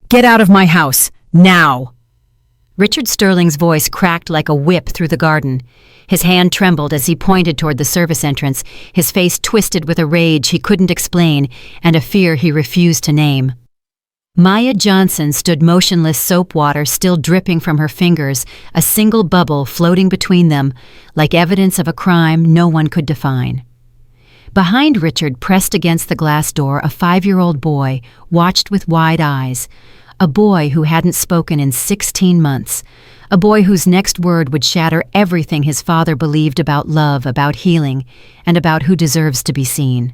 Get out of my house, now! Richard Sterling's voice cracked like a whip through the garden. His hand trembled as he pointed toward the service entrance, his face twisted with a rage he couldn't explain and a fear he refused to name. Maya Johnson stood motionless, soap water still dripping from her fingers, a single bubble floating between them, like evidence of a crime no one could define. Behind Richard, pressed against the glass door, a 5-year-old boy watched with wide eyes, a boy who hadn't spoken in 16 months, a boy whose next word would shatter everything his father believed about love, about healing, and about who deserves to be seen.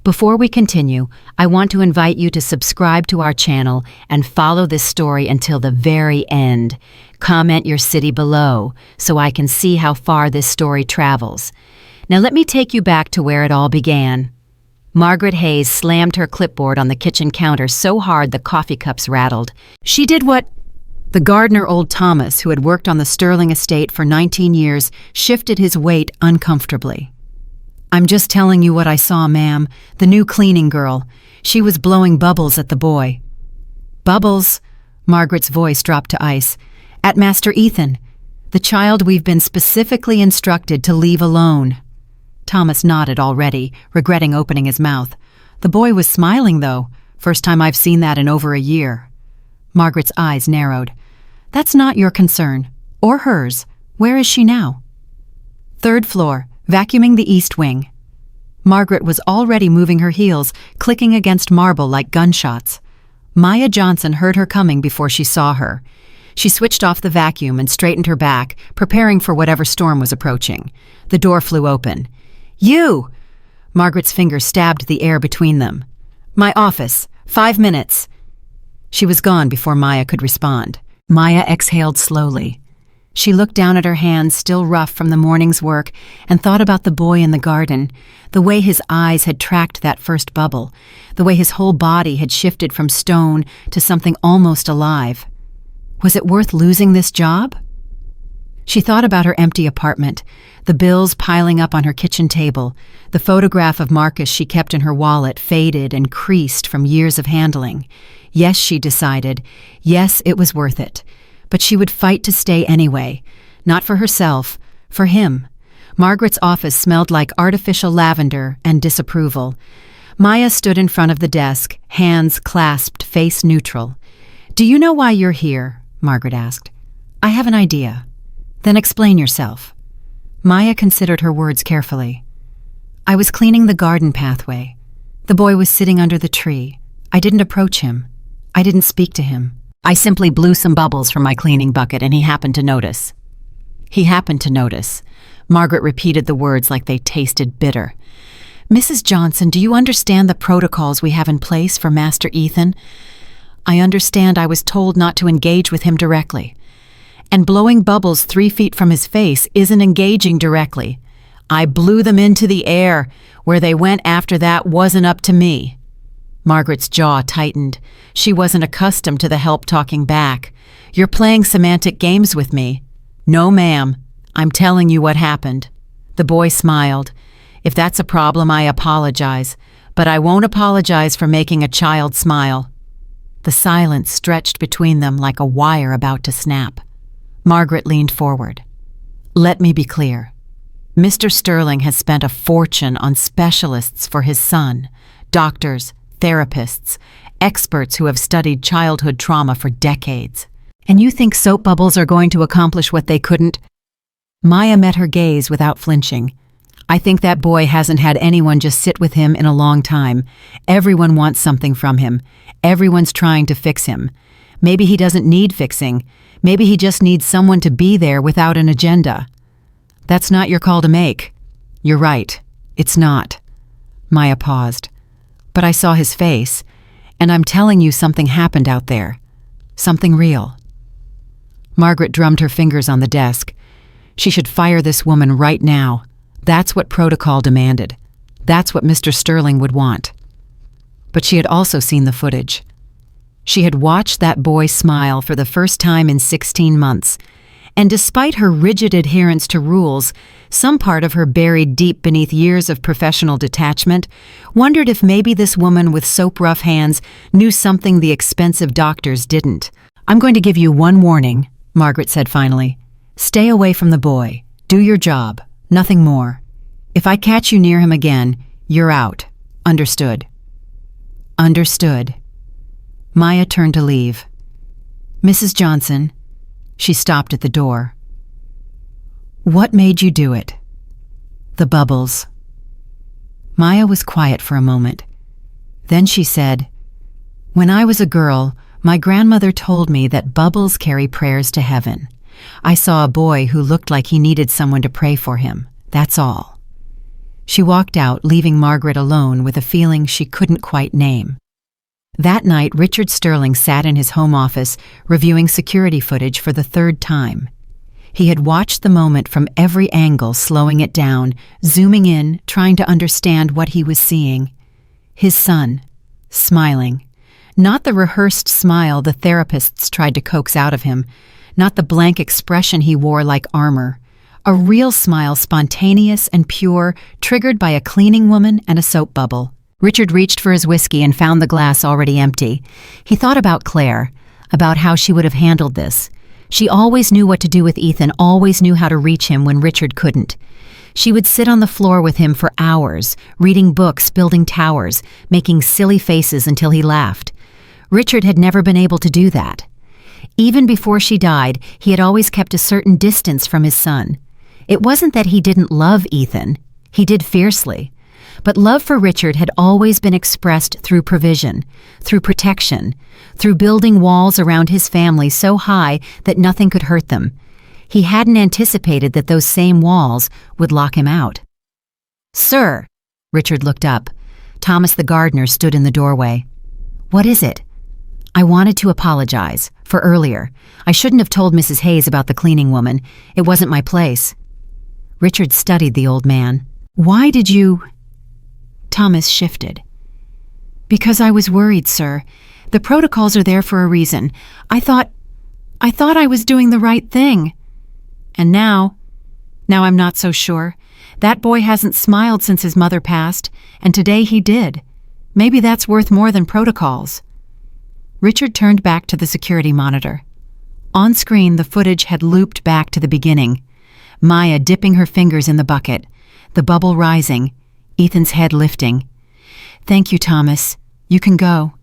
Before we continue, I want to invite you to subscribe to our channel and follow this story until the very end. Comment your city below so I can see how far this story travels. Now let me take you back to where it all began. Margaret Hayes slammed her clipboard on the kitchen counter so hard the coffee cups rattled. She did what? The gardener, old Thomas, who had worked on the Sterling estate for 19 years, shifted his weight uncomfortably. I'm just telling you what I saw, ma'am. The new cleaning girl. She was blowing bubbles at the boy. Bubbles? Margaret's voice dropped to ice. At Master Ethan, the child we've been specifically instructed to leave alone. Thomas nodded already, regretting opening his mouth. The boy was smiling, though. First time I've seen that in over a year. Margaret's eyes narrowed. That's not your concern. Or hers. Where is she now? 3rd floor. Vacuuming the east wing. Margaret was already moving her heels, clicking against marble like gunshots. Maya Johnson heard her coming before she saw her. She switched off the vacuum and straightened her back, preparing for whatever storm was approaching. The door flew open. You! Margaret's fingers stabbed the air between them. My office. 5 minutes. She was gone before Maya could respond. Maya exhaled slowly. She looked down at her hands, still rough from the morning's work, and thought about the boy in the garden, the way his eyes had tracked that first bubble, the way his whole body had shifted from stone to something almost alive. Was it worth losing this job? She thought about her empty apartment, the bills piling up on her kitchen table, the photograph of Marcus she kept in her wallet, faded and creased from years of handling. Yes, she decided. Yes, it was worth it. But she would fight to stay anyway. Not for herself, for him. Margaret's office smelled like artificial lavender and disapproval. Maya stood in front of the desk, hands clasped, face neutral. Do you know why you're here? Margaret asked. I have an idea. Then explain yourself. Maya considered her words carefully. I was cleaning the garden pathway. The boy was sitting under the tree. I didn't approach him. I didn't speak to him. I simply blew some bubbles from my cleaning bucket and he happened to notice. He happened to notice. Margaret repeated the words like they tasted bitter. Mrs. Johnson, do you understand the protocols we have in place for Master Ethan? I understand I was told not to engage with him directly. And blowing bubbles 3 feet from his face isn't engaging directly. I blew them into the air. Where they went after that wasn't up to me. Margaret's jaw tightened. She wasn't accustomed to the help talking back. You're playing semantic games with me. No, ma'am. I'm telling you what happened. The boy smiled. If that's a problem, I apologize. But I won't apologize for making a child smile. The silence stretched between them like a wire about to snap. Margaret leaned forward. Let me be clear. Mr. Sterling has spent a fortune on specialists for his son, doctors, therapists, experts who have studied childhood trauma for decades. And you think soap bubbles are going to accomplish what they couldn't? Maya met her gaze without flinching. I think that boy hasn't had anyone just sit with him in a long time. Everyone wants something from him. Everyone's trying to fix him. Maybe he doesn't need fixing. Maybe he just needs someone to be there without an agenda. That's not your call to make. You're right. It's not. Maya paused. But I saw his face, and I'm telling you something happened out there. Something real. Margaret drummed her fingers on the desk. She should fire this woman right now. That's what protocol demanded. That's what Mr. Sterling would want. But she had also seen the footage. She had watched that boy smile for the first time in 16 months, And despite her rigid adherence to rules, some part of her buried deep beneath years of professional detachment wondered if maybe this woman with soap-rough hands knew something the expensive doctors didn't. "I'm going to give you one warning," Margaret said finally. "Stay away from the boy. Do your job. Nothing more. If I catch you near him again, you're out. Understood?" "Understood." Maya turned to leave. "Mrs. Johnson." She stopped at the door. "What made you do it?" "The bubbles." Maya was quiet for a moment. Then she said, "When I was a girl, my grandmother told me that bubbles carry prayers to heaven. I saw a boy who looked like he needed someone to pray for him. That's all." She walked out, leaving Margaret alone with a feeling she couldn't quite name. That night, Richard Sterling sat in his home office, reviewing security footage for the third time. He had watched the moment from every angle, slowing it down, zooming in, trying to understand what he was seeing. His son, smiling. Not the rehearsed smile the therapists tried to coax out of him, not the blank expression he wore like armor. A real smile, spontaneous and pure, triggered by a cleaning woman and a soap bubble. Richard reached for his whiskey and found the glass already empty. He thought about Claire, about how she would have handled this. She always knew what to do with Ethan, always knew how to reach him when Richard couldn't. She would sit on the floor with him for hours, reading books, building towers, making silly faces until he laughed. Richard had never been able to do that. Even before she died, he had always kept a certain distance from his son. It wasn't that he didn't love Ethan. He did fiercely. But love for Richard had always been expressed through provision, through protection, through building walls around his family so high that nothing could hurt them. He hadn't anticipated that those same walls would lock him out. "Sir," Richard looked up. Thomas the gardener stood in the doorway. "What is it?" "I wanted to apologize for earlier. I shouldn't have told Mrs. Hayes about the cleaning woman. It wasn't my place." Richard studied the old man. "Why did you—" Thomas shifted. "Because I was worried, sir. The protocols are there for a reason. I thought I was doing the right thing. And now I'm not so sure. That boy hasn't smiled since his mother passed, and today he did. Maybe that's worth more than protocols." Richard turned back to the security monitor. On screen, the footage had looped back to the beginning. Maya dipping her fingers in the bucket, the bubble rising, Ethan's head lifting. "Thank you, Thomas. You can go."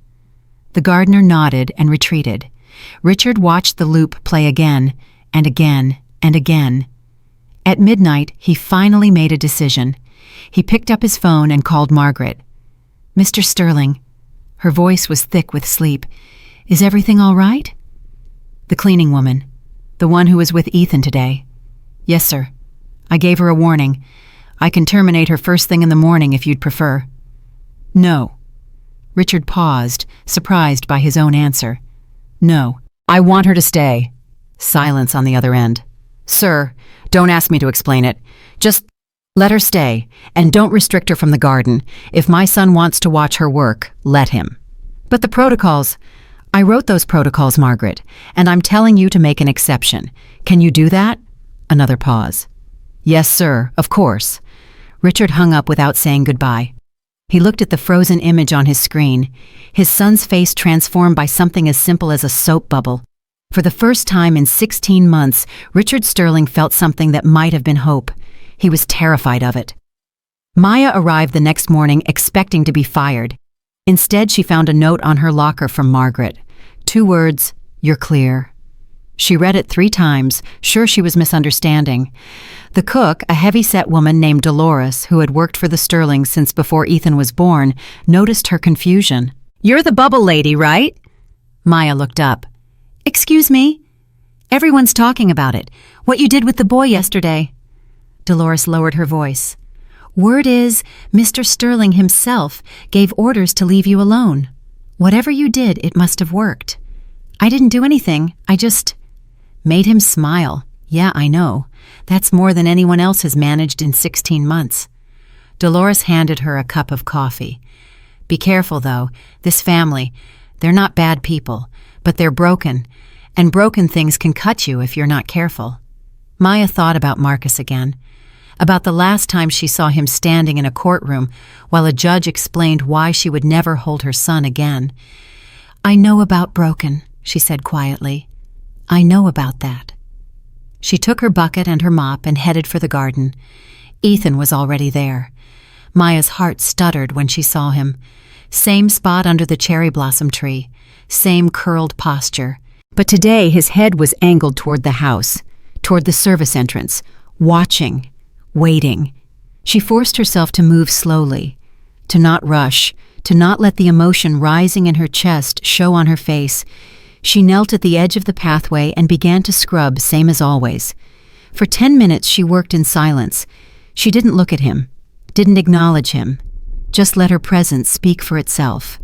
The gardener nodded and retreated. Richard watched the loop play again, and again, and again. At midnight, he finally made a decision. He picked up his phone and called Margaret. "Mr. Sterling." Her voice was thick with sleep. "Is everything all right?" "The cleaning woman. The one who was with Ethan today." "Yes, sir. I gave her a warning. I can terminate her first thing in the morning if you'd prefer." "No." Richard paused, surprised by his own answer. "No. I want her to stay." Silence on the other end. "Sir, don't ask me to explain it. Just let her stay, and don't restrict her from the garden. If my son wants to watch her work, let him." "But the protocols—" "I wrote those protocols, Margaret, and I'm telling you to make an exception. Can you do that?" Another pause. "Yes, sir, of course." Richard hung up without saying goodbye. He looked at the frozen image on his screen, his son's face transformed by something as simple as a soap bubble. For the first time in 16 months, Richard Sterling felt something that might have been hope. He was terrified of it. Maya arrived the next morning expecting to be fired. Instead, she found a note on her locker from Margaret. 2 words, "You're clear." She read it 3 times, sure she was misunderstanding. The cook, a heavy-set woman named Dolores, who had worked for the Sterlings since before Ethan was born, noticed her confusion. "You're the bubble lady, right?" Maya looked up. "Excuse me?" "Everyone's talking about it. What you did with the boy yesterday." Dolores lowered her voice. "Word is, Mr. Sterling himself gave orders to leave you alone. Whatever you did, it must have worked." "I didn't do anything. I just—" "Made him smile. Yeah, I know. That's more than anyone else has managed in 16 months. Dolores handed her a cup of coffee. "Be careful, though. This family, they're not bad people, but they're broken, and broken things can cut you if you're not careful." Maya thought about Marcus again, about the last time she saw him standing in a courtroom while a judge explained why she would never hold her son again. "I know about broken," she said quietly. "I know about that." She took her bucket and her mop and headed for the garden. Ethan was already there. Maya's heart stuttered when she saw him. Same spot under the cherry blossom tree, same curled posture. But today his head was angled toward the house, toward the service entrance, watching, waiting. She forced herself to move slowly, to not rush, to not let the emotion rising in her chest show on her face. She knelt at the edge of the pathway and began to scrub, same as always. For 10 minutes she worked in silence. She didn't look at him, didn't acknowledge him, just let her presence speak for itself.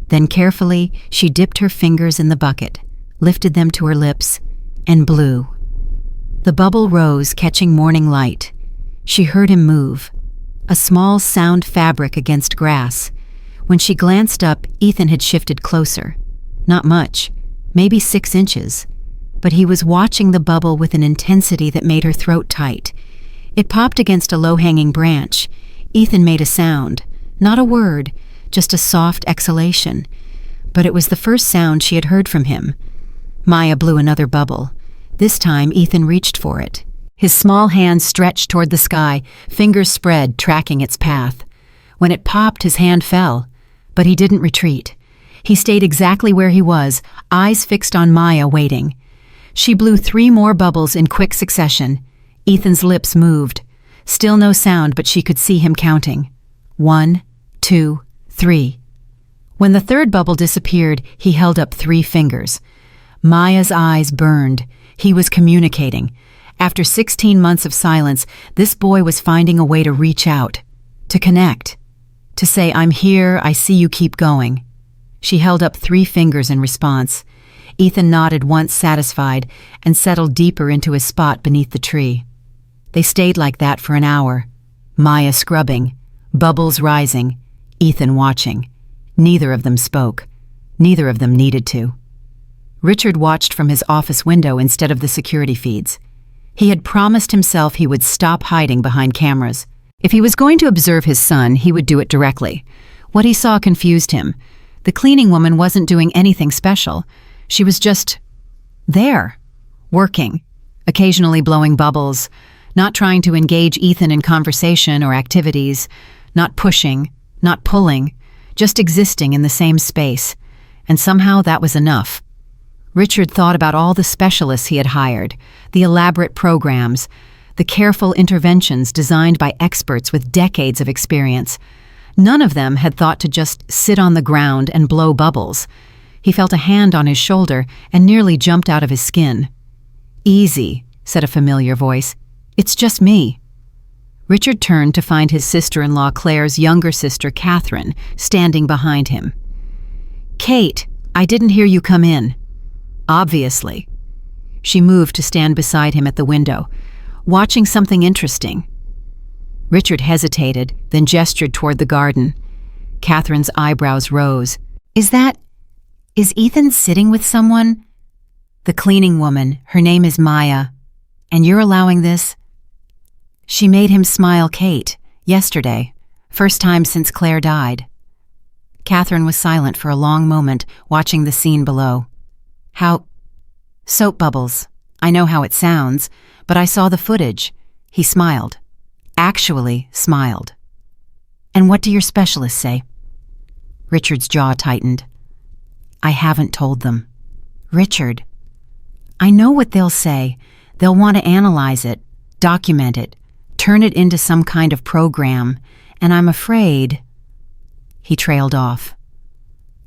Then carefully she dipped her fingers in the bucket, lifted them to her lips, and blew. The bubble rose, catching morning light. She heard him move, a small sound fabric against grass. When she glanced up, Ethan had shifted closer. Not much, maybe 6 inches, but he was watching the bubble with an intensity that made her throat tight. It popped against a low-hanging branch. Ethan made a sound, not a word, just a soft exhalation. But it was the first sound she had heard from him. Maya blew another bubble. This time Ethan reached for it. His small hand stretched toward the sky, fingers spread, tracking its path. When it popped, his hand fell, but he didn't retreat. He stayed exactly where he was, eyes fixed on Maya, waiting. She blew 3 more bubbles in quick succession. Ethan's lips moved. Still no sound, but she could see him counting. 1, 2, 3. When the 3rd bubble disappeared, he held up 3 fingers. Maya's eyes burned. He was communicating. After 16 months of silence, this boy was finding a way to reach out, to connect, to say, "I'm here, I see you, keep going." She held up 3 fingers in response. Ethan nodded once, satisfied, and settled deeper into his spot beneath the tree. They stayed like that for an hour. Maya scrubbing, bubbles rising, Ethan watching. Neither of them spoke. Neither of them needed to. Richard watched from his office window instead of the security feeds. He had promised himself he would stop hiding behind cameras. If he was going to observe his son, he would do it directly. What he saw confused him. The cleaning woman wasn't doing anything special. She was just there, working, occasionally blowing bubbles, not trying to engage Ethan in conversation or activities, not pushing, not pulling, just existing in the same space. And somehow that was enough. Richard thought about all the specialists he had hired, the elaborate programs, the careful interventions designed by experts with decades of experience. None of them had thought to just sit on the ground and blow bubbles. He felt a hand on his shoulder and nearly jumped out of his skin. "Easy," said a familiar voice. "It's just me." Richard turned to find his sister-in-law Claire's younger sister, Catherine, standing behind him. "Kate, I didn't hear you come in." "Obviously." She moved to stand beside him at the window, watching something interesting. Richard hesitated, then gestured toward the garden. Catherine's eyebrows rose. Is Ethan sitting with someone?" "The cleaning woman. Her name is Maya. And you're allowing this?" She made him smile. "Kate, yesterday. First time since Claire died." Catherine was silent for a long moment, watching the scene below. "How? Soap bubbles. I know how it sounds, but I saw the footage." He smiled. Actually smiled. "And what do your specialists say?" Richard's jaw tightened. "I haven't told them." "Richard, I know what they'll say. They'll want to analyze it, document it, turn it into some kind of program, and I'm afraid—" He trailed off.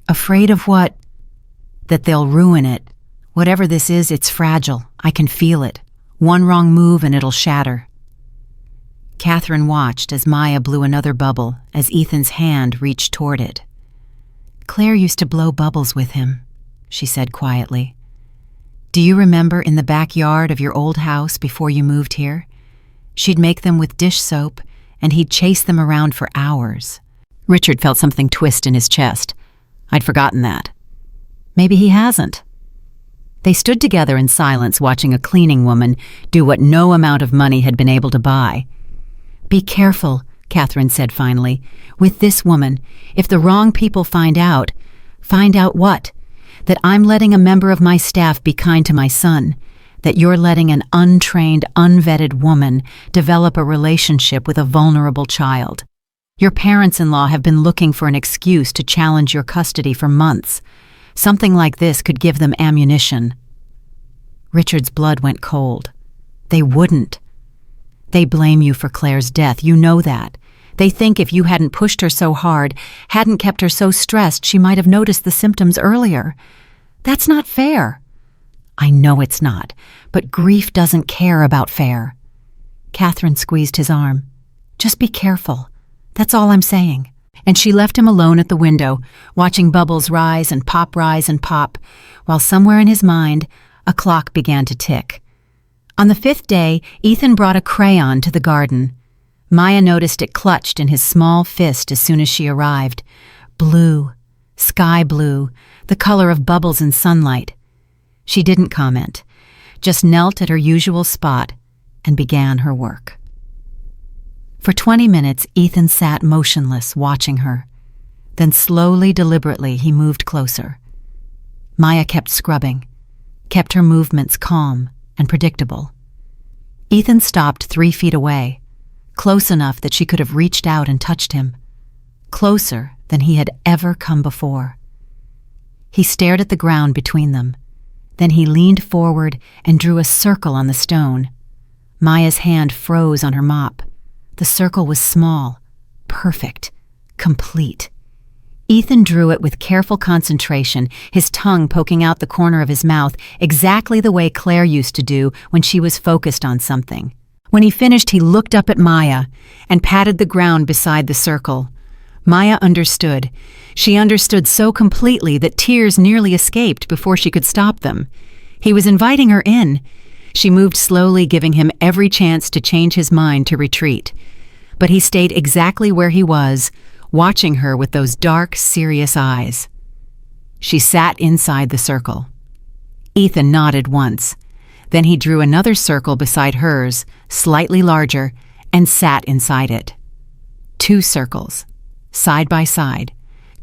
"Afraid of what?" "That they'll ruin it. Whatever this is, it's fragile. I can feel it. One wrong move and it'll shatter." Catherine watched as Maya blew another bubble, as Ethan's hand reached toward it. "Claire used to blow bubbles with him," she said quietly. "Do you remember in the backyard of your old house before you moved here? She'd make them with dish soap, and he'd chase them around for hours." Richard felt something twist in his chest. I'd forgotten that. Maybe he hasn't. They stood together in silence, watching a cleaning woman do what no amount of money had been able to buy. "Be careful," Catherine said finally, "with this woman. If the wrong people find out what? That I'm letting a member of my staff be kind to my son, that you're letting an untrained, unvetted woman develop a relationship with a vulnerable child. Your parents-in-law have been looking for an excuse to challenge your custody for months. Something like this could give them ammunition." Richard's blood went cold. "They wouldn't. They blame you for Claire's death, you know that. They think if you hadn't pushed her so hard, hadn't kept her so stressed, she might have noticed the symptoms earlier. That's not fair." "I know it's not, but grief doesn't care about fair." Catherine squeezed his arm. "Just be careful. That's all I'm saying." And she left him alone at the window, watching bubbles rise and pop, while somewhere in his mind, a clock began to tick. On the 5th day, Ethan brought a crayon to the garden. Maya noticed it clutched in his small fist as soon as she arrived. Blue, sky blue, the color of bubbles in sunlight. She didn't comment, just knelt at her usual spot and began her work. For 20 minutes, Ethan sat motionless, watching her. Then slowly, deliberately, he moved closer. Maya kept scrubbing, kept her movements calm and predictable. Ethan stopped 3 feet away, close enough that she could have reached out and touched him, closer than he had ever come before. He stared at the ground between them. Then he leaned forward and drew a circle on the stone. Maya's hand froze on her mop. The circle was small, perfect, complete. Ethan drew it with careful concentration, his tongue poking out the corner of his mouth, exactly the way Claire used to do when she was focused on something. When he finished, he looked up at Maya and patted the ground beside the circle. Maya understood. She understood so completely that tears nearly escaped before she could stop them. He was inviting her in. She moved slowly, giving him every chance to change his mind to retreat. But he stayed exactly where he was, watching her with those dark, serious eyes. She sat inside the circle. Ethan nodded once. Then he drew another circle beside hers, slightly larger, and sat inside it. 2 circles, side by side,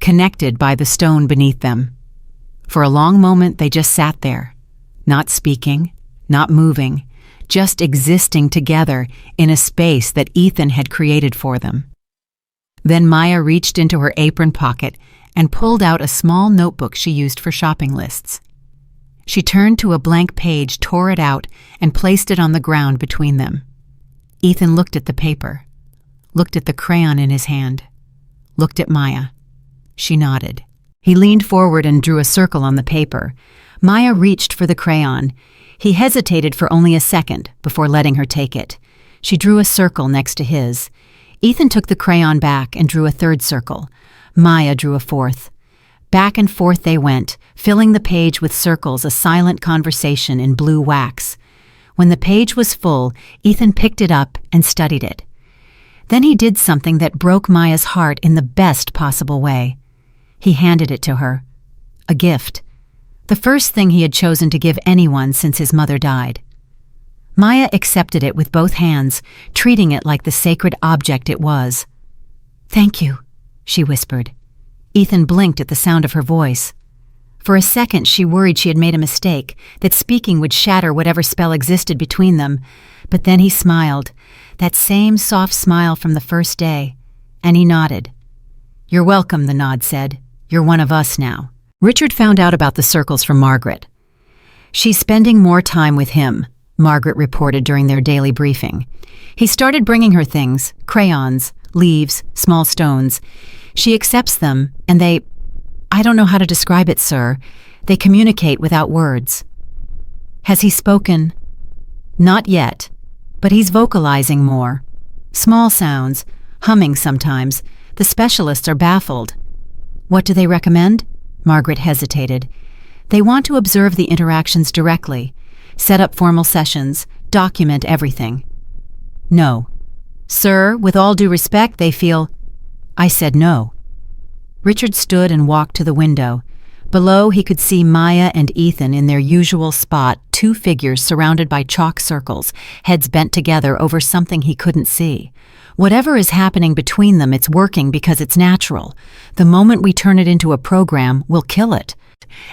connected by the stone beneath them. For a long moment they just sat there, not speaking, not moving, just existing together in a space that Ethan had created for them. Then Maya reached into her apron pocket and pulled out a small notebook she used for shopping lists. She turned to a blank page, tore it out, and placed it on the ground between them. Ethan looked at the paper, looked at the crayon in his hand, looked at Maya. She nodded. He leaned forward and drew a circle on the paper. Maya reached for the crayon. He hesitated for only a second before letting her take it. She drew a circle next to his. Ethan took the crayon back and drew a 3rd circle. Maya drew a 4th. Back and forth they went, filling the page with circles, a silent conversation in blue wax. When the page was full, Ethan picked it up and studied it. Then he did something that broke Maya's heart in the best possible way. He handed it to her. A gift. The first thing he had chosen to give anyone since his mother died. Maya accepted it with both hands, treating it like the sacred object it was. "Thank you," she whispered. Ethan blinked at the sound of her voice. For a second she worried she had made a mistake, that speaking would shatter whatever spell existed between them. But then he smiled, that same soft smile from the first day, and he nodded. "You're welcome," the nod said. "You're one of us now." Richard found out about the circles from Margaret. "She's spending more time with him," Margaret reported during their daily briefing. "He started bringing her things, crayons, leaves, small stones. She accepts them, and I don't know how to describe it, sir. They communicate without words." "Has he spoken?" "Not yet, but he's vocalizing more. Small sounds, humming sometimes. The specialists are baffled." "What do they recommend?" Margaret hesitated. "They want to observe the interactions directly, set up formal sessions, document everything." "No. Sir, with all due respect, they feel—" "I said no." Richard stood and walked to the window. Below, he could see Maya and Ethan in their usual spot, two figures surrounded by chalk circles, heads bent together over something he couldn't see. Whatever is happening between them, it's working because it's natural. The moment we turn it into a program, we'll kill it.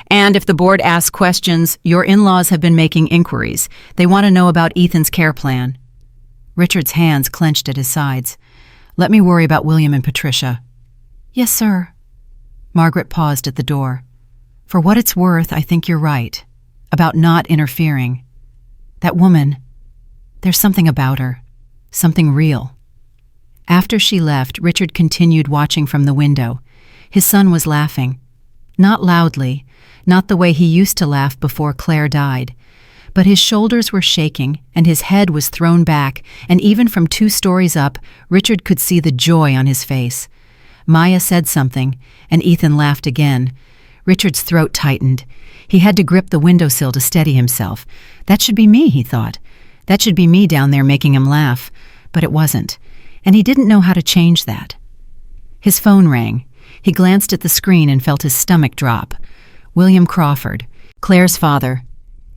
And if the board asks questions, your in-laws have been making inquiries. They want to know about Ethan's care plan. Richard's hands clenched at his sides. Let me worry about William and Patricia. Yes, sir. Margaret paused at the door. For what it's worth, I think you're right. About not interfering. That woman, there's something about her. Something real. After she left, Richard continued watching from the window. His son was laughing. Not loudly, not the way he used to laugh before Claire died. But his shoulders were shaking, and his head was thrown back, and even from 2 stories up, Richard could see the joy on his face. Maya said something, and Ethan laughed again. Richard's throat tightened. He had to grip the windowsill to steady himself. That should be me, he thought. That should be me down there making him laugh. But it wasn't, and he didn't know how to change that. His phone rang. He glanced at the screen and felt his stomach drop. William Crawford, Claire's father.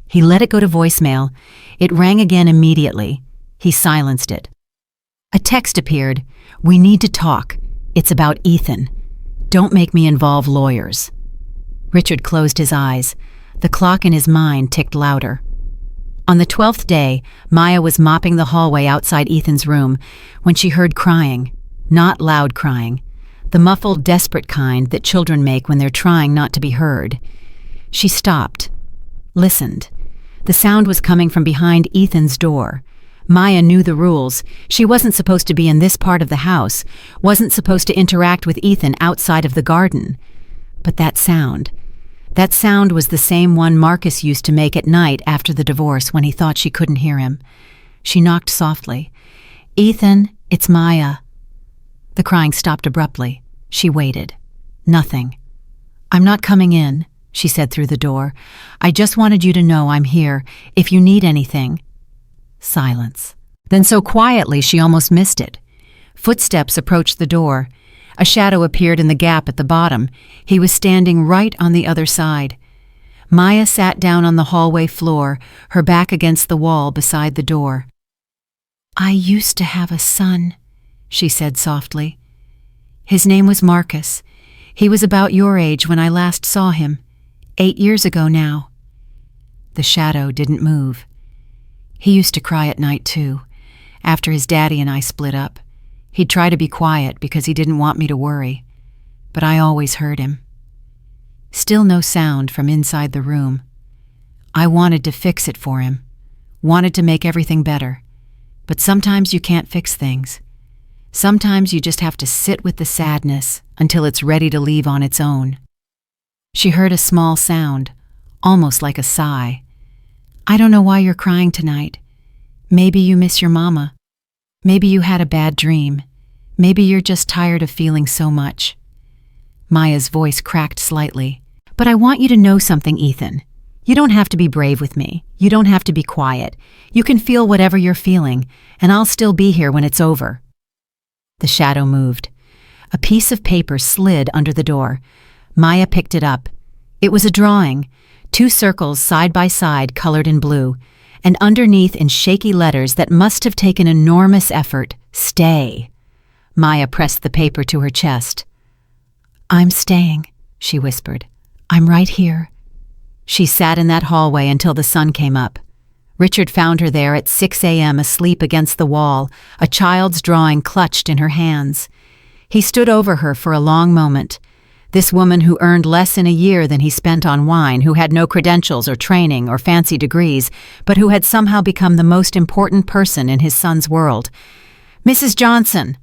He let it go to voicemail. It rang again immediately. He silenced it. A text appeared. We need to talk. It's about Ethan. Don't make me involve lawyers. Richard closed his eyes. The clock in his mind ticked louder. On the 12th day, Maya was mopping the hallway outside Ethan's room when she heard crying. Not loud crying. The muffled, desperate kind that children make when they're trying not to be heard. She stopped. Listened. The sound was coming from behind Ethan's door. Maya knew the rules. She wasn't supposed to be in this part of the house, wasn't supposed to interact with Ethan outside of the garden. But that sound was the same one Marcus used to make at night after the divorce when he thought she couldn't hear him. She knocked softly. Ethan, it's Maya. The crying stopped abruptly. She waited. Nothing. I'm not coming in, she said through the door. I just wanted you to know I'm here, if you need anything. Silence. Then so quietly she almost missed it. Footsteps approached the door. A shadow appeared in the gap at the bottom. He was standing right on the other side. Maya sat down on the hallway floor, her back against the wall beside the door. I used to have a son, she said softly. His name was Marcus. He was about your age when I last saw him. 8 years ago now. The shadow didn't move. He used to cry at night too, after his daddy and I split up. He'd try to be quiet because he didn't want me to worry, but I always heard him. Still no sound from inside the room. I wanted to fix it for him, wanted to make everything better, but sometimes you can't fix things. Sometimes you just have to sit with the sadness until it's ready to leave on its own. She heard a small sound, almost like a sigh. I don't know why you're crying tonight. Maybe you miss your mama. Maybe you had a bad dream. Maybe you're just tired of feeling so much. Maya's voice cracked slightly. But I want you to know something, Ethan. You don't have to be brave with me. You don't have to be quiet. You can feel whatever you're feeling, and I'll still be here when it's over. The shadow moved. A piece of paper slid under the door. Maya picked it up. It was a drawing, 2 circles side by side colored in blue, and underneath in shaky letters that must have taken enormous effort, stay. Maya pressed the paper to her chest. I'm staying, she whispered. I'm right here. She sat in that hallway until the sun came up. Richard found her there at 6 a.m. asleep against the wall, a child's drawing clutched in her hands. He stood over her for a long moment. This woman who earned less in a year than he spent on wine, who had no credentials or training or fancy degrees, but who had somehow become the most important person in his son's world. Mrs. Johnson!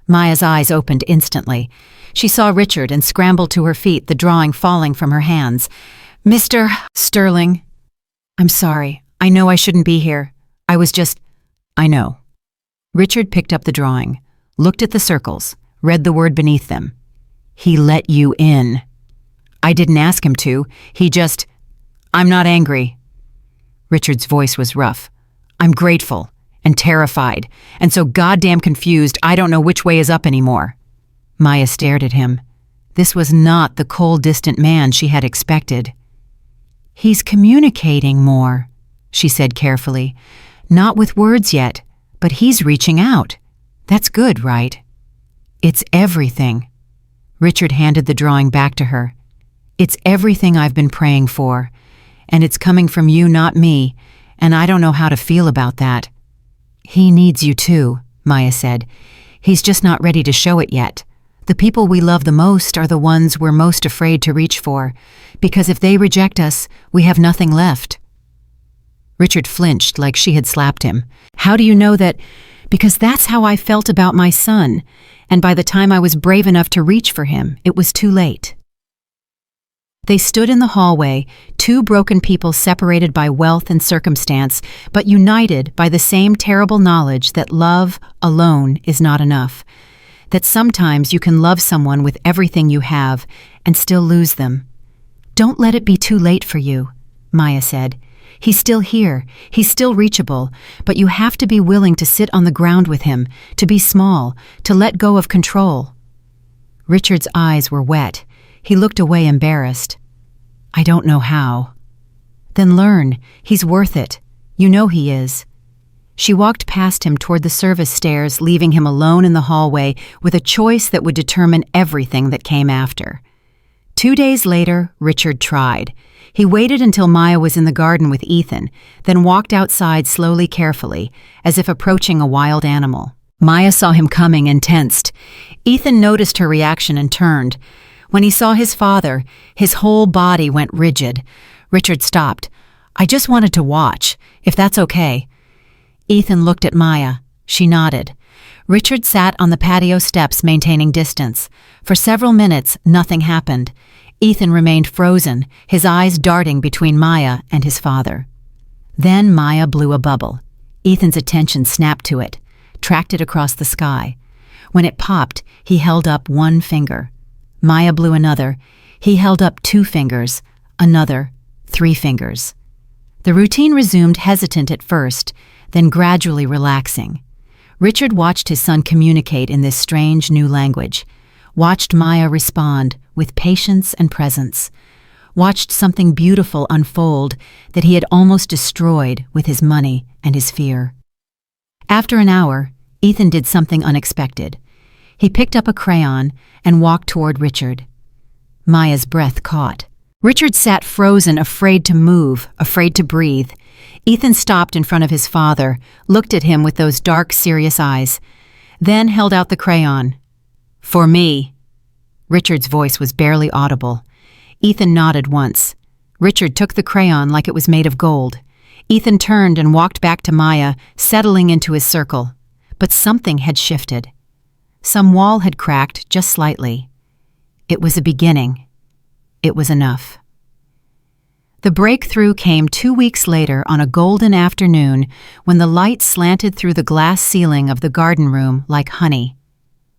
Maya's eyes opened instantly. She saw Richard and scrambled to her feet, the drawing falling from her hands. Mr. Sterling, I'm sorry. I know I shouldn't be here. I know. Richard picked up the drawing, looked at the circles, read the word beneath them. He let you in. I didn't ask him to. I'm not angry. Richard's voice was rough. I'm grateful and terrified, and so goddamn confused I don't know which way is up anymore. Maya stared at him. This was not the cold, distant man she had expected. "He's communicating more," she said carefully. "Not with words yet, but he's reaching out. That's good, right?" "It's everything." Richard handed the drawing back to her. "It's everything I've been praying for. And it's coming from you, not me, and I don't know how to feel about that." "He needs you too," Maya said. "He's just not ready to show it yet. The people we love the most are the ones we're most afraid to reach for, because if they reject us, we have nothing left." Richard flinched like she had slapped him. "How do you know that?" "Because that's how I felt about my son, and by the time I was brave enough to reach for him, it was too late." They stood in the hallway, two broken people separated by wealth and circumstance, but united by the same terrible knowledge that love alone is not enough. That sometimes you can love someone with everything you have and still lose them. "Don't let it be too late for you," Maya said. "He's still here, he's still reachable, but you have to be willing to sit on the ground with him, to be small, to let go of control." Richard's eyes were wet. He looked away embarrassed. "I don't know how." "Then learn. He's worth it. You know he is." She walked past him toward the service stairs, leaving him alone in the hallway with a choice that would determine everything that came after. 2 days later, Richard tried. He waited until Maya was in the garden with Ethan, then walked outside slowly, carefully, as if approaching a wild animal. Maya saw him coming and tensed. Ethan noticed her reaction and turned. When he saw his father, his whole body went rigid. Richard stopped. "I just wanted to watch, if that's okay." Ethan looked at Maya. She nodded. Richard sat on the patio steps, maintaining distance. For several minutes, nothing happened. Ethan remained frozen, his eyes darting between Maya and his father. Then Maya blew a bubble. Ethan's attention snapped to it, tracked it across the sky. When it popped, he held up one finger. Maya blew another. He held up 2 fingers, another, 3 fingers. The routine resumed, hesitant at first, then gradually relaxing. Richard watched his son communicate in this strange new language, watched Maya respond with patience and presence, watched something beautiful unfold that he had almost destroyed with his money and his fear. After an hour, Ethan did something unexpected. He picked up a crayon and walked toward Richard. Maya's breath caught. Richard sat frozen, afraid to move, afraid to breathe. Ethan stopped in front of his father, looked at him with those dark, serious eyes, then held out the crayon. "For me." Richard's voice was barely audible. Ethan nodded once. Richard took the crayon like it was made of gold. Ethan turned and walked back to Maya, settling into his circle. But something had shifted. Some wall had cracked just slightly. It was a beginning. It was enough. The breakthrough came 2 weeks later on a golden afternoon when the light slanted through the glass ceiling of the garden room like honey.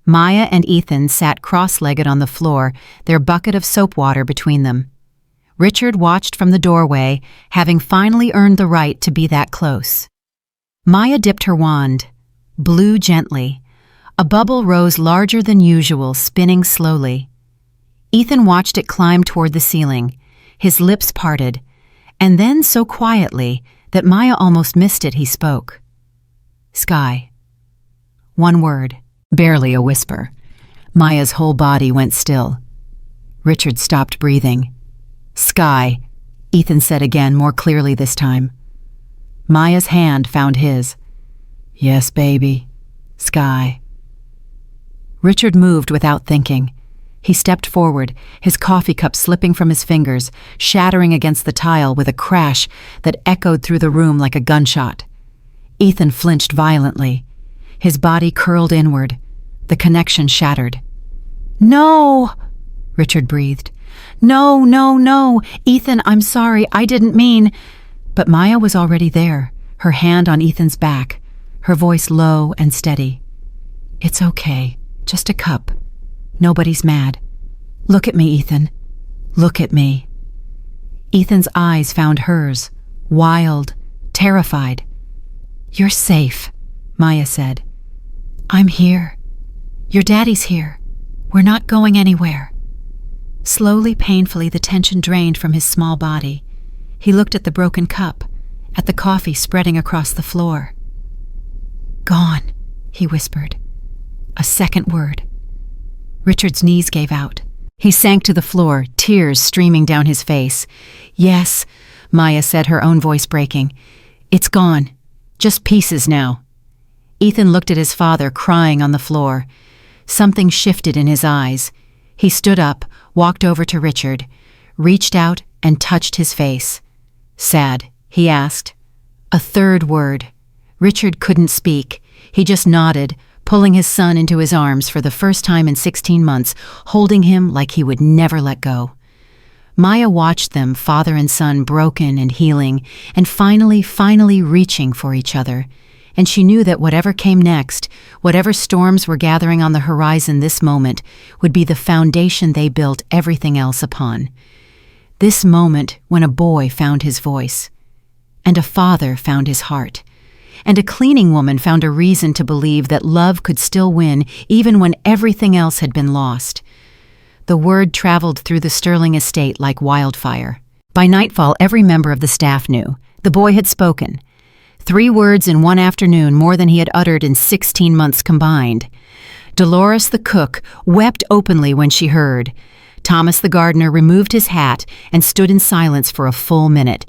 Maya and Ethan sat cross-legged on the floor, their bucket of soap water between them. Richard watched from the doorway, having finally earned the right to be that close. Maya dipped her wand, blew gently. A bubble rose larger than usual, spinning slowly. Ethan watched it climb toward the ceiling, his lips parted, and then so quietly that Maya almost missed it, he spoke. "Sky." One word, barely a whisper. Maya's whole body went still. Richard stopped breathing. "Sky," Ethan said again, more clearly this time. Maya's hand found his. "Yes, baby. Sky." Richard moved without thinking. He stepped forward, his coffee cup slipping from his fingers, shattering against the tile with a crash that echoed through the room like a gunshot. Ethan flinched violently. His body curled inward. The connection shattered. "No!" Richard breathed. "No, no, no! Ethan, I'm sorry, I didn't mean..." But Maya was already there, her hand on Ethan's back, her voice low and steady. "It's okay, just a cup. Nobody's mad. Look at me, Ethan. Look at me." Ethan's eyes found hers, wild, terrified. "You're safe," Maya said. "I'm here. Your daddy's here. We're not going anywhere." Slowly, painfully, the tension drained from his small body. He looked at the broken cup, at the coffee spreading across the floor. "Gone," he whispered. A second word. Richard's knees gave out. He sank to the floor, tears streaming down his face. "Yes," Maya said, her own voice breaking. "It's gone. Just pieces now." Ethan looked at his father crying on the floor. Something shifted in his eyes. He stood up, walked over to Richard, reached out and touched his face. "Sad?" he asked. A third word. Richard couldn't speak. He just nodded, pulling his son into his arms for the first time in 16 months, holding him like he would never let go. Maya watched them, father and son, broken and healing, and finally reaching for each other. And she knew that whatever came next, whatever storms were gathering on the horizon this moment, would be the foundation they built everything else upon. This moment when a boy found his voice, and a father found his heart, and a cleaning woman found a reason to believe that love could still win even when everything else had been lost. The word traveled through the Sterling estate like wildfire. By nightfall, every member of the staff knew. The boy had spoken. 3 words in one afternoon, more than he had uttered in 16 months combined. Dolores the cook wept openly when she heard. Thomas the gardener removed his hat and stood in silence for a full minute.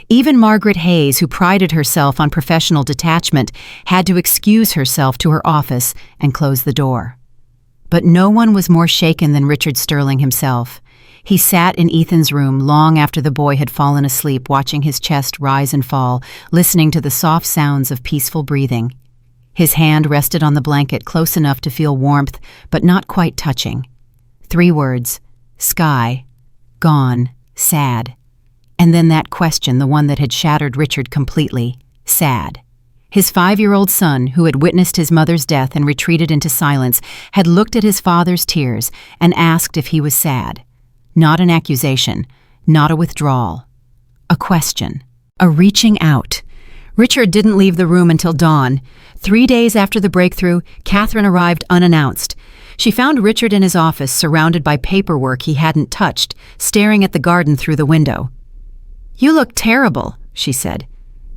Even Margaret Hayes, who prided herself on professional detachment, had to excuse herself to her office and close the door. But no one was more shaken than Richard Sterling himself. He sat in Ethan's room long after the boy had fallen asleep, watching his chest rise and fall, listening to the soft sounds of peaceful breathing. His hand rested on the blanket close enough to feel warmth, but not quite touching. 3 words: sky, gone, sad. And then that question, the one that had shattered Richard completely: sad. His 5-year-old son, who had witnessed his mother's death and retreated into silence, had looked at his father's tears and asked if he was sad. Not an accusation, not a withdrawal. A question. A reaching out. Richard didn't leave the room until dawn. 3 days after the breakthrough, Catherine arrived unannounced. She found Richard in his office, surrounded by paperwork he hadn't touched, staring at the garden through the window. "You look terrible," she said.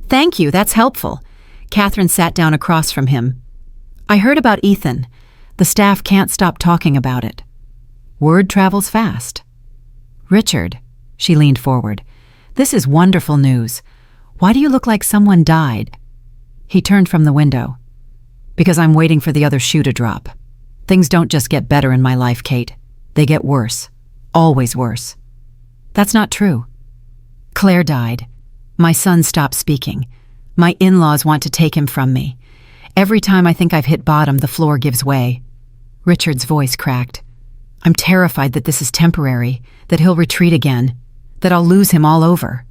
"Thank you, that's helpful." Catherine sat down across from him. "I heard about Ethan. The staff can't stop talking about it." Word travels fast. "Richard," she leaned forward, "this is wonderful news. Why do you look like someone died?" He turned from the window. "Because I'm waiting for the other shoe to drop. Things don't just get better in my life, Kate. They get worse. Always worse." "That's not true." "Claire died. My son stopped speaking. My in-laws want to take him from me. Every time I think I've hit bottom, the floor gives way." Richard's voice cracked. "I'm terrified that this is temporary, that he'll retreat again, that I'll lose him all over."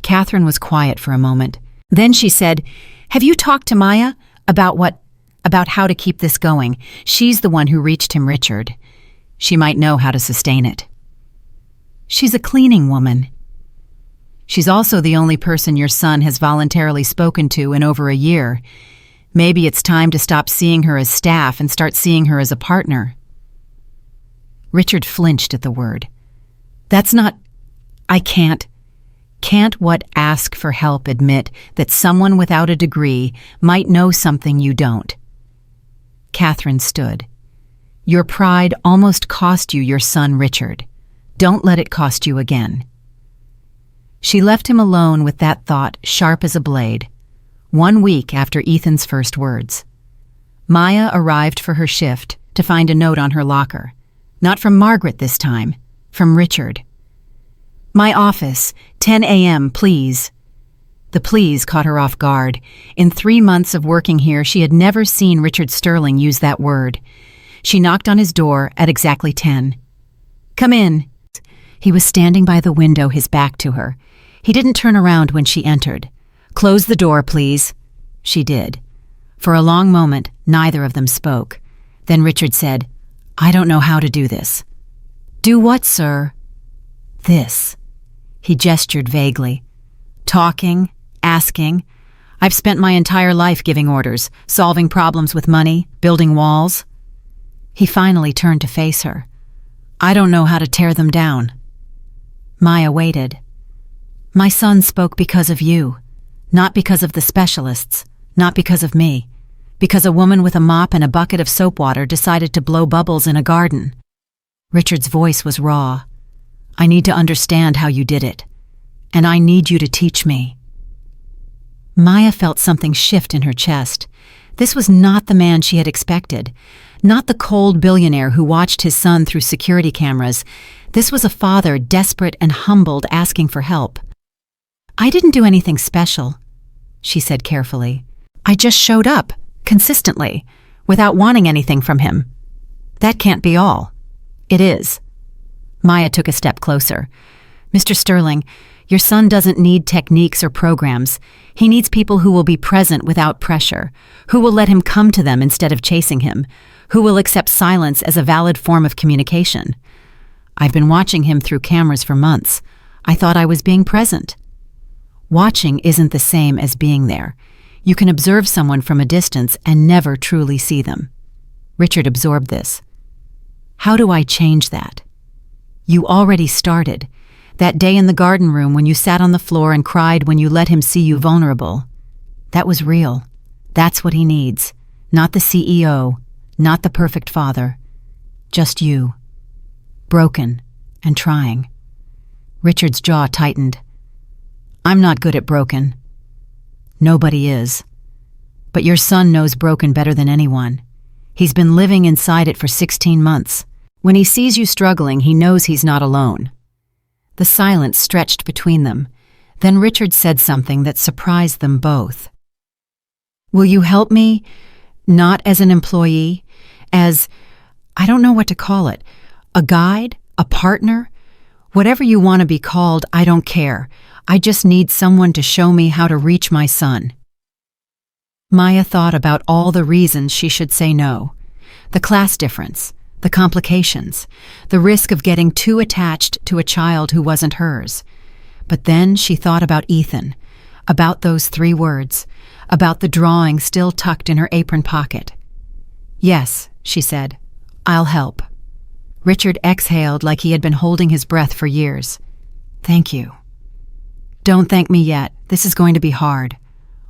Catherine was quiet for a moment. Then she said, "Have you talked to Maya about how to keep this going? She's the one who reached him, Richard. She might know how to sustain it." "She's a cleaning woman." "She's also the only person your son has voluntarily spoken to in over a year. Maybe it's time to stop seeing her as staff and start seeing her as a partner." Richard flinched at the word. "That's not... I can't what ask for help admit that someone without a degree might know something you don't?" Catherine stood. "Your pride almost cost you your son, Richard. Don't let it cost you again." She left him alone with that thought sharp as a blade. 1 week after Ethan's first words. Maya arrived for her shift to find a note on her locker. Not from Margaret this time, from Richard. "My office, 10 a.m., please." The please caught her off guard. In 3 months of working here, she had never seen Richard Sterling use that word. She knocked on his door at exactly 10. "Come in." He was standing by the window, his back to her. He didn't turn around when she entered. "Close the door, please." She did. For a long moment, neither of them spoke. Then Richard said, "I don't know how to do this." "Do what, sir?" "This." He gestured vaguely. "Talking, asking. I've spent my entire life giving orders, solving problems with money, building walls." He finally turned to face her. I don't know how to tear them down. Maya waited. My son spoke because of you, not because of the specialists, not because of me, because a woman with a mop and a bucket of soap water decided to blow bubbles in a garden. Richard's voice was raw. I need to understand how you did it, and I need you to teach me. Maya felt something shift in her chest. This was not the man she had expected, not the cold billionaire who watched his son through security cameras. This was a father desperate and humbled, asking for help. I didn't do anything special, she said carefully. I just showed up, consistently, without wanting anything from him. That can't be all. It is. Maya took a step closer. Mr. Sterling, your son doesn't need techniques or programs. He needs people who will be present without pressure, who will let him come to them instead of chasing him, who will accept silence as a valid form of communication. I've been watching him through cameras for months. I thought I was being present. Watching isn't the same as being there. You can observe someone from a distance and never truly see them. Richard absorbed this. How do I change that? You already started. That day in the garden room when you sat on the floor and cried when you let him see you vulnerable. That was real. That's what he needs. Not the CEO, not the perfect father. Just you. Broken and trying. Richard's jaw tightened. I'm not good at broken. Nobody is. But your son knows broken better than anyone. He's been living inside it for 16 months. When he sees you struggling, he knows he's not alone. The silence stretched between them. Then Richard said something that surprised them both. Will you help me? Not as an employee, as, I don't know what to call it, a guide, a partner? Whatever you want to be called, I don't care. I just need someone to show me how to reach my son. Maya thought about all the reasons she should say no. The class difference, the complications, the risk of getting too attached to a child who wasn't hers. But then she thought about Ethan, about those 3 words, about the drawing still tucked in her apron pocket. Yes, she said, I'll help. Richard exhaled like he had been holding his breath for years. Thank you. Don't thank me yet. This is going to be hard.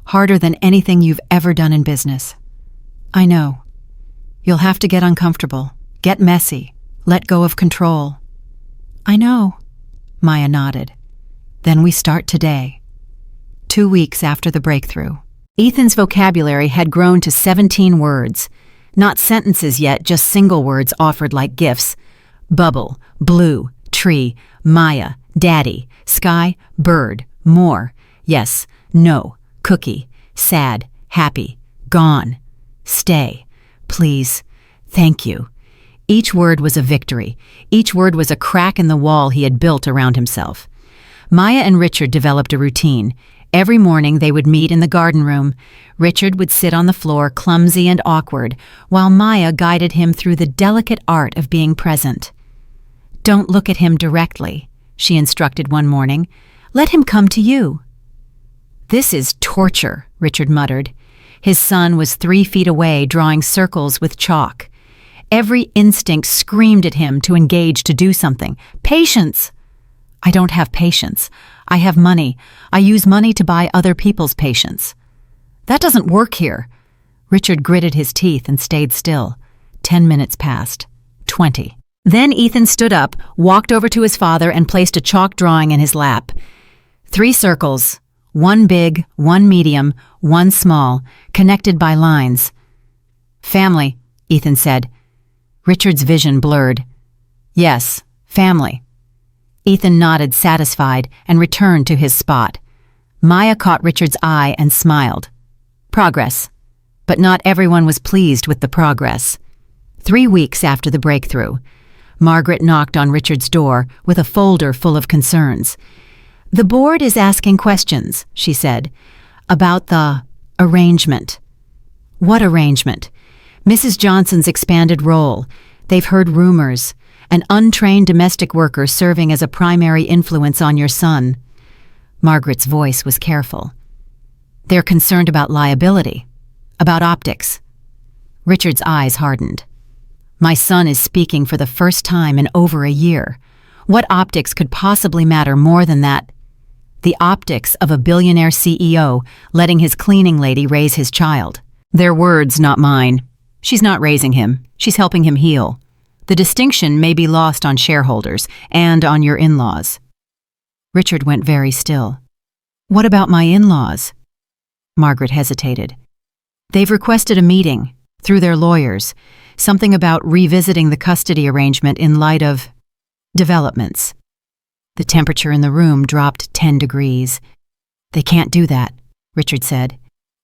Harder than anything you've ever done in business. I know. You'll have to get uncomfortable, get messy, let go of control. I know, Maya nodded. Then we start today. 2 weeks after the breakthrough. Ethan's vocabulary had grown to 17 words. Not sentences yet, just single words offered like gifts. Bubble, blue, tree, Maya, daddy, sky, bird, more, yes, no, cookie, sad, happy, gone, stay, please, thank you. Each word was a victory. Each word was a crack in the wall he had built around himself. Maya and Richard developed a routine. Every morning they would meet in the garden room. Richard would sit on the floor, clumsy and awkward, while Maya guided him through the delicate art of being present. Don't look at him directly, she instructed one morning. Let him come to you. This is torture, Richard muttered. His son was 3 feet away, drawing circles with chalk. Every instinct screamed at him to engage, to do something. Patience! I don't have patience. I have money. I use money to buy other people's patience. That doesn't work here. Richard gritted his teeth and stayed still. 10 minutes passed. 20. Then Ethan stood up, walked over to his father, and placed a chalk drawing in his lap. 3 circles, 1 big, 1 medium, 1 small, connected by lines. Family, Ethan said. Richard's vision blurred. Yes, family. Ethan nodded, satisfied, and returned to his spot. Maya caught Richard's eye and smiled. Progress. But not everyone was pleased with the progress. 3 weeks after the breakthrough, Margaret knocked on Richard's door with a folder full of concerns. The board is asking questions, she said, about the arrangement. What arrangement? Mrs. Johnson's expanded role. They've heard rumors. An untrained domestic worker serving as a primary influence on your son. Margaret's voice was careful. They're concerned about liability, about optics. Richard's eyes hardened. My son is speaking for the first time in over a year. What optics could possibly matter more than that? The optics of a billionaire CEO letting his cleaning lady raise his child. Their words, not mine. She's not raising him. She's helping him heal. The distinction may be lost on shareholders and on your in-laws. Richard went very still. What about my in-laws? Margaret hesitated. They've requested a meeting, through their lawyers, something about revisiting the custody arrangement in light of developments. The temperature in the room dropped 10 degrees. They can't do that, Richard said.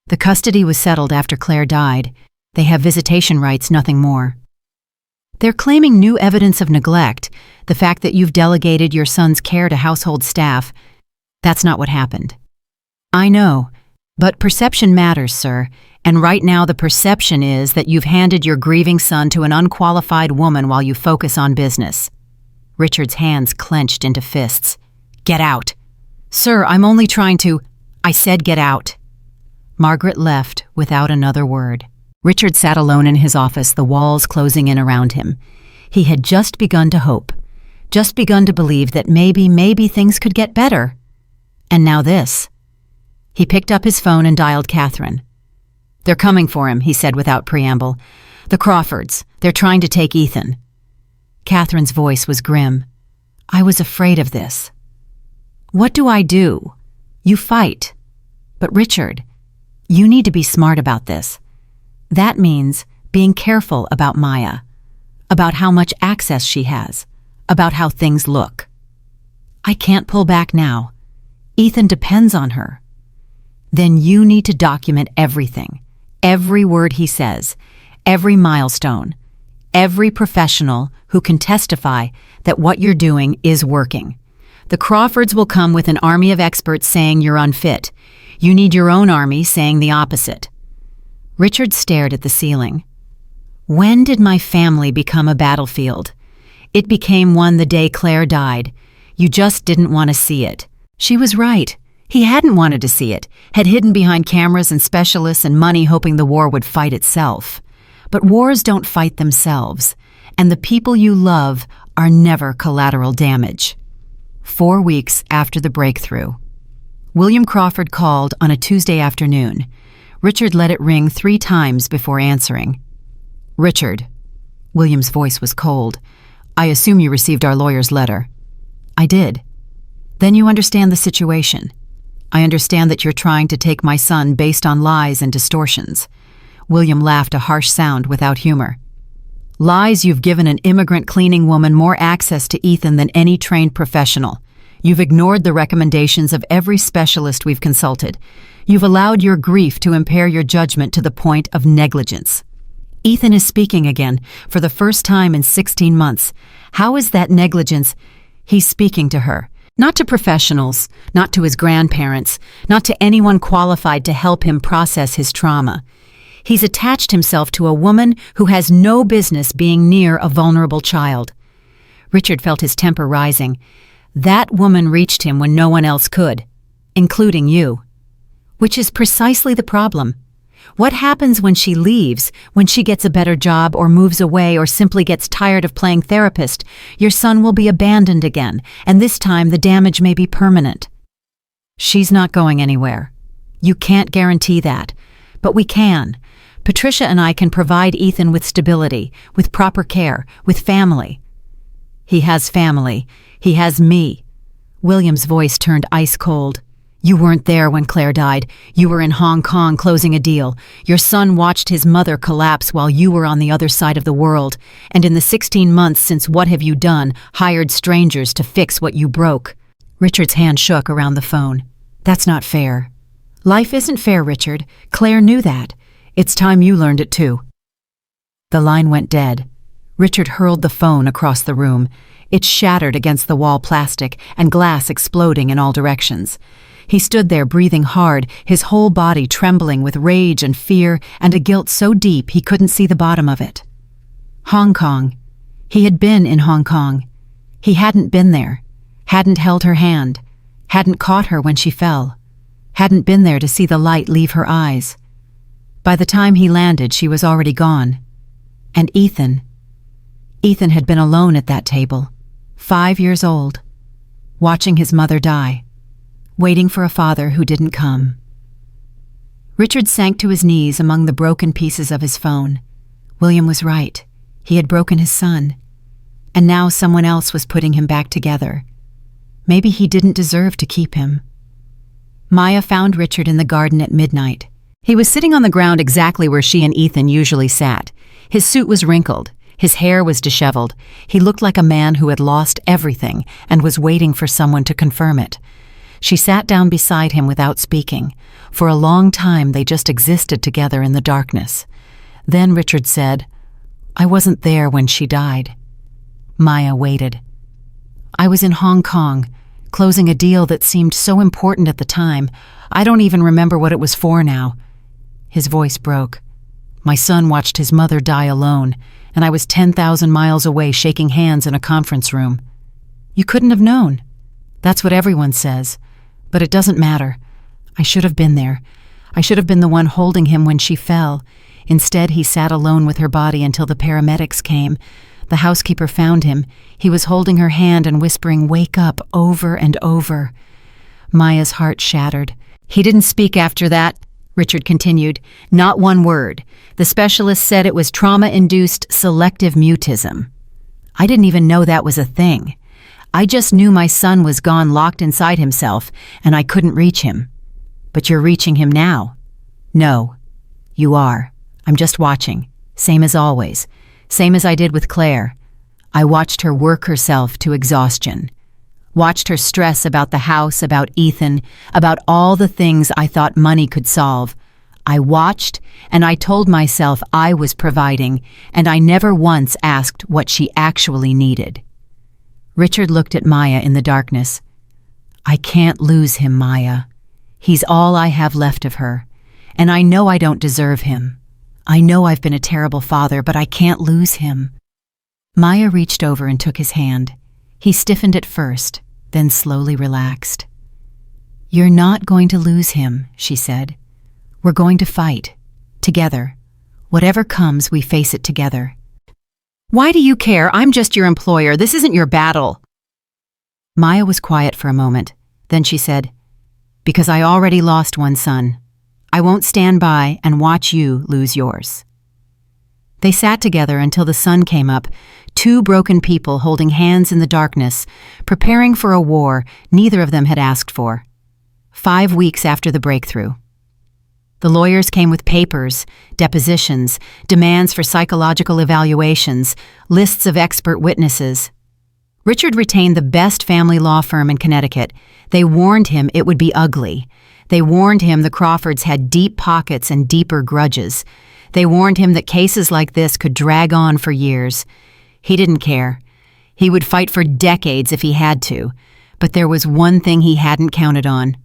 The custody was settled after Claire died. They have visitation rights, nothing more. They're claiming new evidence of neglect, the fact that you've delegated your son's care to household staff. That's not what happened. I know, but perception matters, sir, and right now the perception is that you've handed your grieving son to an unqualified woman while you focus on business. Richard's hands clenched into fists. Get out. Sir, I'm only trying to... I said get out. Margaret left without another word. Richard sat alone in his office, the walls closing in around him. He had just begun to hope, just begun to believe that maybe things could get better. And now this. He picked up his phone and dialed Catherine. They're coming for him, he said without preamble. The Crawfords. They're trying to take Ethan. Catherine's voice was grim. I was afraid of this. What do I do? You fight. But Richard, you need to be smart about this. That means being careful about Maya, about how much access she has, about how things look. I can't pull back now. Ethan depends on her. Then you need to document everything, every word he says, every milestone, every professional who can testify that what you're doing is working. The Crawfords will come with an army of experts saying you're unfit. You need your own army saying the opposite. Richard stared at the ceiling. When did my family become a battlefield? It became one the day Claire died. You just didn't want to see it. She was right. He hadn't wanted to see it, had hidden behind cameras and specialists and money hoping the war would fight itself. But wars don't fight themselves, and the people you love are never collateral damage. 4 weeks after the breakthrough. William Crawford called on a Tuesday afternoon. Richard let it ring 3 times before answering. Richard. William's voice was cold. I assume you received our lawyer's letter. I did. Then you understand the situation. I understand that you're trying to take my son based on lies and distortions. William laughed, a harsh sound without humor. Lies. You've given an immigrant cleaning woman more access to Ethan than any trained professional. You've ignored the recommendations of every specialist we've consulted. You've allowed your grief to impair your judgment to the point of negligence. Ethan is speaking again, for the first time in 16 months. How is that negligence? He's speaking to her. Not to professionals, not to his grandparents, not to anyone qualified to help him process his trauma. He's attached himself to a woman who has no business being near a vulnerable child. Richard felt his temper rising. That woman reached him when no one else could, including you. Which is precisely the problem. What happens when she leaves, when she gets a better job or moves away or simply gets tired of playing therapist? Your son will be abandoned again, and this time the damage may be permanent. She's not going anywhere. You can't guarantee that, but we can. Patricia and I can provide Ethan with stability, with proper care, with family. He has family. He has me. William's voice turned ice cold. You weren't there when Claire died. You were in Hong Kong closing a deal. Your son watched his mother collapse while you were on the other side of the world. And in the 16 months since, what have you done? Hired strangers to fix what you broke. Richard's hand shook around the phone. That's not fair. Life isn't fair, Richard. Claire knew that. It's time you learned it too. The line went dead. Richard hurled the phone across the room. It shattered against the wall plastic and glass exploding in all directions. He stood there breathing hard, his whole body trembling with rage and fear and a guilt so deep he couldn't see the bottom of it. Hong Kong. He had been in Hong Kong. He hadn't been there, hadn't held her hand, hadn't caught her when she fell, hadn't been there to see the light leave her eyes. By the time he landed, she was already gone. And Ethan, Ethan had been alone at that table, 5 years old, watching his mother die, waiting for a father who didn't come. Richard sank to his knees among the broken pieces of his phone. William was right. He had broken his son. And now someone else was putting him back together. Maybe he didn't deserve to keep him. Maya found Richard in the garden at midnight. He was sitting on the ground exactly where she and Ethan usually sat. His suit was wrinkled. His hair was disheveled. He looked like a man who had lost everything and was waiting for someone to confirm it. She sat down beside him without speaking. For a long time they just existed together in the darkness. Then Richard said, "I wasn't there when she died." Maya waited. "I was in Hong Kong, closing a deal that seemed so important at the time. I don't even remember what it was for now." His voice broke. "My son watched his mother die alone, and I was 10,000 miles away shaking hands in a conference room." "You couldn't have known." "That's what everyone says. But it doesn't matter. I should have been there. I should have been the one holding him when she fell. Instead, he sat alone with her body until the paramedics came. The housekeeper found him. He was holding her hand and whispering, 'Wake up,' over and over." Maya's heart shattered. "He didn't speak after that," Richard continued. "Not one word. The specialist said it was trauma-induced selective mutism. I didn't even know that was a thing. I just knew my son was gone, locked inside himself, and I couldn't reach him." "But you're reaching him now." "No, you are. I'm just watching, same as always, same as I did with Claire. I watched her work herself to exhaustion. Watched her stress about the house, about Ethan, about all the things I thought money could solve. I watched, and I told myself I was providing, and I never once asked what she actually needed." Richard looked at Maya in the darkness. "I can't lose him, Maya. He's all I have left of her, and I know I don't deserve him. I know I've been a terrible father, but I can't lose him." Maya reached over and took his hand. He stiffened at first, then slowly relaxed. "You're not going to lose him," she said. "We're going to fight. Together. Whatever comes, we face it together." "Why do you care? I'm just your employer. This isn't your battle." Maya was quiet for a moment. Then she said, "Because I already lost one son. I won't stand by and watch you lose yours." They sat together until the sun came up, two broken people holding hands in the darkness, preparing for a war neither of them had asked for. 5 weeks after the breakthrough. The lawyers came with papers, depositions, demands for psychological evaluations, lists of expert witnesses. Richard retained the best family law firm in Connecticut. They warned him it would be ugly. They warned him the Crawfords had deep pockets and deeper grudges. They warned him that cases like this could drag on for years. He didn't care. He would fight for decades if he had to. But there was one thing he hadn't counted on: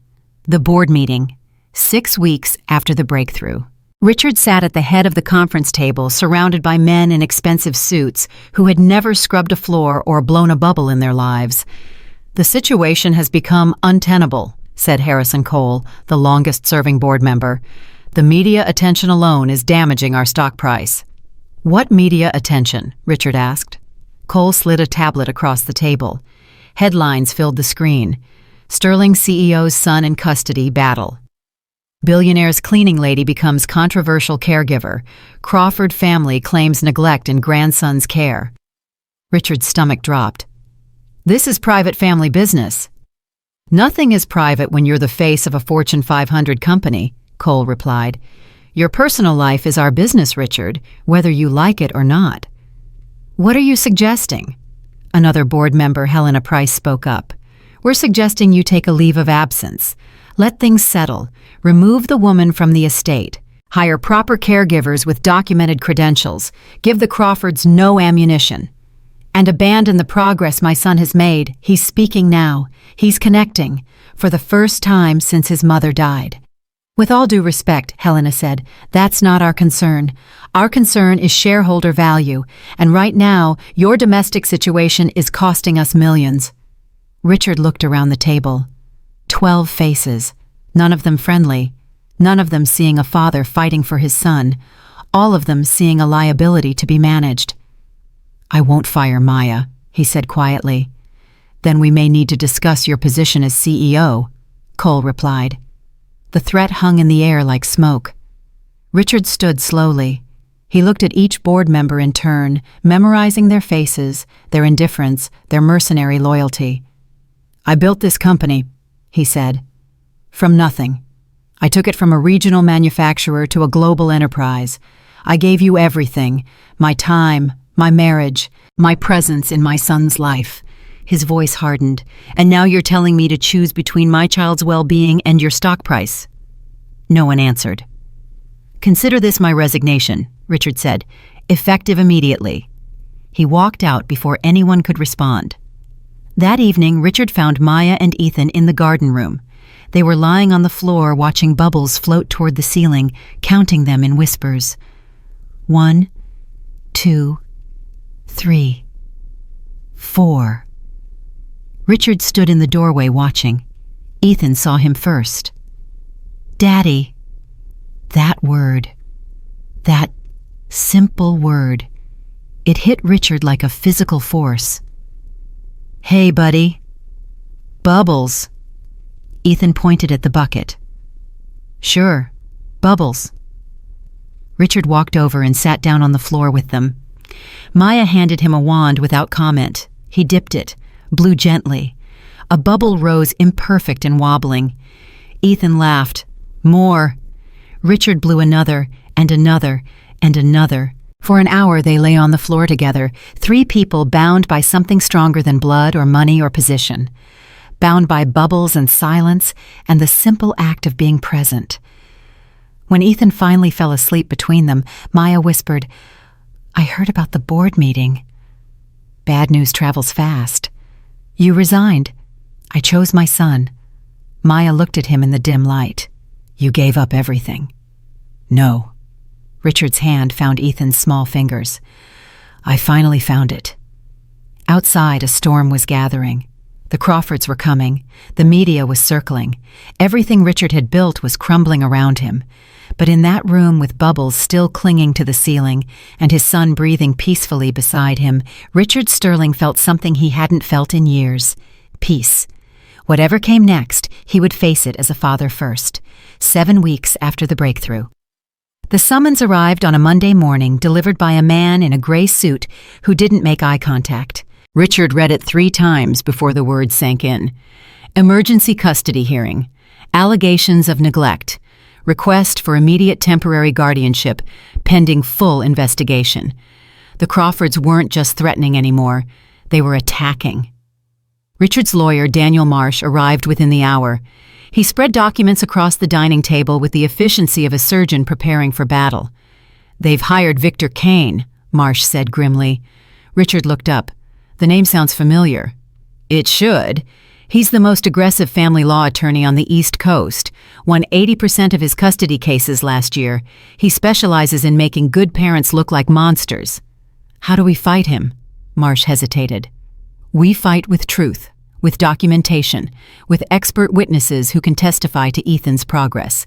the board meeting. 6 weeks after the breakthrough. Richard sat at the head of the conference table, surrounded by men in expensive suits who had never scrubbed a floor or blown a bubble in their lives. "The situation has become untenable," said Harrison Cole, the longest-serving board member. "The media attention alone is damaging our stock price." "What media attention?" Richard asked. Cole slid a tablet across the table. Headlines filled the screen. Sterling CEO's son in custody battle. Billionaire's cleaning lady becomes controversial caregiver. Crawford family claims neglect in grandson's care. Richard's stomach dropped. "This is private family business." "Nothing is private when you're the face of a Fortune 500 company," Cole replied. "Your personal life is our business, Richard, whether you like it or not." "What are you suggesting?" Another board member, Helena Price, spoke up. "We're suggesting you take a leave of absence. Let things settle. Remove the woman from the estate. Hire proper caregivers with documented credentials. Give the Crawfords no ammunition. And abandon the progress my son has made. He's speaking now. He's connecting. For the first time since his mother died." "With all due respect," Helena said, "that's not our concern. Our concern is shareholder value. And right now, your domestic situation is costing us millions." Richard looked around the table. 12 faces, none of them friendly, none of them seeing a father fighting for his son, all of them seeing a liability to be managed. "I won't fire Maya," he said quietly. "Then we may need to discuss your position as CEO," Cole replied. The threat hung in the air like smoke. Richard stood slowly. He looked at each board member in turn, memorizing their faces, their indifference, their mercenary loyalty. "I built this company," he said, "from nothing. I took it from a regional manufacturer to a global enterprise. I gave you everything, my time, my marriage, my presence in my son's life." His voice hardened. "And now you're telling me to choose between my child's well-being and your stock price?" No one answered. "Consider this my resignation," Richard said, "effective immediately." He walked out before anyone could respond. That evening, Richard found Maya and Ethan in the garden room. They were lying on the floor watching bubbles float toward the ceiling, counting them in whispers. 1, 2, 3, 4. Richard stood in the doorway watching. Ethan saw him first. "Daddy." That word. That simple word. It hit Richard like a physical force. "Hey, buddy." "Bubbles." Ethan pointed at the bucket. "Sure, Bubbles." Richard walked over and sat down on the floor with them. Maya handed him a wand without comment. He dipped it, blew gently. A bubble rose imperfect and wobbling. Ethan laughed. "More." Richard blew another, and another, and another. For an hour they lay on the floor together, 3 people bound by something stronger than blood or money or position. Bound by bubbles and silence and the simple act of being present. When Ethan finally fell asleep between them, Maya whispered, "I heard about the board meeting." "Bad news travels fast." "You resigned." "I chose my son." Maya looked at him in the dim light. "You gave up everything." "No." Richard's hand found Ethan's small fingers. "I finally found it." Outside, a storm was gathering. The Crawfords were coming. The media was circling. Everything Richard had built was crumbling around him. But in that room with bubbles still clinging to the ceiling and his son breathing peacefully beside him, Richard Sterling felt something he hadn't felt in years. Peace. Whatever came next, he would face it as a father first. 7 weeks after the breakthrough. The summons arrived on a Monday morning, delivered by a man in a gray suit who didn't make eye contact. Richard read it 3 times before the words sank in. Emergency custody hearing. Allegations of neglect. Request for immediate temporary guardianship, pending full investigation. The Crawfords weren't just threatening anymore. They were attacking. Richard's lawyer, Daniel Marsh, arrived within the hour. He spread documents across the dining table with the efficiency of a surgeon preparing for battle. "They've hired Victor Kane," Marsh said grimly. Richard looked up. "The name sounds familiar." "It should. He's the most aggressive family law attorney on the East Coast. Won 80% of his custody cases last year. He specializes in making good parents look like monsters." "How do we fight him?" Marsh hesitated. "We fight with truth, with documentation, with expert witnesses who can testify to Ethan's progress."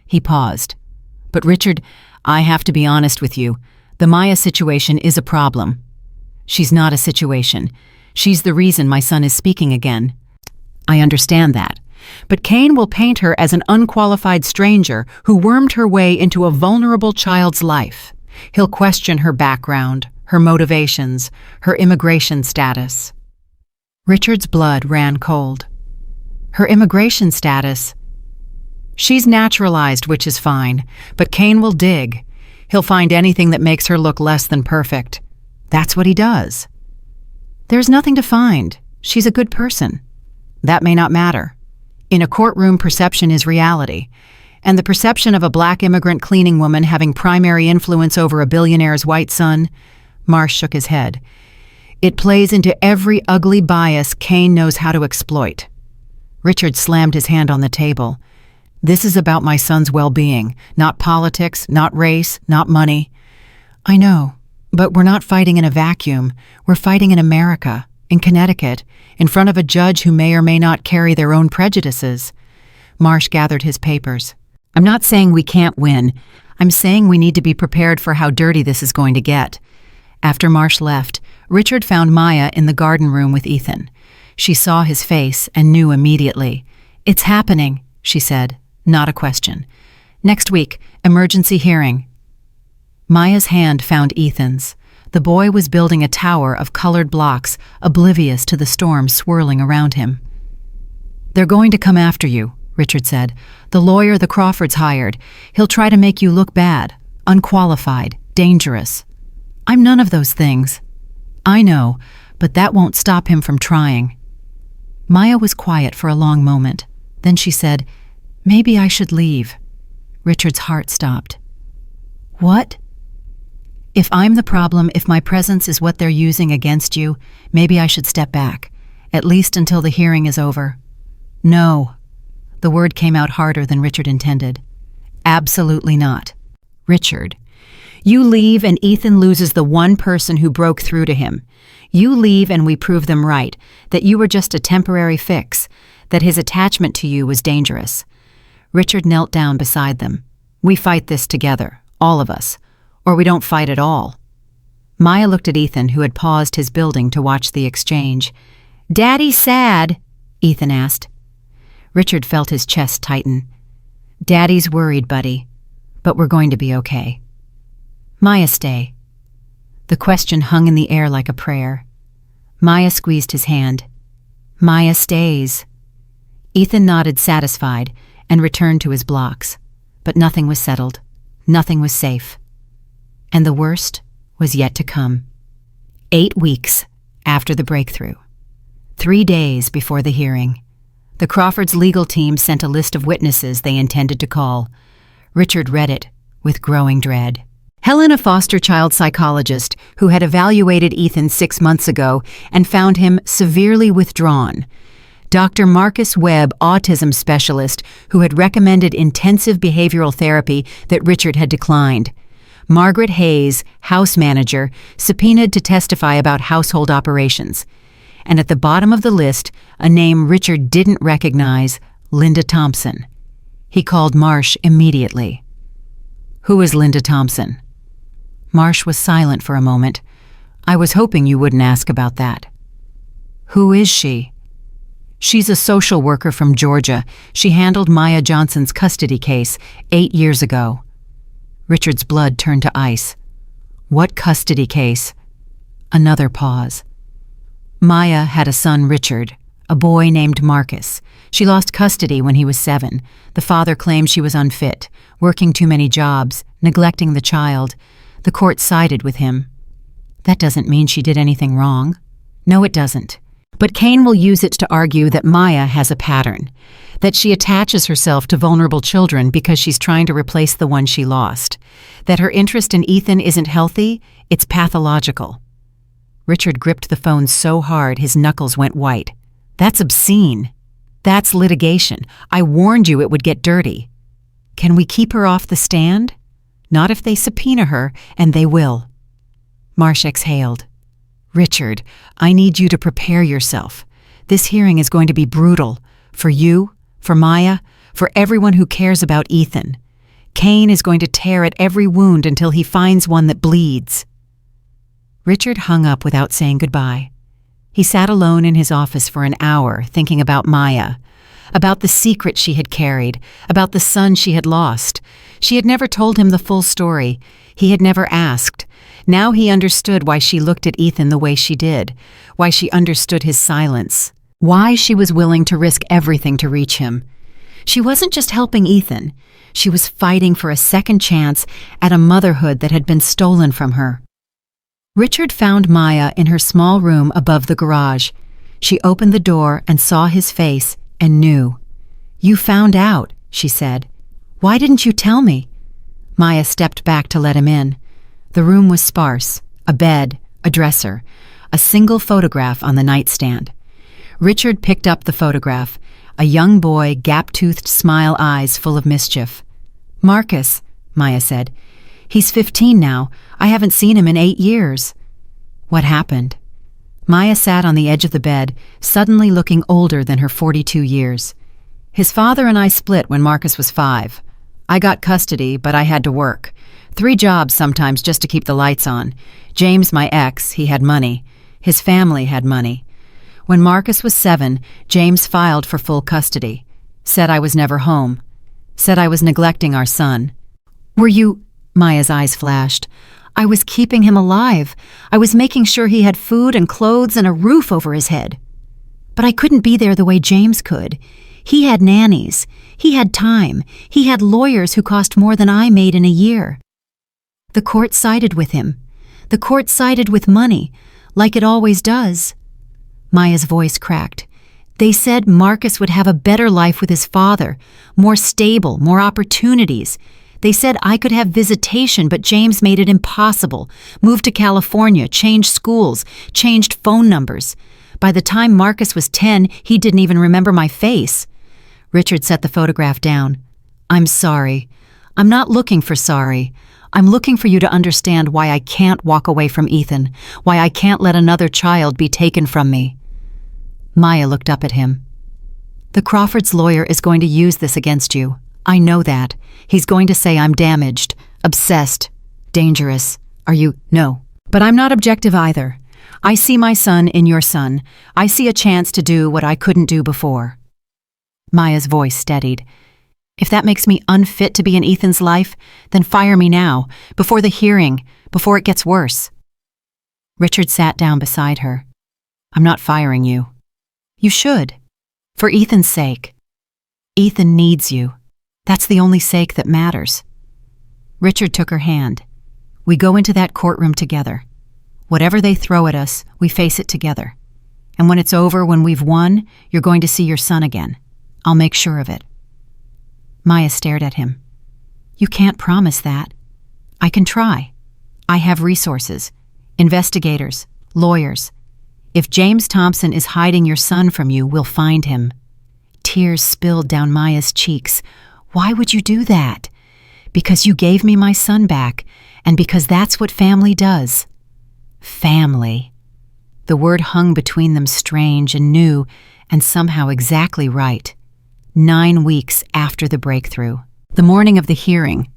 He paused. "But Richard, I have to be honest with you. The Maya situation is a problem." "She's not a situation. She's the reason my son is speaking again." "I understand that. But Kane will paint her as an unqualified stranger who wormed her way into a vulnerable child's life. He'll question her background, her motivations, her immigration status." Richard's blood ran cold. "Her immigration status? She's naturalized, which is fine, but Kane will dig. He'll find anything that makes her look less than perfect. That's what he does." "There's nothing to find. She's a good person." "That may not matter. In a courtroom, perception is reality. And the perception of a black immigrant cleaning woman having primary influence over a billionaire's white son?" Marsh shook his head. "It plays into every ugly bias Kane knows how to exploit." Richard slammed his hand on the table. "This is about my son's well-being, not politics, not race, not money." "I know, but we're not fighting in a vacuum. We're fighting in America, in Connecticut, in front of a judge who may or may not carry their own prejudices." Marsh gathered his papers. "I'm not saying we can't win. I'm saying we need to be prepared for how dirty this is going to get." After Marsh left, Richard found Maya in the garden room with Ethan. She saw his face and knew immediately. "It's happening," she said, not a question. "Next week, emergency hearing." Maya's hand found Ethan's. The boy was building a tower of colored blocks, oblivious to the storm swirling around him. "They're going to come after you," Richard said. "The lawyer the Crawfords hired. He'll try to make you look bad, unqualified, dangerous." "I'm none of those things." "I know, but that won't stop him from trying." Maya was quiet for a long moment. Then she said, "Maybe I should leave." Richard's heart stopped. "What?" "If I'm the problem, if my presence is what they're using against you, maybe I should step back, at least until the hearing is over." "No." The word came out harder than Richard intended. "Absolutely not." "Richard, you leave and Ethan loses the one person who broke through to him. You leave and we prove them right, that you were just a temporary fix, that his attachment to you was dangerous." Richard knelt down beside them. "We fight this together, all of us, or we don't fight at all." Maya looked at Ethan, who had paused his building to watch the exchange. "Daddy sad?" Ethan asked. Richard felt his chest tighten. "Daddy's worried, buddy, but we're going to be okay." "Maya stay?" The question hung in the air like a prayer. Maya squeezed his hand. "Maya stays." Ethan nodded satisfied and returned to his blocks. But nothing was settled. Nothing was safe. And the worst was yet to come. 8 weeks after the breakthrough. 3 days before the hearing. The Crawfords' legal team sent a list of witnesses they intended to call. Richard read it with growing dread. Helen, a foster child psychologist who had evaluated Ethan 6 months ago and found him severely withdrawn. Dr. Marcus Webb, autism specialist, who had recommended intensive behavioral therapy that Richard had declined. Margaret Hayes, house manager, subpoenaed to testify about household operations. And at the bottom of the list, a name Richard didn't recognize, Linda Thompson. He called Marsh immediately. "Who is Linda Thompson?" Marsh was silent for a moment. "I was hoping you wouldn't ask about that." "Who is she?" "She's a social worker from Georgia. She handled Maya Johnson's custody case 8 years ago." Richard's blood turned to ice. "What custody case?" Another pause. "Maya had a son, Richard, a boy named Marcus. She lost custody when he was 7. The father claimed she was unfit, working too many jobs, neglecting the child. The court sided with him." "That doesn't mean she did anything wrong." "No, it doesn't. But Kane will use it to argue that Maya has a pattern, that she attaches herself to vulnerable children because she's trying to replace the one she lost, that her interest in Ethan isn't healthy, it's pathological." Richard gripped the phone so hard his knuckles went white. "That's obscene. That's litigation. I warned you it would get dirty." "Can we keep her off the stand?" "Not if they subpoena her, and they will." Marsh exhaled. "Richard, I need you to prepare yourself. This hearing is going to be brutal. For you, for Maya, for everyone who cares about Ethan. Kane is going to tear at every wound until he finds one that bleeds." Richard hung up without saying goodbye. He sat alone in his office for an hour thinking about Maya, about the secret she had carried, about the son she had lost. She had never told him the full story. He had never asked. Now he understood why she looked at Ethan the way she did, why she understood his silence, why she was willing to risk everything to reach him. She wasn't just helping Ethan. She was fighting for a second chance at a motherhood that had been stolen from her. Richard found Maya in her small room above the garage. She opened the door and saw his face and knew. "You found out," she said. "Why didn't you tell me?" Maya stepped back to let him in. The room was sparse, a bed, a dresser, a single photograph on the nightstand. Richard picked up the photograph, a young boy, gap-toothed smile eyes full of mischief. "Marcus," Maya said. "He's 15 now. I haven't seen him in 8 years." "What happened?" Maya sat on the edge of the bed, suddenly looking older than her 42 years. "His father and I split when Marcus was 5. I got custody, but I had to work. 3 jobs sometimes just to keep the lights on. James, my ex, he had money. His family had money. When Marcus was 7, James filed for full custody. Said I was never home. Said I was neglecting our son. Were you? Maya's eyes flashed. I was keeping him alive. I was making sure he had food and clothes and a roof over his head. But I couldn't be there the way James could. He had nannies. He had time. He had lawyers who cost more than I made in a year. The court sided with him. The court sided with money, like it always does. Maya's voice cracked. They said Marcus would have a better life with his father, more stable, more opportunities. They said I could have visitation, but James made it impossible. Moved to California, changed schools, changed phone numbers. By the time Marcus was 10, he didn't even remember my face. Richard set the photograph down. I'm sorry. I'm not looking for sorry. I'm looking for you to understand why I can't walk away from Ethan, why I can't let another child be taken from me. Maya looked up at him. The Crawfords' lawyer is going to use this against you. I know that. He's going to say I'm damaged, obsessed, dangerous. Are you? No. But I'm not objective either. I see my son in your son. I see a chance to do what I couldn't do before. Maya's voice steadied. If that makes me unfit to be in Ethan's life, then fire me now, before the hearing, before it gets worse. Richard sat down beside her. I'm not firing you. You should. For Ethan's sake. Ethan needs you. That's the only sake that matters. Richard took her hand. We go into that courtroom together. Whatever they throw at us, we face it together. And when it's over, when we've won, you're going to see your son again. I'll make sure of it. Maya stared at him. You can't promise that. I can try. I have resources, investigators, lawyers. If James Thompson is hiding your son from you, we'll find him. Tears spilled down Maya's cheeks. Why would you do that? Because you gave me my son back, and because that's what family does. Family. The word hung between them strange and new, and somehow exactly right. 9 weeks after the breakthrough. The morning of the hearing.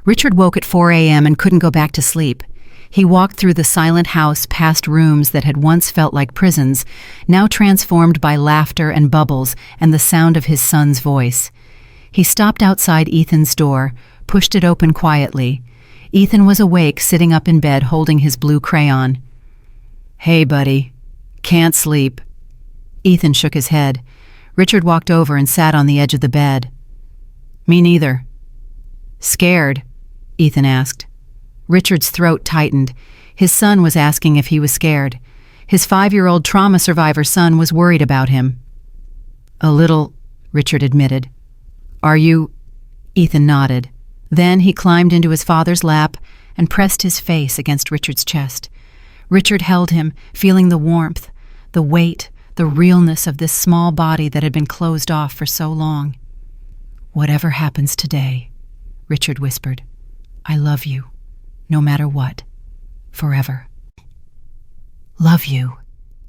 Richard woke at 4 a.m. and couldn't go back to sleep. He walked through the silent house past rooms that had once felt like prisons, now transformed by laughter and bubbles and the sound of his son's voice. He stopped outside Ethan's door, pushed it open quietly. Ethan was awake, sitting up in bed holding his blue crayon. Hey, buddy. Can't sleep. Ethan shook his head. Richard walked over and sat on the edge of the bed. Me neither. Scared? Ethan asked. Richard's throat tightened. His son was asking if he was scared. His 5-year-old trauma survivor son was worried about him. A little, Richard admitted. Are you? Ethan nodded. Then he climbed into his father's lap and pressed his face against Richard's chest. Richard held him, feeling the warmth, the weight, the realness of this small body that had been closed off for so long. Whatever happens today, Richard whispered, I love you, no matter what, forever. Love you,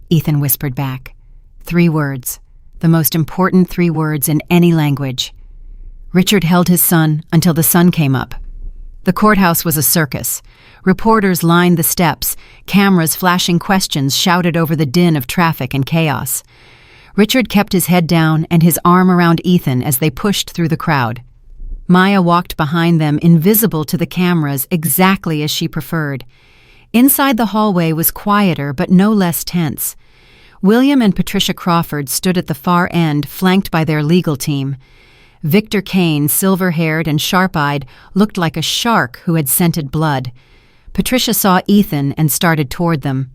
Ethan whispered back. 3 words, the most important 3 words in any language. Richard held his son until the sun came up. The courthouse was a circus. Reporters lined the steps, cameras flashing questions shouted over the din of traffic and chaos. Richard kept his head down and his arm around Ethan as they pushed through the crowd. Maya walked behind them, invisible to the cameras, exactly as she preferred. Inside the hallway was quieter but no less tense. William and Patricia Crawford stood at the far end, flanked by their legal team. Victor Kane, silver-haired and sharp-eyed, looked like a shark who had scented blood. Patricia saw Ethan and started toward them.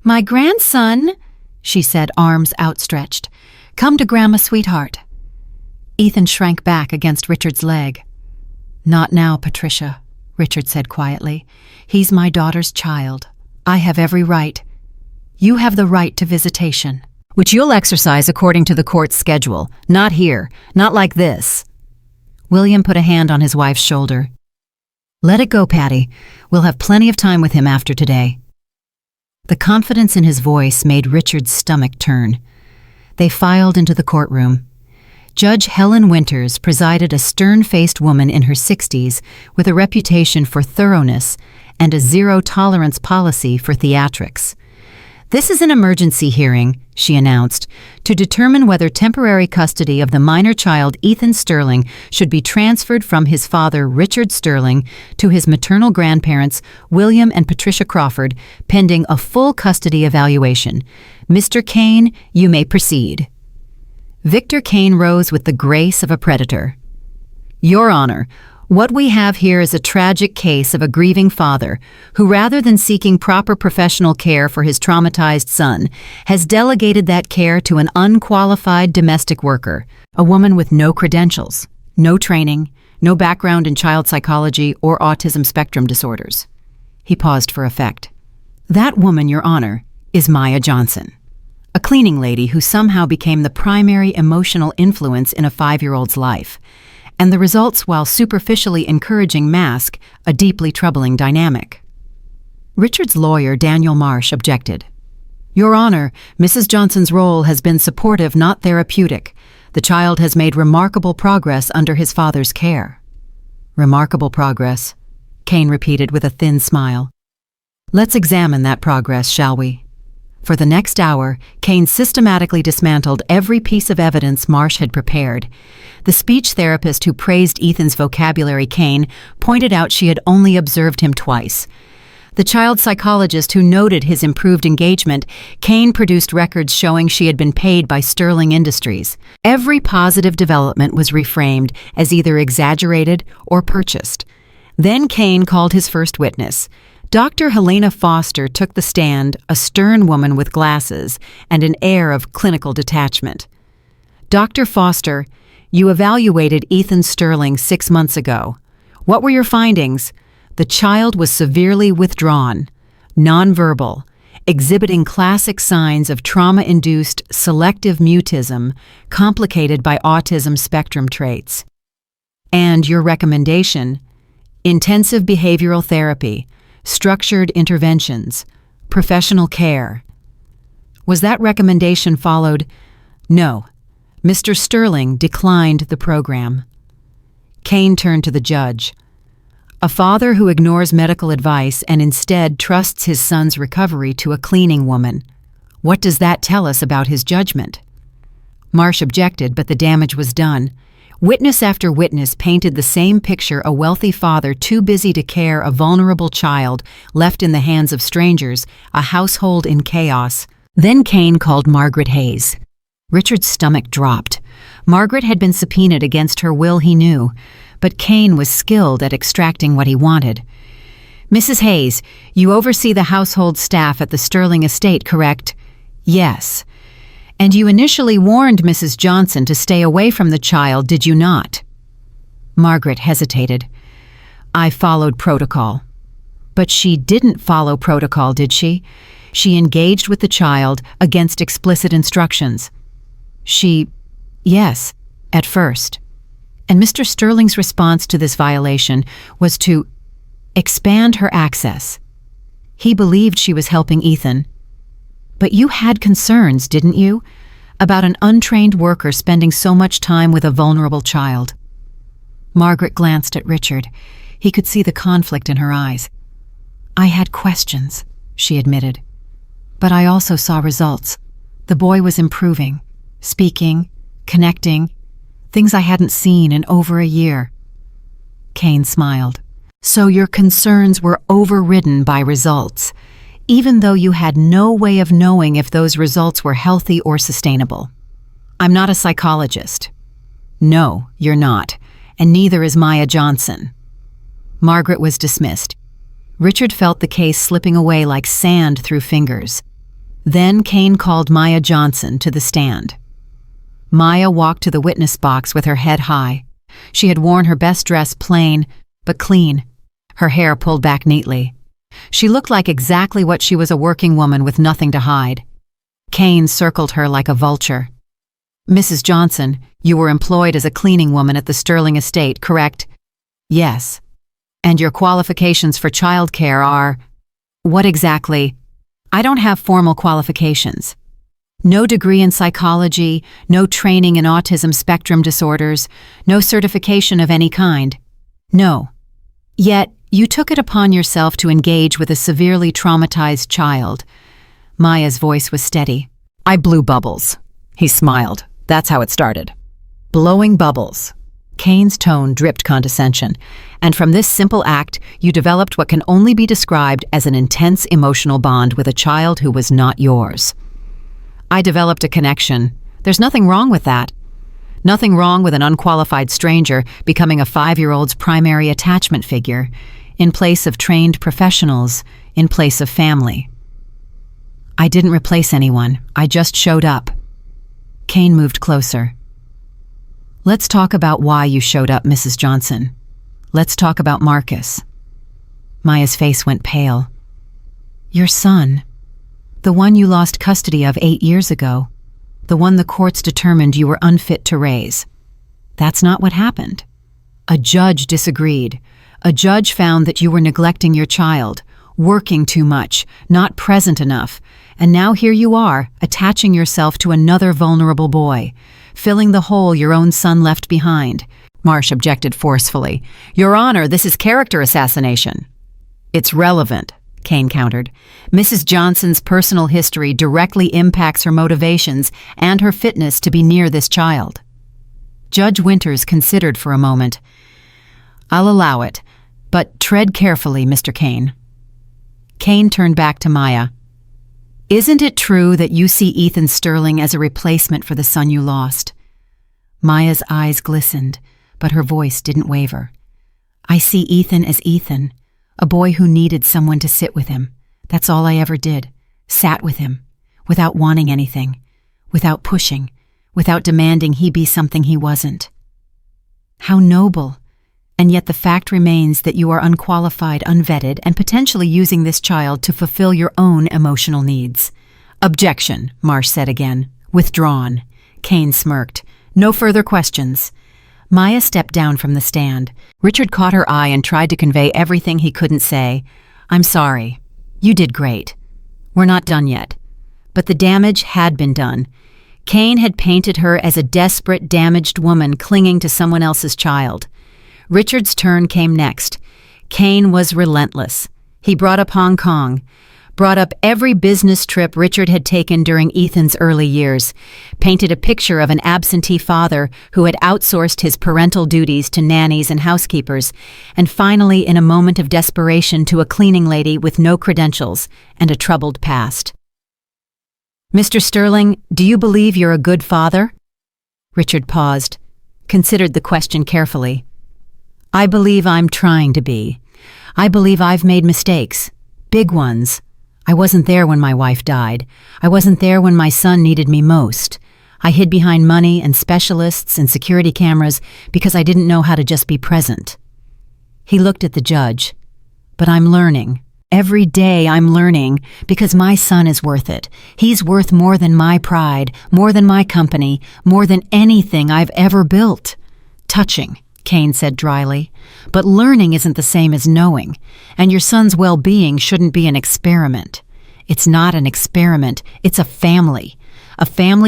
My grandson, she said, arms outstretched. Come to Grandma, sweetheart. Ethan shrank back against Richard's leg. Not now, Patricia, Richard said quietly. He's my daughter's child. I have every right. You have the right to visitation, which you'll exercise according to the court's schedule. Not here, not like this. William put a hand on his wife's shoulder. Let it go, Patty. We'll have plenty of time with him after today. The confidence in his voice made Richard's stomach turn. They filed into the courtroom. Judge Helen Winters presided, a stern-faced woman in her 60s with a reputation for thoroughness and a zero-tolerance policy for theatrics. "This is an emergency hearing," she announced, "to determine whether temporary custody of the minor child Ethan Sterling should be transferred from his father, Richard Sterling, to his maternal grandparents, William and Patricia Crawford, pending a full custody evaluation. Mr. Kane, you may proceed." Victor Kane rose with the grace of a predator. "Your Honor, what we have here is a tragic case of a grieving father who, rather than seeking proper professional care for his traumatized son, has delegated that care to an unqualified domestic worker, a woman with no credentials, no training, no background in child psychology or autism spectrum disorders." He paused for effect. "That woman, Your Honor, is Maya Johnson, a cleaning lady who somehow became the primary emotional influence in a 5-year-old's life. And the results, while superficially encouraging, mask a deeply troubling dynamic." Richard's lawyer, Daniel Marsh, objected. "Your Honor, Mrs. Johnson's role has been supportive, not therapeutic. The child has made remarkable progress under his father's care." "Remarkable progress," Kane repeated with a thin smile. "Let's examine that progress, shall we?" For the next hour, Kane systematically dismantled every piece of evidence Marsh had prepared. The speech therapist who praised Ethan's vocabulary, Kane, pointed out she had only observed him twice. The child psychologist who noted his improved engagement, Kane produced records showing she had been paid by Sterling Industries. Every positive development was reframed as either exaggerated or purchased. Then Kane called his first witness. Dr. Helena Foster took the stand, a stern woman with glasses and an air of clinical detachment. "Dr. Foster, you evaluated Ethan Sterling 6 months ago. What were your findings?" "The child was severely withdrawn, nonverbal, exhibiting classic signs of trauma-induced selective mutism complicated by autism spectrum traits." "And your recommendation?" "Intensive behavioral therapy, structured interventions, professional care." "Was that recommendation followed?" "No. Mr. Sterling declined the program." Kane turned to the judge. "A father who ignores medical advice and instead trusts his son's recovery to a cleaning woman. What does that tell us about his judgment?" Marsh objected, but the damage was done. Witness after witness painted the same picture: a wealthy father too busy to care, a vulnerable child left in the hands of strangers, a household in chaos. Then Kane called Margaret Hayes. Richard's stomach dropped. Margaret had been subpoenaed against her will, he knew, but Kane was skilled at extracting what he wanted. "Mrs. Hayes, you oversee the household staff at the Sterling estate, correct?" "Yes." "And you initially warned Mrs. Johnson to stay away from the child, did you not?" Margaret hesitated. "I followed protocol." "But she didn't follow protocol, did she? She engaged with the child against explicit instructions." Yes, at first." "And Mr. Sterling's response to this violation was to expand her access. He believed she was helping Ethan. But you had concerns, didn't you, about an untrained worker spending so much time with a vulnerable child?" Margaret glanced at Richard. He could see the conflict in her eyes. "I had questions," she admitted. "But I also saw results. The boy was improving, speaking, connecting, things I hadn't seen in over a year." Kane smiled. "So your concerns were overridden by results, even though you had no way of knowing if those results were healthy or sustainable." "I'm not a psychologist." "No, you're not, and neither is Maya Johnson." Margaret was dismissed. Richard felt the case slipping away like sand through fingers. Then Kane called Maya Johnson to the stand. Maya walked to the witness box with her head high. She had worn her best dress, plain but clean, her hair pulled back neatly. She looked like exactly what she was, a working woman with nothing to hide. Kane circled her like a vulture. "Mrs. Johnson, you were employed as a cleaning woman at the Sterling estate, correct?" "Yes." "And your qualifications for childcare are—" "What exactly?" "I don't have formal qualifications. No degree in psychology, no training in autism spectrum disorders, no certification of any kind." "No." "Yet, you took it upon yourself to engage with a severely traumatized child. Maya's voice was steady. "I blew bubbles." He smiled. "That's how it started." Blowing bubbles. Kane's tone dripped condescension, and from this simple act, you developed what can only be described as an intense emotional bond with a child who was not yours. "I developed a connection. There's nothing wrong with that. Nothing wrong with an unqualified stranger becoming a 5-year-old's primary attachment figure, in place of trained professionals, in place of family." "I didn't replace anyone. I just showed up." Kane moved closer. "Let's talk about why you showed up, Mrs. Johnson. Let's talk about Marcus." Maya's face went pale. "Your son. The one you lost custody of 8 years ago. The one the courts determined you were unfit to raise. That's not what happened. A judge disagreed. A judge found that you were neglecting your child, working too much, not present enough, and now here you are, attaching yourself to another vulnerable boy, filling the hole your own son left behind." Marsh objected forcefully. "Your Honor, this is character assassination." "It's relevant," Kane countered. "Mrs. Johnson's personal history directly impacts her motivations and her fitness to be near this child." Judge Winters considered for a moment. "I'll allow it, but tread carefully, Mr. Kane." Kane turned back to Maya. "Isn't it true that you see Ethan Sterling as a replacement for the son you lost?" Maya's eyes glistened, but her voice didn't waver. "I see Ethan as Ethan, a boy who needed someone to sit with him. That's all I ever did. Sat with him, without wanting anything, without pushing, without demanding he be something he wasn't." "How noble. And yet the fact remains that you are unqualified, unvetted, and potentially using this child to fulfill your own emotional needs." "Objection," Marsh said again. "Withdrawn." Kane smirked. "No further questions." Maya stepped down from the stand. Richard caught her eye and tried to convey everything he couldn't say. "I'm sorry. You did great. We're not done yet." But the damage had been done. Kane had painted her as a desperate, damaged woman clinging to someone else's child. Richard's turn came next. Kane was relentless. He brought up Hong Kong, brought up every business trip Richard had taken during Ethan's early years, painted a picture of an absentee father who had outsourced his parental duties to nannies and housekeepers, and finally, in a moment of desperation, to a cleaning lady with no credentials and a troubled past. "Mr. Sterling, do you believe you're a good father?" Richard paused, considered the question carefully. "I believe I'm trying to be. I believe I've made mistakes, big ones. I wasn't there when my wife died. I wasn't there when my son needed me most. I hid behind money and specialists and security cameras because I didn't know how to just be present." He looked at the judge. "But I'm learning. Every day I'm learning because my son is worth it. He's worth more than my pride, more than my company, more than anything I've ever built." "Touching," Kane said dryly. "But learning isn't the same as knowing, and your son's well-being shouldn't be an experiment. It's not an experiment, it's a family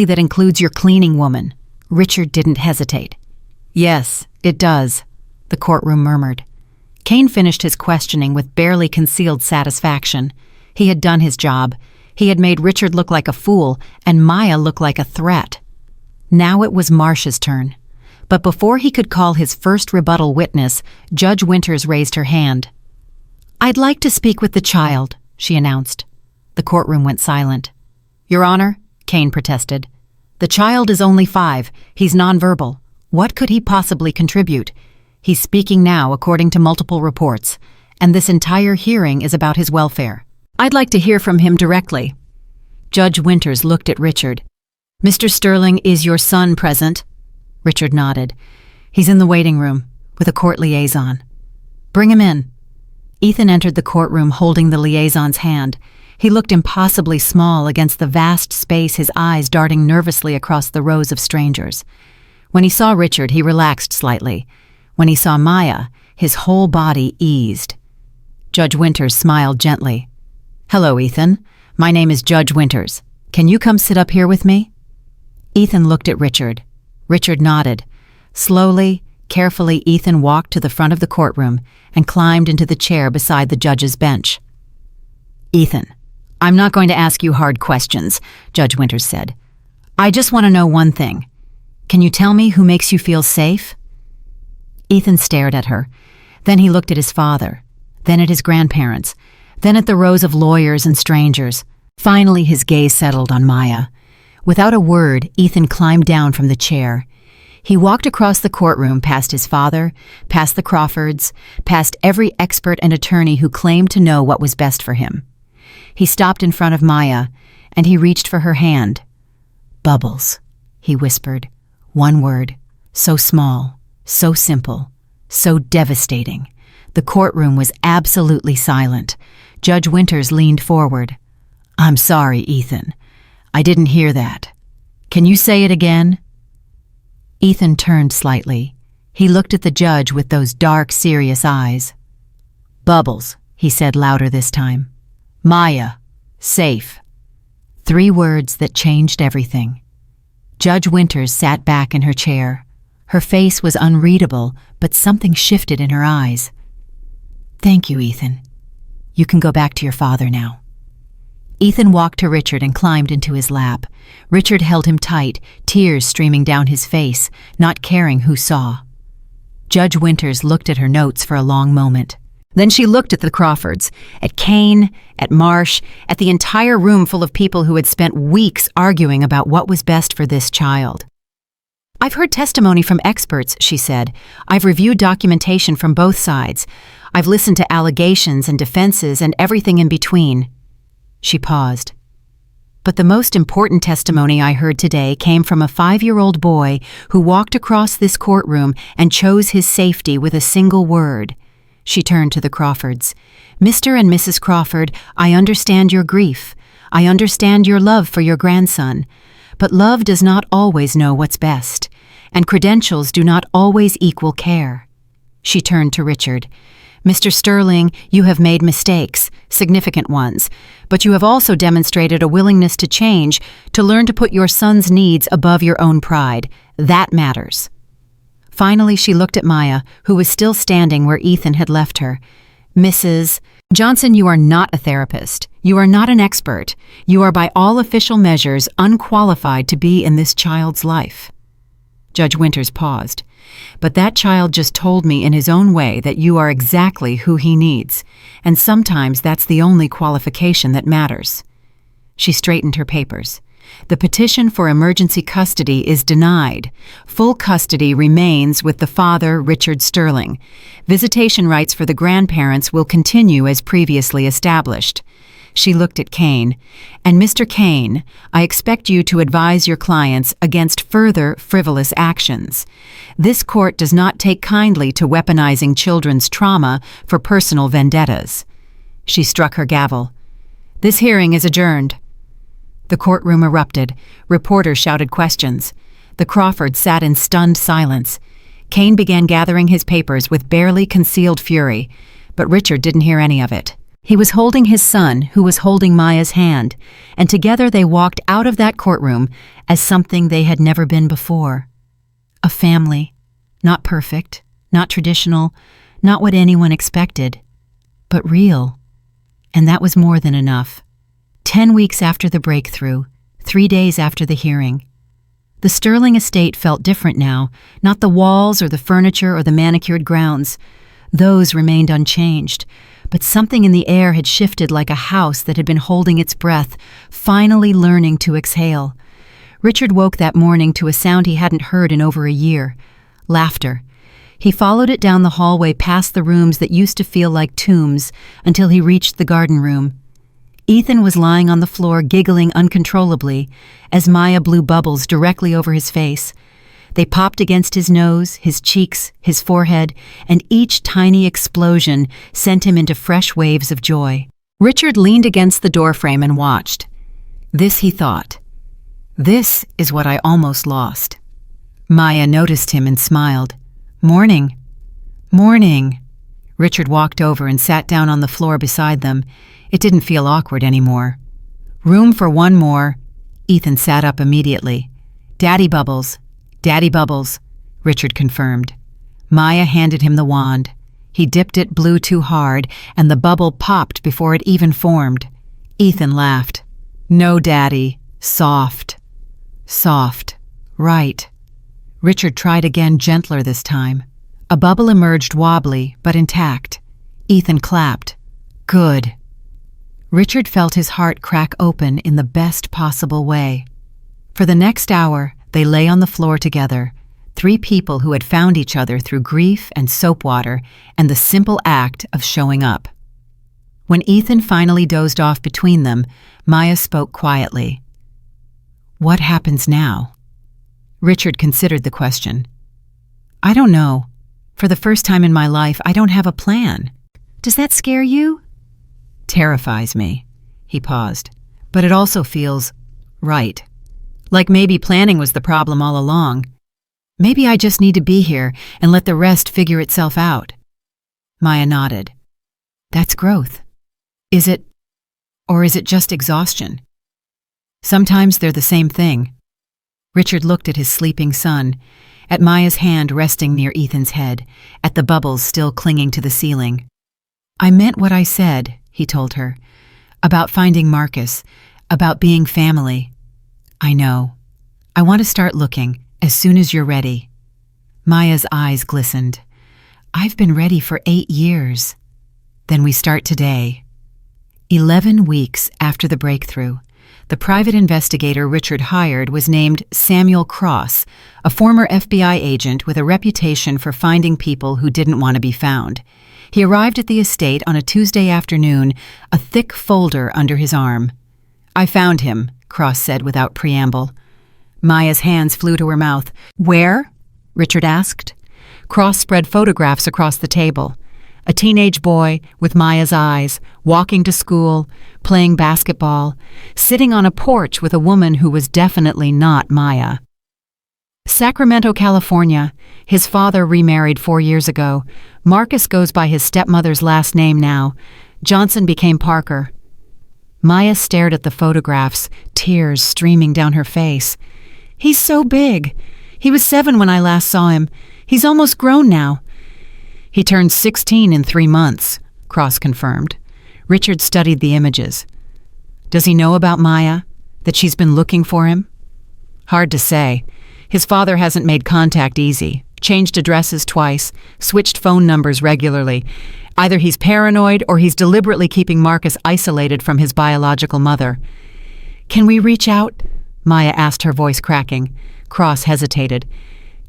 that includes your cleaning woman." Richard didn't hesitate. "Yes, it does," the courtroom murmured. Kane finished his questioning with barely concealed satisfaction. He had done his job. He had made Richard look like a fool and Maya look like a threat. Now it was Marsh's turn. But before he could call his first rebuttal witness, Judge Winters raised her hand. "I'd like to speak with the child," she announced. The courtroom went silent. "Your Honor," Kane protested, "the child is only 5. He's nonverbal. What could he possibly contribute? He's speaking now according to multiple reports, and this entire hearing is about his welfare. I'd like to hear from him directly." Judge Winters looked at Richard. "Mr. Sterling, is your son present?" Richard nodded. "He's in the waiting room, with a court liaison." "Bring him in." Ethan entered the courtroom holding the liaison's hand. He looked impossibly small against the vast space, his eyes darting nervously across the rows of strangers. When he saw Richard, he relaxed slightly. When he saw Maya, his whole body eased. Judge Winters smiled gently. "Hello, Ethan. My name is Judge Winters. Can you come sit up here with me?" Ethan looked at Richard. Richard nodded. Slowly, carefully, Ethan walked to the front of the courtroom and climbed into the chair beside the judge's bench. "Ethan, I'm not going to ask you hard questions, Judge Winters said. I just want to know one thing. Can you tell me who makes you feel safe? Ethan stared at her. Then he looked at his father, then at his grandparents, then at the rows of lawyers and strangers. Finally, his gaze settled on Maya. Without a word, Ethan climbed down from the chair. He walked across the courtroom past his father, past the Crawfords, past every expert and attorney who claimed to know what was best for him. He stopped in front of Maya, and he reached for her hand. Bubbles, he whispered. One word, so small, so simple, so devastating. The courtroom was absolutely silent. Judge Winters leaned forward. I'm sorry, Ethan. I didn't hear that. Can you say it again? Ethan turned slightly. He looked at the judge with those dark, serious eyes. Bubbles, he said louder this time. Maya, safe. 3 words that changed everything. Judge Winters sat back in her chair. Her face was unreadable, but something shifted in her eyes. Thank you, Ethan. You can go back to your father now. Ethan walked to Richard and climbed into his lap. Richard held him tight, tears streaming down his face, not caring who saw. Judge Winters looked at her notes for a long moment. Then she looked at the Crawfords, at Kane, at Marsh, at the entire room full of people who had spent weeks arguing about what was best for this child. I've heard testimony from experts, she said. I've reviewed documentation from both sides. I've listened to allegations and defenses and everything in between. She paused. But the most important testimony I heard today came from a 5-year-old boy who walked across this courtroom and chose his safety with a single word. She turned to the Crawfords. Mr. and Mrs. Crawford, I understand your grief. I understand your love for your grandson. But love does not always know what's best, and credentials do not always equal care. She turned to Richard. Mr. Sterling, you have made mistakes, significant ones, but you have also demonstrated a willingness to change, to learn to put your son's needs above your own pride. That matters. Finally, she looked at Maya, who was still standing where Ethan had left her. Mrs. Johnson, you are not a therapist. You are not an expert. You are by all official measures unqualified to be in this child's life. Judge Winters paused. But that child just told me in his own way that you are exactly who he needs, and sometimes that's the only qualification that matters. She straightened her papers. The petition for emergency custody is denied. Full custody remains with the father, Richard Sterling. Visitation rights for the grandparents will continue as previously established. She looked at Kane. And Mr. Kane, I expect you to advise your clients against further frivolous actions. This court does not take kindly to weaponizing children's trauma for personal vendettas. She struck her gavel. This hearing is adjourned. The courtroom erupted. Reporters shouted questions. The Crawfords sat in stunned silence. Kane began gathering his papers with barely concealed fury, but Richard didn't hear any of it. He was holding his son, who was holding Maya's hand, and together they walked out of that courtroom as something they had never been before. A family, not perfect, not traditional, not what anyone expected, but real. And that was more than enough. 10 weeks after the breakthrough, 3 days after the hearing. The Sterling estate felt different now, not the walls or the furniture or the manicured grounds. Those remained unchanged, but something in the air had shifted like a house that had been holding its breath, finally learning to exhale. Richard woke that morning to a sound he hadn't heard in over a year. Laughter. He followed it down the hallway past the rooms that used to feel like tombs until he reached the garden room. Ethan was lying on the floor giggling uncontrollably as Maya blew bubbles directly over his face. They popped against his nose, his cheeks, his forehead, and each tiny explosion sent him into fresh waves of joy. Richard leaned against the doorframe and watched. This, he thought. This is what I almost lost. Maya noticed him and smiled. Morning. Morning. Richard walked over and sat down on the floor beside them. It didn't feel awkward anymore. Room for one more. Ethan sat up immediately. Daddy Bubbles. Daddy Bubbles, Richard confirmed. Maya handed him the wand. He dipped it, blew too hard, and the bubble popped before it even formed. Ethan laughed. No, Daddy. Soft. Soft. Right. Richard tried again, gentler this time. A bubble emerged, wobbly, but intact. Ethan clapped. Good. Richard felt his heart crack open in the best possible way. For the next hour, they lay on the floor together, three people who had found each other through grief and soap water and the simple act of showing up. When Ethan finally dozed off between them, Maya spoke quietly. What happens now? Richard considered the question. I don't know. For the first time in my life, I don't have a plan. Does that scare you? Terrifies me. He paused. But it also feels right. Like maybe planning was the problem all along. Maybe I just need to be here and let the rest figure itself out. Maya nodded. That's growth. Is it? Or is it just exhaustion? Sometimes they're the same thing. Richard looked at his sleeping son, at Maya's hand resting near Ethan's head, at the bubbles still clinging to the ceiling. I meant what I said, he told her, about finding Marcus, about being family. I know. I want to start looking as soon as you're ready. Maya's eyes glistened. I've been ready for 8 years. Then we start today. 11 weeks after the breakthrough, the private investigator Richard hired was named Samuel Cross, a former FBI agent with a reputation for finding people who didn't want to be found. He arrived at the estate on a Tuesday afternoon, a thick folder under his arm. I found him, Cross said without preamble. Maya's hands flew to her mouth. Where? Richard asked. Cross spread photographs across the table. A teenage boy with Maya's eyes, walking to school, playing basketball, sitting on a porch with a woman who was definitely not Maya. Sacramento, California. His father remarried 4 years ago. Marcus goes by his stepmother's last name now. Johnson became Parker. Maya stared at the photographs, tears streaming down her face. He's so big. He was 7 when I last saw him. He's almost grown now. He turned 16 in 3 months, Cross confirmed. Richard studied the images. Does he know about Maya? That she's been looking for him? Hard to say. His father hasn't made contact easy, changed addresses twice, switched phone numbers regularly. Either he's paranoid or he's deliberately keeping Marcus isolated from his biological mother. Can we reach out? Maya asked, her voice cracking. Cross hesitated.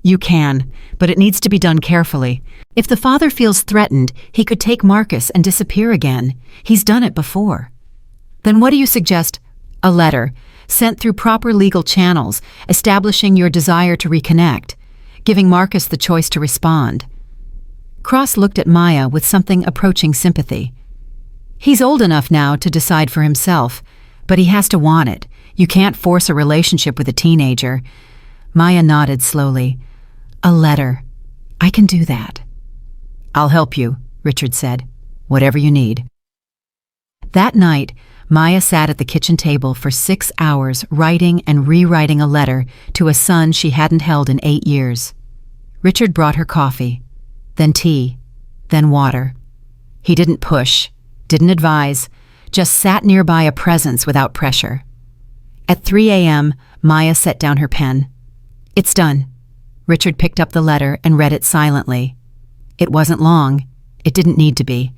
You can, but it needs to be done carefully. If the father feels threatened, he could take Marcus and disappear again. He's done it before. Then what do you suggest? A letter, sent through proper legal channels, establishing your desire to reconnect, giving Marcus the choice to respond. Cross looked at Maya with something approaching sympathy. He's old enough now to decide for himself, but he has to want it. You can't force a relationship with a teenager. Maya nodded slowly. A letter. I can do that. I'll help you, Richard said. Whatever you need. That night, Maya sat at the kitchen table for 6 hours writing and rewriting a letter to a son she hadn't held in 8 years. Richard brought her coffee, then tea, then water. He didn't push, didn't advise, just sat nearby, a presence without pressure. At 3 a.m., Maya set down her pen. It's done. Richard picked up the letter and read it silently. It wasn't long. It didn't need to be.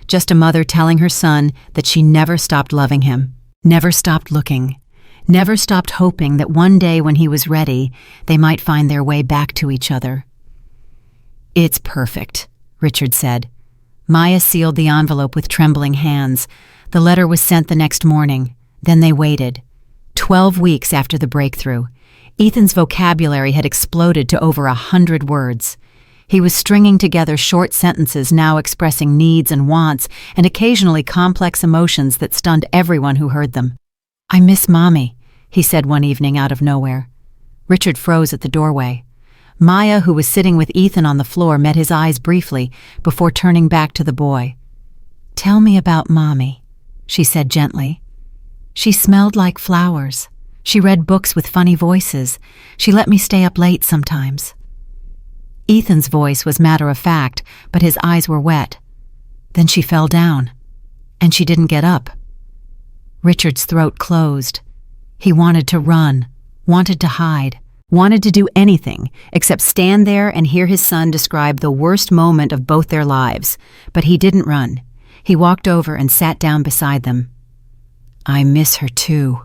Just a mother telling her son that she never stopped loving him, never stopped looking, never stopped hoping that one day when he was ready, they might find their way back to each other. It's perfect, Richard said. Maya sealed the envelope with trembling hands. The letter was sent the next morning. Then they waited. 12 weeks after the breakthrough. Ethan's vocabulary had exploded to over 100 words. He was stringing together short sentences now expressing needs and wants and occasionally complex emotions that stunned everyone who heard them. I miss Mommy, he said one evening out of nowhere. Richard froze at the doorway. Maya, who was sitting with Ethan on the floor, met his eyes briefly before turning back to the boy. Tell me about Mommy, she said gently. She smelled like flowers. She read books with funny voices. She let me stay up late sometimes. Ethan's voice was matter-of-fact, but his eyes were wet. Then she fell down, and she didn't get up. Richard's throat closed. He wanted to run, wanted to hide, wanted to do anything except stand there and hear his son describe the worst moment of both their lives. But he didn't run. He walked over and sat down beside them. "I miss her too,"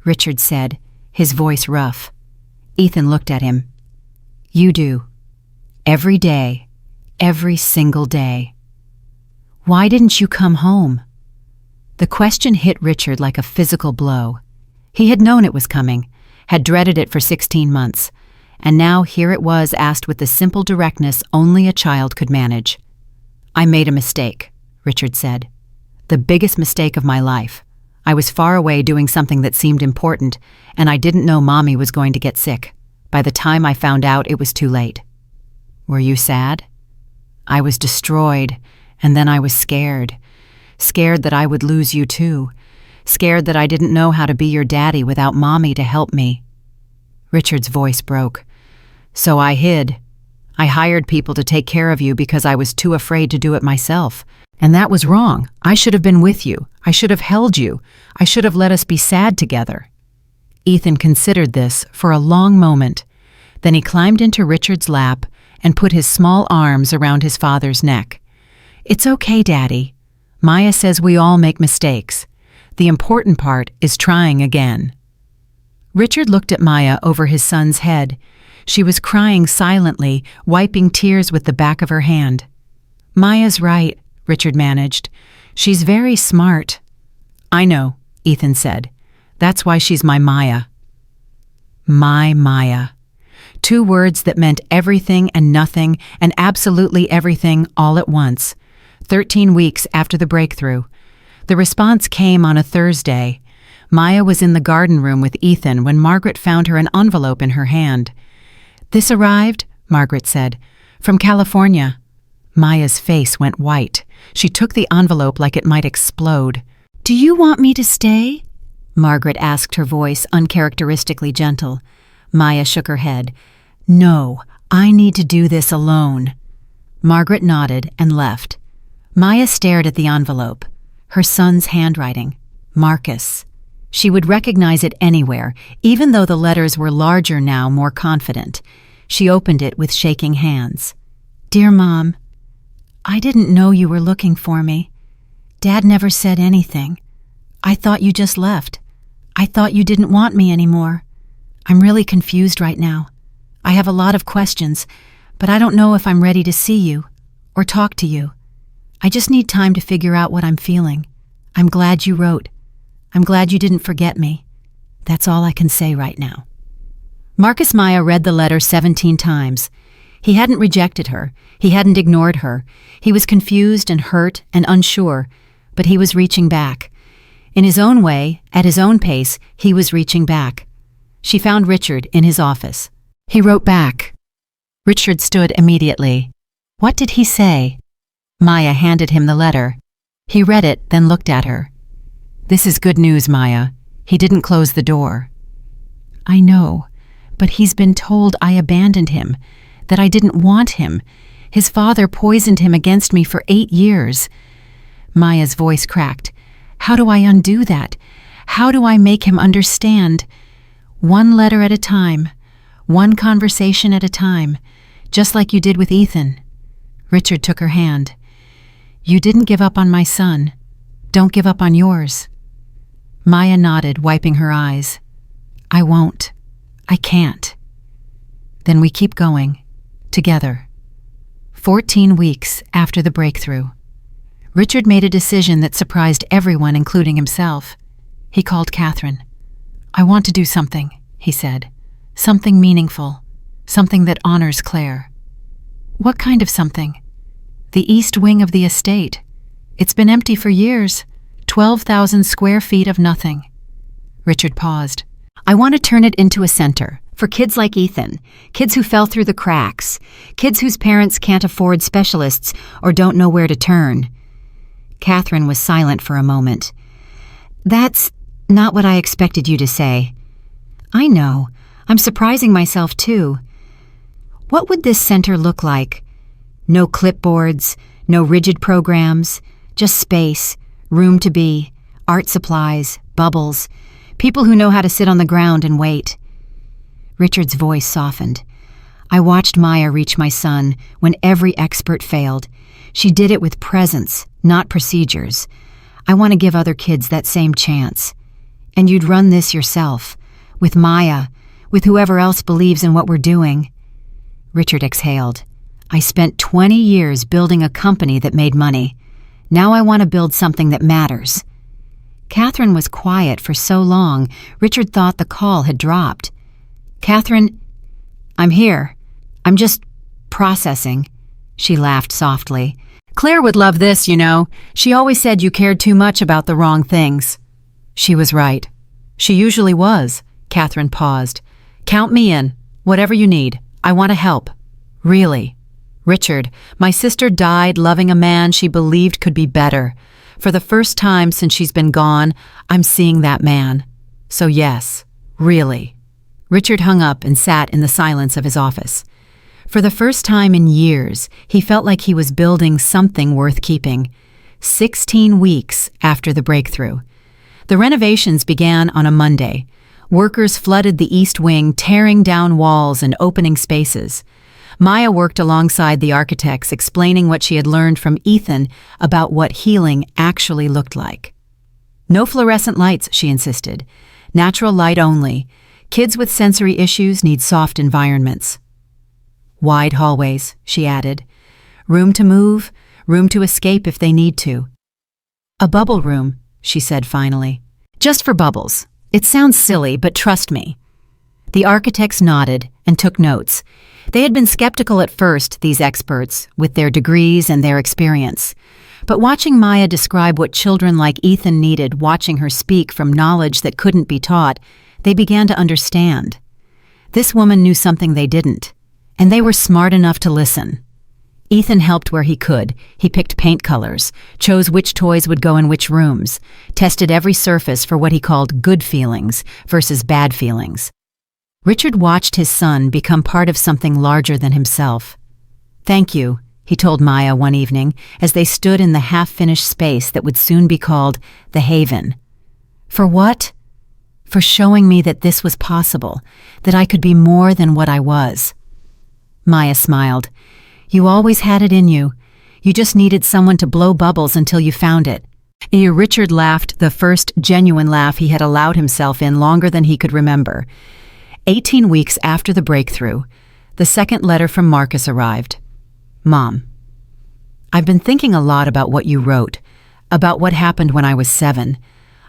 Richard said, his voice rough. Ethan looked at him. "You do. Every day. Every single day." "Why didn't you come home?" The question hit Richard like a physical blow. He had known it was coming, had dreaded it for 16 months, and now here it was asked with the simple directness only a child could manage. "I made a mistake," Richard said. "The biggest mistake of my life. I was far away doing something that seemed important, and I didn't know Mommy was going to get sick. By the time I found out, it was too late." "Were you sad?" "I was destroyed, and then I was scared. Scared that I would lose you too. Scared that I didn't know how to be your daddy without Mommy to help me." Richard's voice broke. "So I hid. I hired people to take care of you because I was too afraid to do it myself. And that was wrong. I should have been with you. I should have held you. I should have let us be sad together." Ethan considered this for a long moment. Then he climbed into Richard's lap and put his small arms around his father's neck. "It's okay, Daddy. Maya says we all make mistakes. The important part is trying again." Richard looked at Maya over his son's head. She was crying silently, wiping tears with the back of her hand. "Maya's right," Richard managed. "She's very smart." "I know," Ethan said. "That's why she's my Maya." My Maya. 2 words that meant everything and nothing and absolutely everything all at once. 13 weeks after the breakthrough. The response came on a Thursday. Maya was in the garden room with Ethan when Margaret found her an envelope in her hand. "This arrived," Margaret said, "from California." Maya's face went white. She took the envelope like it might explode. "Do you want me to stay?" Margaret asked, her voice uncharacteristically gentle. Maya shook her head. "No, I need to do this alone." Margaret nodded and left. Maya stared at the envelope. Her son's handwriting. Marcus. She would recognize it anywhere, even though the letters were larger now, more confident. She opened it with shaking hands. "Dear Mom, I didn't know you were looking for me. Dad never said anything. I thought you just left. I thought you didn't want me anymore. I'm really confused right now. I have a lot of questions, but I don't know if I'm ready to see you or talk to you. I just need time to figure out what I'm feeling. I'm glad you wrote. I'm glad you didn't forget me. That's all I can say right now." Marcus Maya read the letter 17 times. He hadn't rejected her. He hadn't ignored her. He was confused and hurt and unsure, but he was reaching back. In his own way, at his own pace, he was reaching back. She found Richard in his office. He wrote back. Richard stood immediately. What did he say? Maya handed him the letter. He read it, then looked at her. "This is good news, Maya. He didn't close the door." "I know, but he's been told I abandoned him, that I didn't want him. His father poisoned him against me for 8 years. Maya's voice cracked. "How do I undo that? How do I make him understand? One letter at a time, one conversation at a time, just like you did with Ethan." Richard took her hand. "You didn't give up on my son. Don't give up on yours." Maya nodded, wiping her eyes. "I won't. I can't." Then we keep going, together. 14 weeks after the breakthrough. Richard made a decision that surprised everyone, including himself. He called Catherine. "I want to do something," he said. "Something meaningful. Something that honors Claire." "What kind of something?" "The east wing of the estate. It's been empty for years. 12,000 square feet of nothing." Richard paused. "I want to turn it into a center for kids like Ethan, kids who fell through the cracks, kids whose parents can't afford specialists or don't know where to turn." Catherine was silent for a moment. "That's not what I expected you to say." "I know. I'm surprising myself too. What would this center look like? No clipboards, no rigid programs, just space, room to be, Art supplies, bubbles, people who know how to sit on the ground and wait. Richard's voice softened. I watched Maya reach my son when every expert failed. She did it with presence, not procedures. I want to give other kids that same chance. And you'd run this yourself, with Maya, with whoever else believes in what we're doing. Richard exhaled. I spent 20 years building a company that made money. Now I want to build something that matters. Catherine was quiet for so long, Richard thought the call had dropped. Catherine, I'm here. I'm just processing. She laughed softly. Claire would love this, you know. She always said you cared too much about the wrong things. She was right. She usually was. Catherine paused. Count me in. Whatever you need. I want to help. Really. Richard, my sister died loving a man she believed could be better. For the first time since she's been gone, I'm seeing that man. So yes, really. Richard hung up and sat in the silence of his office. For the first time in years, he felt like he was building something worth keeping. 16 weeks after the breakthrough. The renovations began on a Monday. Workers flooded the East Wing, tearing down walls and opening spaces. Maya worked alongside the architects, explaining what she had learned from Ethan about what healing actually looked like. No fluorescent lights, she insisted. Natural light only. Kids with sensory issues need soft environments. Wide hallways, she added. Room to move, room to escape if they need to. A bubble room, she said finally. Just for bubbles. It sounds silly, but trust me. The architects nodded and took notes. They had been skeptical at first, these experts, with their degrees and their experience. But watching Maya describe what children like Ethan needed, watching her speak from knowledge that couldn't be taught, they began to understand. This woman knew something they didn't, and they were smart enough to listen. Ethan helped where he could. He picked paint colors, chose which toys would go in which rooms, tested every surface for what he called good feelings versus bad feelings. Richard watched his son become part of something larger than himself. Thank you, he told Maya one evening as they stood in the half-finished space that would soon be called the Haven. For what? For showing me that this was possible, that I could be more than what I was. Maya smiled. You always had it in you. You just needed someone to blow bubbles until you found it. Richard laughed, the first genuine laugh he had allowed himself in longer than he could remember. 18 weeks after the breakthrough, the second letter from Marcus arrived. Mom, I've been thinking a lot about what you wrote, about what happened when I was 7.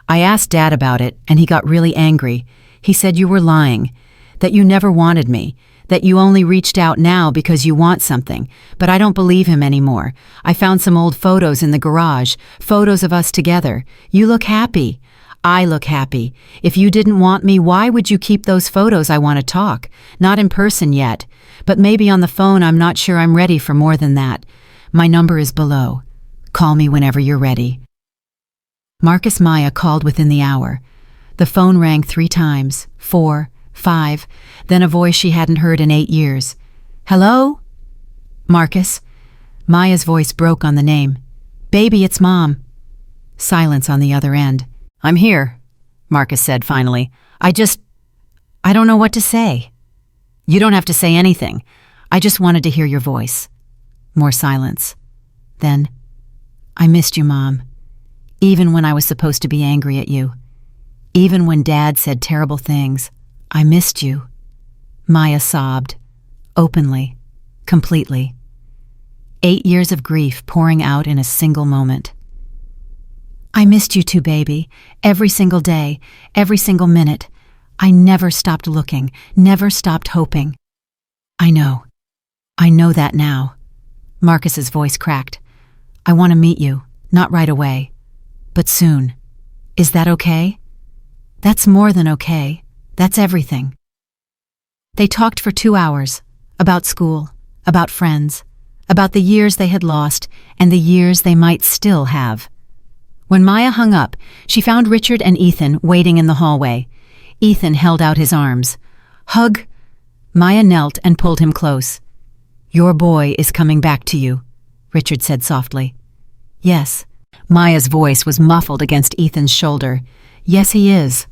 I asked Dad about it, and he got really angry. He said you were lying, that you never wanted me, that you only reached out now because you want something, but I don't believe him anymore. I found some old photos in the garage, photos of us together. You look happy. I look happy. If you didn't want me, why would you keep those photos? I want to talk. Not in person yet, but maybe on the phone. I'm not sure I'm ready for more than that. My number is below. Call me whenever you're ready. Marcus Maya called within the hour. The phone rang 3 times, 4, 5, then a voice she hadn't heard in 8 years. Hello? Marcus? Maya's voice broke on the name. Baby, it's Mom. Silence on the other end. I'm here, Marcus said finally. I don't know what to say. You don't have to say anything. I just wanted to hear your voice. More silence. Then, I missed you, Mom. Even when I was supposed to be angry at you. Even when Dad said terrible things. I missed you. Maya sobbed. Openly. Completely. 8 years of grief pouring out in a single moment. I missed you too, baby. Every single day, every single minute. I never stopped looking, never stopped hoping. I know. I know that now. Marcus's voice cracked. I want to meet you, not right away, but soon. Is that okay? That's more than okay. That's everything. They talked for 2 hours, about school, about friends, about the years they had lost and the years they might still have. When Maya hung up, she found Richard and Ethan waiting in the hallway. Ethan held out his arms. Hug. Maya knelt and pulled him close. Your boy is coming back to you, Richard said softly. Yes, Maya's voice was muffled against Ethan's shoulder. Yes, he is.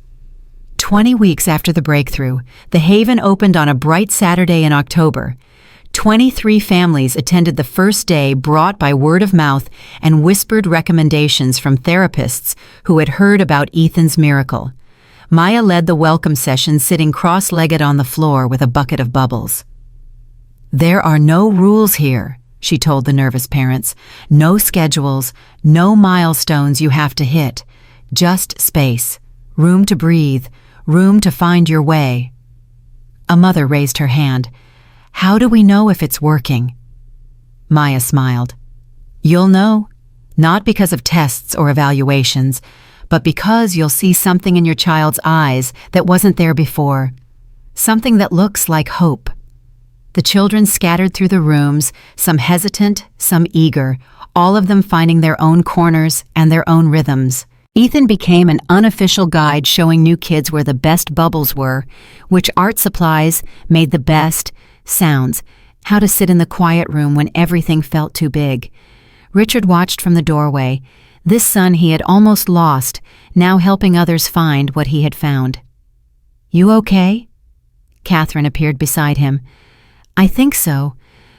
20 weeks after the breakthrough, the Haven opened on a bright Saturday in October. 23 families attended the first day, brought by word of mouth and whispered recommendations from therapists who had heard about Ethan's miracle. Maya led the welcome session, sitting cross-legged on the floor with a bucket of bubbles. "There are no rules here," she told the nervous parents. "No schedules, no milestones you have to hit. Just space, room to breathe, room to find your way." A mother raised her hand. "How do we know if it's working?" Maya smiled. "You'll know, not because of tests or evaluations, but because you'll see something in your child's eyes that wasn't there before. Something that looks like hope." The children scattered through the rooms, some hesitant, some eager, all of them finding their own corners and their own rhythms. Ethan became an unofficial guide, showing new kids where the best bubbles were, which art supplies made the best sounds, how to sit in the quiet room when everything felt too big. Richard watched from the doorway, this son he had almost lost, now helping others find what he had found. "You okay?" Catherine appeared beside him. "I think so.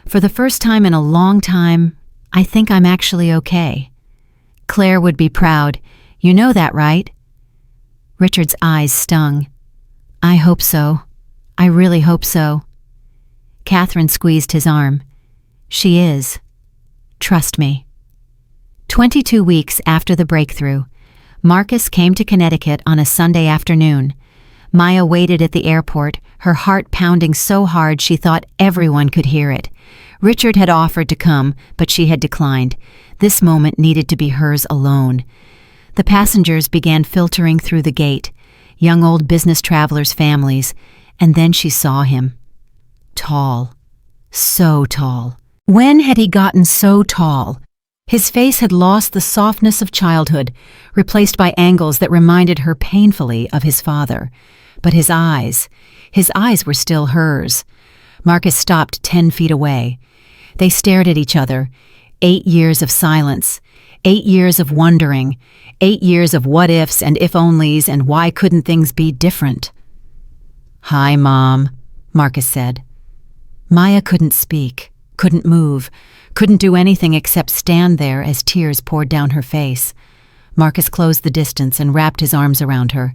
For the first time in a long time, I think I'm actually okay." "Claire would be proud. You know that, right?" Richard's eyes stung. "I hope so. I really hope so." Catherine squeezed his arm. "She is. Trust me." 22 weeks after the breakthrough, Marcus came to Connecticut on a Sunday afternoon. Maya waited at the airport, her heart pounding so hard she thought everyone could hear it. Richard had offered to come, but she had declined. This moment needed to be hers alone. The passengers began filtering through the gate, young old business travelers' families, and then she saw him. Tall. So tall. When had he gotten so tall? His face had lost the softness of childhood, replaced by angles that reminded her painfully of his father. But his eyes were still hers. Marcus stopped 10 feet away. They stared at each other. 8 years of silence. 8 years of wondering. 8 years of what-ifs and if-onlys and why couldn't things be different. "Hi, Mom," Marcus said. Maya couldn't speak, couldn't move, couldn't do anything except stand there as tears poured down her face. Marcus closed the distance and wrapped his arms around her.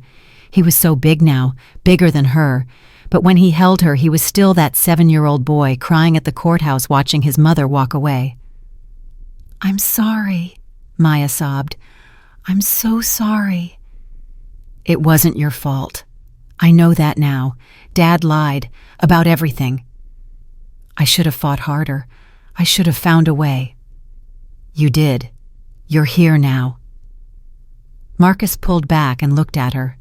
He was so big now, bigger than her, but when he held her, he was still that 7-year-old boy crying at the courthouse watching his mother walk away. "I'm sorry," Maya sobbed. "I'm so sorry." "It wasn't your fault. I know that now. Dad lied about everything. I should have fought harder. I should have found a way." "You did. You're here now." Marcus pulled back and looked at her.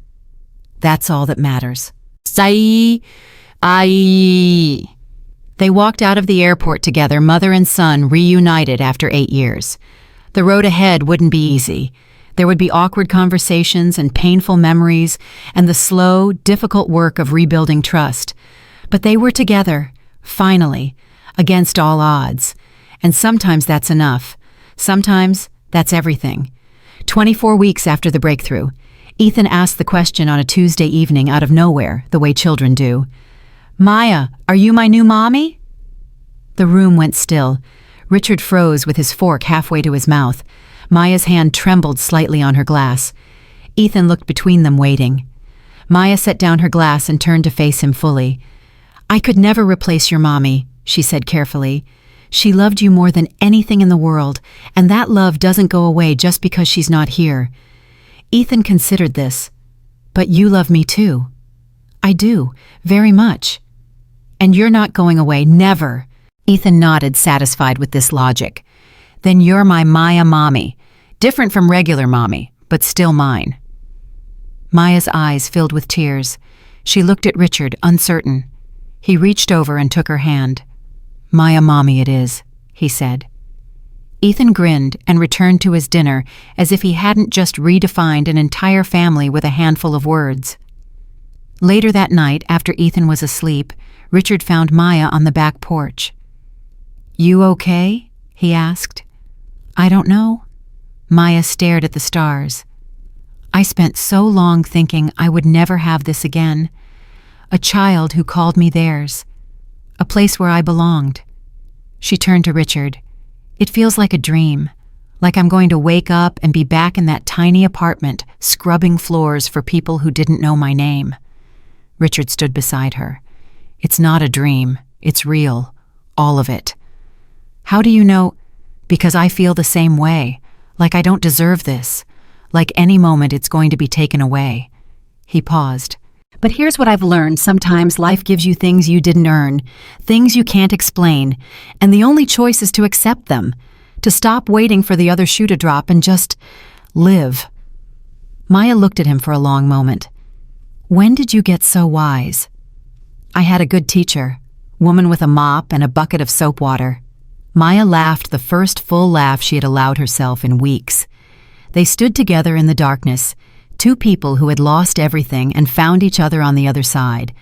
"That's all that matters." They walked out of the airport together, mother and son reunited after 8 years. The road ahead wouldn't be easy. There would be awkward conversations and painful memories and the slow, difficult work of rebuilding trust. But they were together, finally, against all odds. And sometimes that's enough. Sometimes that's everything. 24 weeks after the breakthrough, Ethan asked the question on a Tuesday evening out of nowhere, the way children do. "Maya, are you my new mommy?" The room went still. Richard froze with his fork halfway to his mouth. Maya's hand trembled slightly on her glass. Ethan looked between them, waiting. Maya set down her glass and turned to face him fully. "I could never replace your mommy," she said carefully. "She loved you more than anything in the world, and that love doesn't go away just because she's not here." Ethan considered this. "But you love me too." "I do, very much." "And you're not going away, never." Ethan nodded, satisfied with this logic. "Then you're my Maya mommy. Different from regular mommy, but still mine." Maya's eyes filled with tears. She looked at Richard, uncertain. He reached over and took her hand. "Maya mommy it is," he said. Ethan grinned and returned to his dinner as if he hadn't just redefined an entire family with a handful of words. Later that night, after Ethan was asleep, Richard found Maya on the back porch. "You okay?" he asked. "I don't know." Maya stared at the stars. I spent so long thinking I would never have this again. A child who called me theirs. A place where I belonged. She turned to Richard. It feels like a dream. Like I'm going to wake up and be back in that tiny apartment, scrubbing floors for people who didn't know my name. Richard stood beside her. It's not a dream. It's real. All of it. How do you know? Because I feel the same way. Like I don't deserve this. Like any moment it's going to be taken away. He paused. But here's what I've learned. Sometimes life gives you things you didn't earn, things you can't explain, and the only choice is to accept them, to stop waiting for the other shoe to drop and just live. Maya looked at him for a long moment. When did you get so wise? I had a good teacher, woman with a mop and a bucket of soap water. Maya laughed, the first full laugh she had allowed herself in weeks. They stood together in the darkness, two people who had lost everything and found each other on the other side.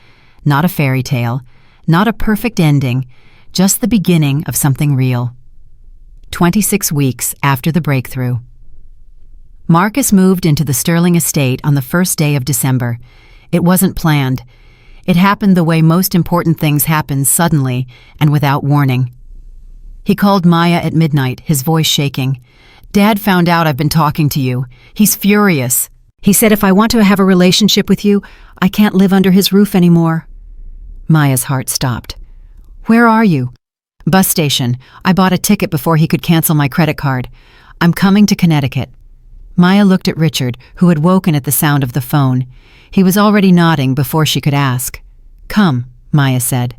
Not a fairy tale, not a perfect ending, just the beginning of something real. 26 weeks after the breakthrough. Marcus moved into the Sterling estate on the first day of December. It wasn't planned. It happened the way most important things happen, suddenly and without warning. He called Maya at midnight, his voice shaking. Dad found out I've been talking to you. He's furious. He said if I want to have a relationship with you, I can't live under his roof anymore. Maya's heart stopped. Where are you? Bus station. I bought a ticket before he could cancel my credit card. I'm coming to Connecticut. Maya looked at Richard, who had woken at the sound of the phone. He was already nodding before she could ask. Come, Maya said.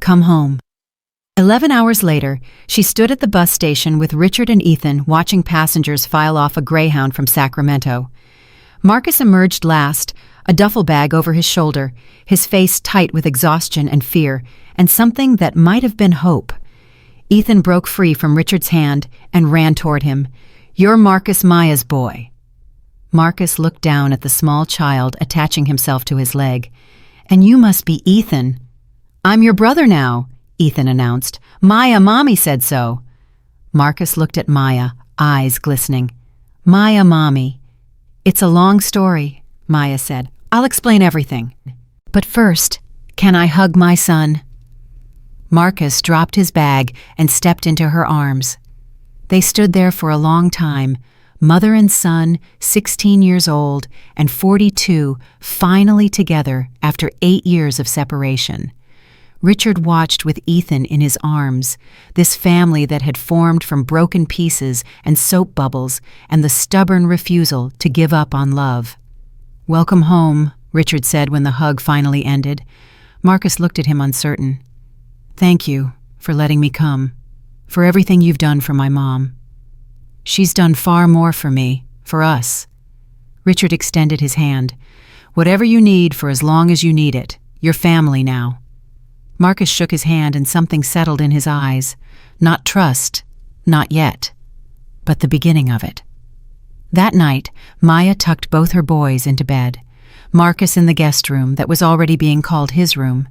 Come home. 11 hours later, she stood at the bus station with Richard and Ethan watching passengers file off a Greyhound from Sacramento. Marcus emerged last, a duffel bag over his shoulder, his face tight with exhaustion and fear, and something that might have been hope. Ethan broke free from Richard's hand and ran toward him. You're Marcus Maya's boy. Marcus looked down at the small child attaching himself to his leg. And you must be Ethan. I'm your brother now, Ethan announced. Maya, Mommy said so. Marcus looked at Maya, eyes glistening. Maya, Mommy. It's a long story, Maya said. I'll explain everything. But first, can I hug my son? Marcus dropped his bag and stepped into her arms. They stood there for a long time, mother and son, 16 years old, and 42, finally together after 8 years of separation. Richard watched with Ethan in his arms, this family that had formed from broken pieces and soap bubbles and the stubborn refusal to give up on love. Welcome home, Richard said when the hug finally ended. Marcus looked at him uncertain. Thank you for letting me come, for everything you've done for my mom. She's done far more for me, for us. Richard extended his hand. Whatever you need for as long as you need it. You're family now. Marcus shook his hand and something settled in his eyes. Not trust, not yet, but the beginning of it. That night, Maya tucked both her boys into bed. Marcus in the guest room that was already being called his room.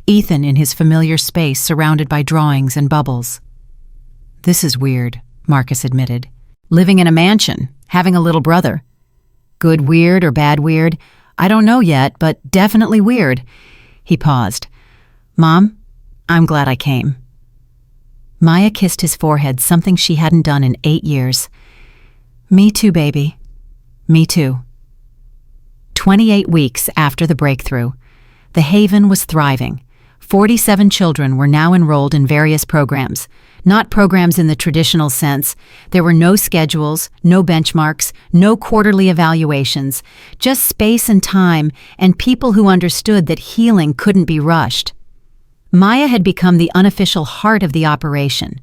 Ethan in his familiar space surrounded by drawings and bubbles. This is weird, Marcus admitted. Living in a mansion, having a little brother. Good weird or bad weird? I don't know yet, but definitely weird. He paused. Mom, I'm glad I came. Maya kissed his forehead, something she hadn't done in 8 years. Me too, baby. Me too. 28 weeks after the breakthrough, the Haven was thriving. 47 children were now enrolled in various programs. Not programs in the traditional sense. There were no schedules, no benchmarks, no quarterly evaluations, just space and time and people who understood that healing couldn't be rushed. Maya had become the unofficial heart of the operation.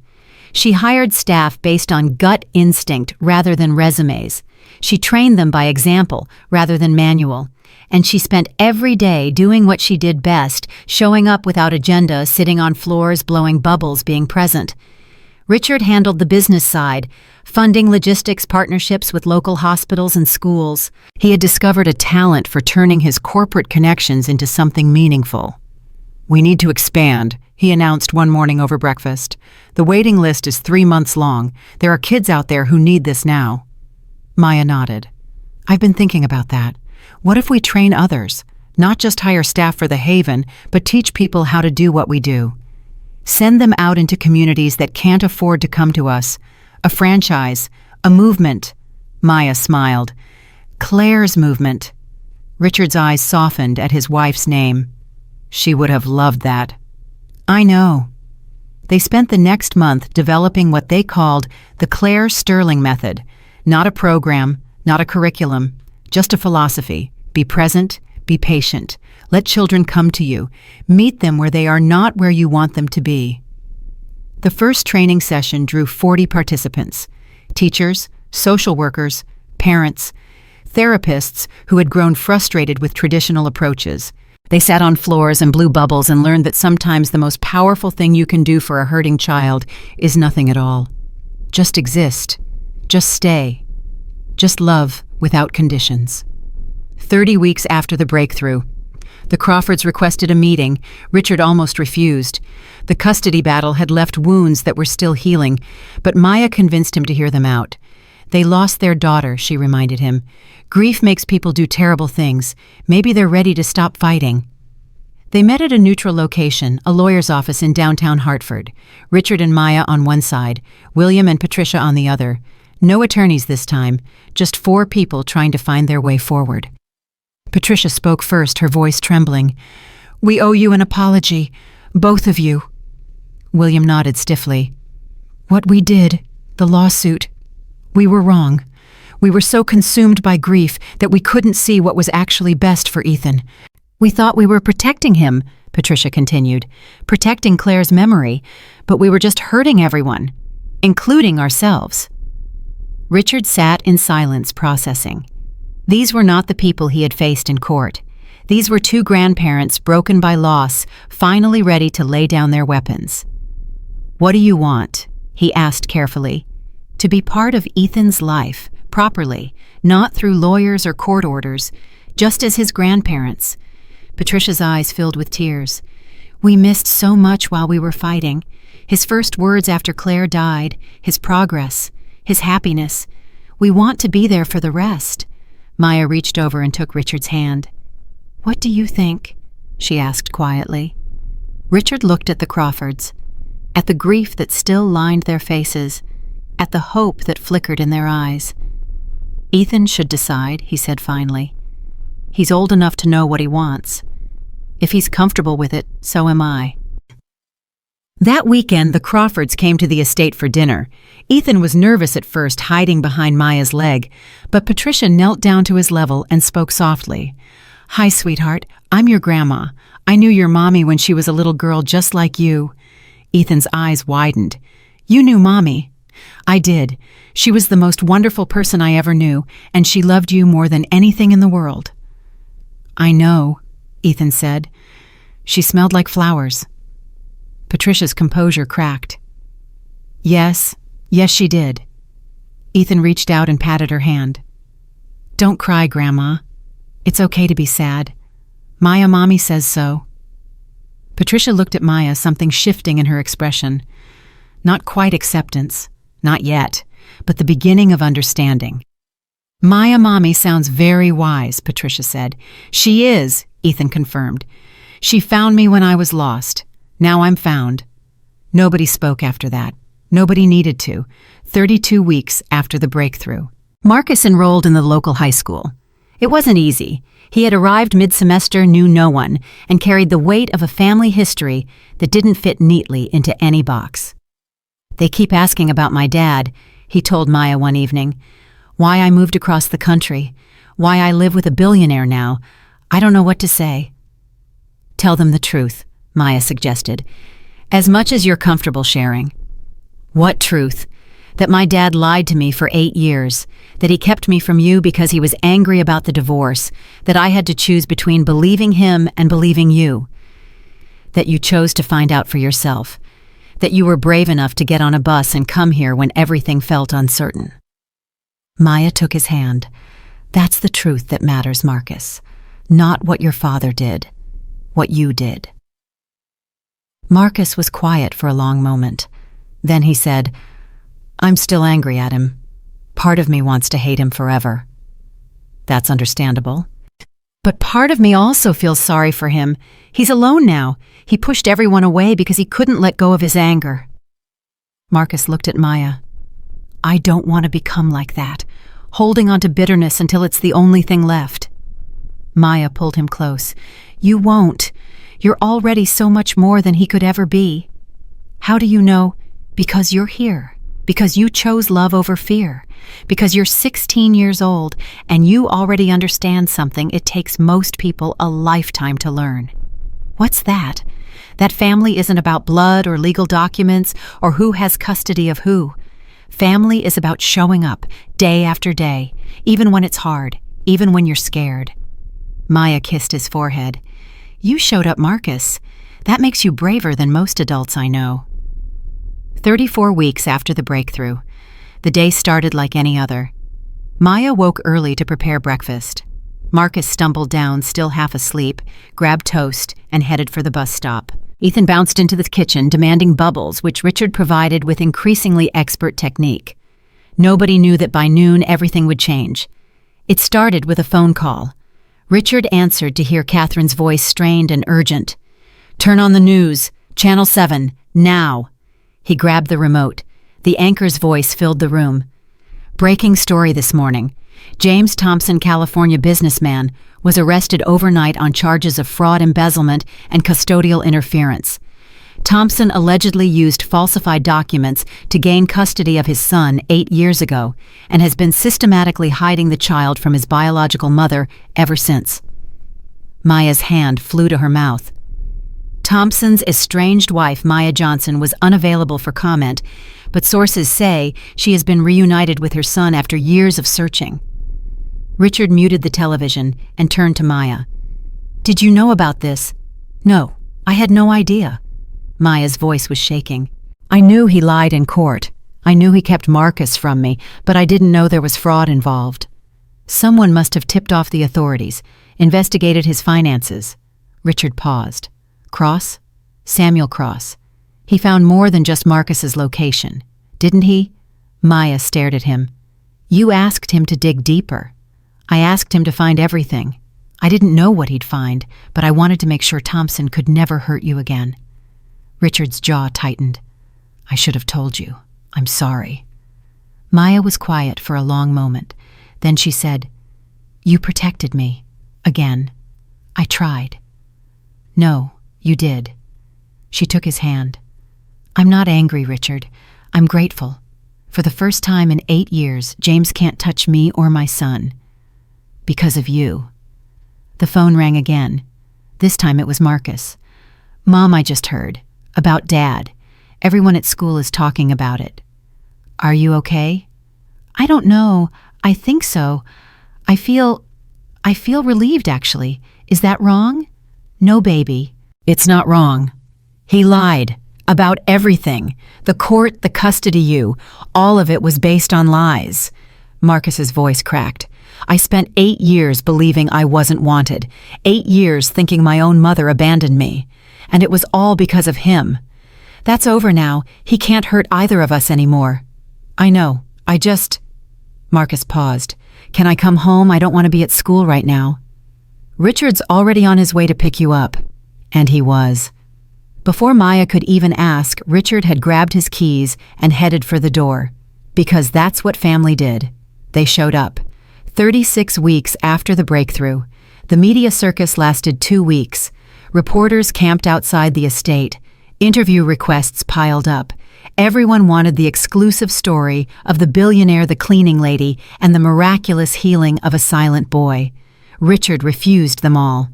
She hired staff based on gut instinct rather than resumes. She trained them by example rather than manual. And she spent every day doing what she did best, showing up without agenda, sitting on floors, blowing bubbles, being present. Richard handled the business side, funding logistics partnerships with local hospitals and schools. He had discovered a talent for turning his corporate connections into something meaningful. We need to expand, he announced one morning over breakfast. The waiting list is 3 months long. There are kids out there who need this now. Maya nodded. I've been thinking about that. What if we train others? Not just hire staff for the Haven, but teach people how to do what we do. Send them out into communities that can't afford to come to us. A franchise, a movement. Maya smiled. Claire's movement. Richard's eyes softened at his wife's name. She would have loved that. I know. They spent the next month developing what they called the Claire Sterling method. Not a program, not a curriculum, just a philosophy. Be present, be patient. Let children come to you. Meet them where they are, not where you want them to be. The first training session drew 40 participants. Teachers, social workers, parents, therapists who had grown frustrated with traditional approaches. They sat on floors and blew bubbles and learned that sometimes the most powerful thing you can do for a hurting child is nothing at all. Just exist. Just stay. Just love without conditions. 30 weeks after the breakthrough, the Crawfords requested a meeting. Richard almost refused. The custody battle had left wounds that were still healing, but Maya convinced him to hear them out. They lost their daughter, she reminded him. Grief makes people do terrible things. Maybe they're ready to stop fighting. They met at a neutral location, a lawyer's office in downtown Hartford. Richard and Maya on one side, William and Patricia on the other. No attorneys this time, just 4 people trying to find their way forward. Patricia spoke first, her voice trembling. We owe you an apology, both of you. William nodded stiffly. What we did, the lawsuit, we were wrong. We were so consumed by grief that we couldn't see what was actually best for Ethan. We thought we were protecting him, Patricia continued, protecting Claire's memory, but we were just hurting everyone, including ourselves. Richard sat in silence, processing. These were not the people he had faced in court. These were 2 grandparents broken by loss, finally ready to lay down their weapons. What do you want? He asked carefully. To be part of Ethan's life, properly, not through lawyers or court orders, just as his grandparents. Patricia's eyes filled with tears. We missed so much while we were fighting. His first words after Claire died, his progress, his happiness. We want to be there for the rest. Maya reached over and took Richard's hand. What do you think? She asked quietly. Richard looked at the Crawfords, at the grief that still lined their faces, at the hope that flickered in their eyes. Ethan should decide, he said finally. He's old enough to know what he wants. If he's comfortable with it, so am I. That weekend, the Crawfords came to the estate for dinner. Ethan was nervous at first, hiding behind Maya's leg, but Patricia knelt down to his level and spoke softly. Hi, sweetheart. I'm your grandma. I knew your mommy when she was a little girl just like you. Ethan's eyes widened. You knew Mommy. I did. She was the most wonderful person I ever knew, and she loved you more than anything in the world. I know, Ethan said. She smelled like flowers. Patricia's composure cracked. Yes, she did. Ethan reached out and patted her hand. Don't cry, Grandma. It's okay to be sad. Mommy says so. Patricia looked at Maya, something shifting in her expression. Not quite acceptance, not yet, but the beginning of understanding. Mommy sounds very wise, Patricia said. She is, Ethan confirmed. She found me when I was lost. Now I'm found. Nobody spoke after that. Nobody needed to. 32 weeks after the breakthrough. Marcus enrolled in the local high school. It wasn't easy. He had arrived mid-semester, knew no one, and carried the weight of a family history that didn't fit neatly into any box. They keep asking about my dad, he told Maya one evening. Why I moved across the country. Why I live with a billionaire now. I don't know what to say. Tell them the truth, Maya suggested. As much as you're comfortable sharing. What truth? That my dad lied to me for 8 years, that he kept me from you because he was angry about the divorce, that I had to choose between believing him and believing you, that you chose to find out for yourself, that you were brave enough to get on a bus and come here when everything felt uncertain. Maya took his hand. That's the truth that matters, Marcus. Not what your father did, what you did. Marcus was quiet for a long moment. Then he said, I'm still angry at him, Part of me wants to hate him forever. That's understandable. But part of me also feels sorry for him. He's alone now. He pushed everyone away because he couldn't let go of his anger. Marcus looked at Maya. I don't want to become like that, holding on to bitterness until it's the only thing left. Maya pulled him close. You won't. You're already so much more than he could ever be. How do you know? Because you're here. Because you chose love over fear. Because you're 16 years old and you already understand something it takes most people a lifetime to learn. What's that? That family isn't about blood or legal documents or who has custody of who. Family is about showing up day after day, even when it's hard, even when you're scared. Maya kissed his forehead. You showed up, Marcus. That makes you braver than most adults I know. 34 weeks after the breakthrough, the day started like any other. Maya woke early to prepare breakfast. Marcus stumbled down, still half asleep, grabbed toast, and headed for the bus stop. Ethan bounced into the kitchen, demanding bubbles, which Richard provided with increasingly expert technique. Nobody knew that by noon everything would change. It started with a phone call. Richard answered to hear Catherine's voice strained and urgent. Turn on the news. Channel 7. Now. He grabbed the remote. The anchor's voice filled the room. Breaking story this morning. James Thompson, California businessman, was arrested overnight on charges of fraud, embezzlement, and custodial interference. Thompson allegedly used falsified documents to gain custody of his son 8 years ago and has been systematically hiding the child from his biological mother ever since. Maya's hand flew to her mouth. Thompson's estranged wife, Maya Johnson, was unavailable for comment, but sources say she has been reunited with her son after years of searching. Richard muted the television and turned to Maya. Did you know about this? No, I had no idea. Maya's voice was shaking. I knew he lied in court. I knew he kept Marcus from me, but I didn't know there was fraud involved. Someone must have tipped off the authorities, investigated his finances. Richard paused. Cross? Samuel Cross. He found more than just Marcus's location, didn't he? Maya stared at him. You asked him to dig deeper. I asked him to find everything. I didn't know what he'd find, but I wanted to make sure Thompson could never hurt you again. Richard's jaw tightened. I should have told you. I'm sorry. Maya was quiet for a long moment. Then she said, You protected me. Again. I tried. No, you did. She took his hand. I'm not angry, Richard. I'm grateful. For the first time in 8 years, James can't touch me or my son. Because of you. The phone rang again. This time it was Marcus. Mom, I just heard. About Dad. Everyone at school is talking about it. Are you okay? I don't know. I think so. I feel relieved, actually. Is that wrong? No, baby. It's not wrong. He lied. About everything. The court, the custody you. All of it was based on lies. Marcus's voice cracked. I spent 8 years believing I wasn't wanted. 8 years thinking my own mother abandoned me. And it was all because of him. That's over now. He can't hurt either of us anymore. I know. Marcus paused. Can I come home? I don't want to be at school right now. Richard's already on his way to pick you up. And he was. Before Maya could even ask, Richard had grabbed his keys and headed for the door. Because that's what family did. They showed up. 36 weeks after the breakthrough. The media circus lasted 2 weeks. Reporters camped outside the estate. Interview requests piled up. Everyone wanted the exclusive story of the billionaire, the cleaning lady, and the miraculous healing of a silent boy. Richard refused them all.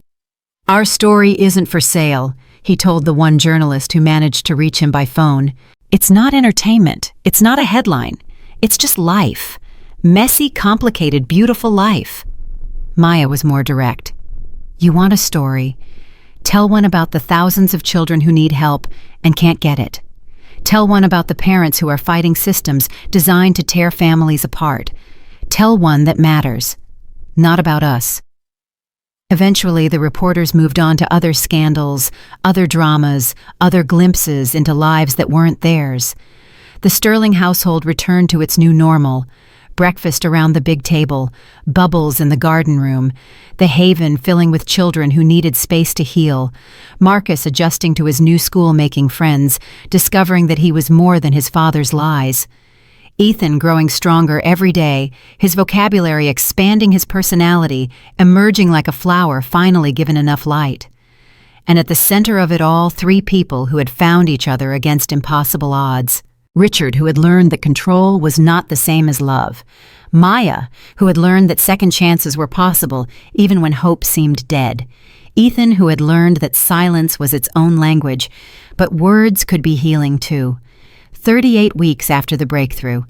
Our story isn't for sale, he told the one journalist who managed to reach him by phone. It's not entertainment. It's not a headline. It's just life. Messy, complicated, beautiful life. Maya was more direct. You want a story. Tell one about the thousands of children who need help and can't get it. Tell one about the parents who are fighting systems designed to tear families apart. Tell one that matters. Not about us. Eventually, the reporters moved on to other scandals, other dramas, other glimpses into lives that weren't theirs. The Sterling household returned to its new normal. breakfast around the big table, bubbles in the garden room, the haven filling with children who needed space to heal, Marcus adjusting to his new school-making friends, discovering that he was more than his father's lies. Ethan growing stronger every day, his vocabulary expanding, his personality emerging like a flower finally given enough light. And at the center of it all, three people who had found each other against impossible odds. Richard, who had learned that control was not the same as love. Maya, who had learned that second chances were possible even when hope seemed dead. Ethan, who had learned that silence was its own language, but words could be healing too. 38 weeks after the breakthrough,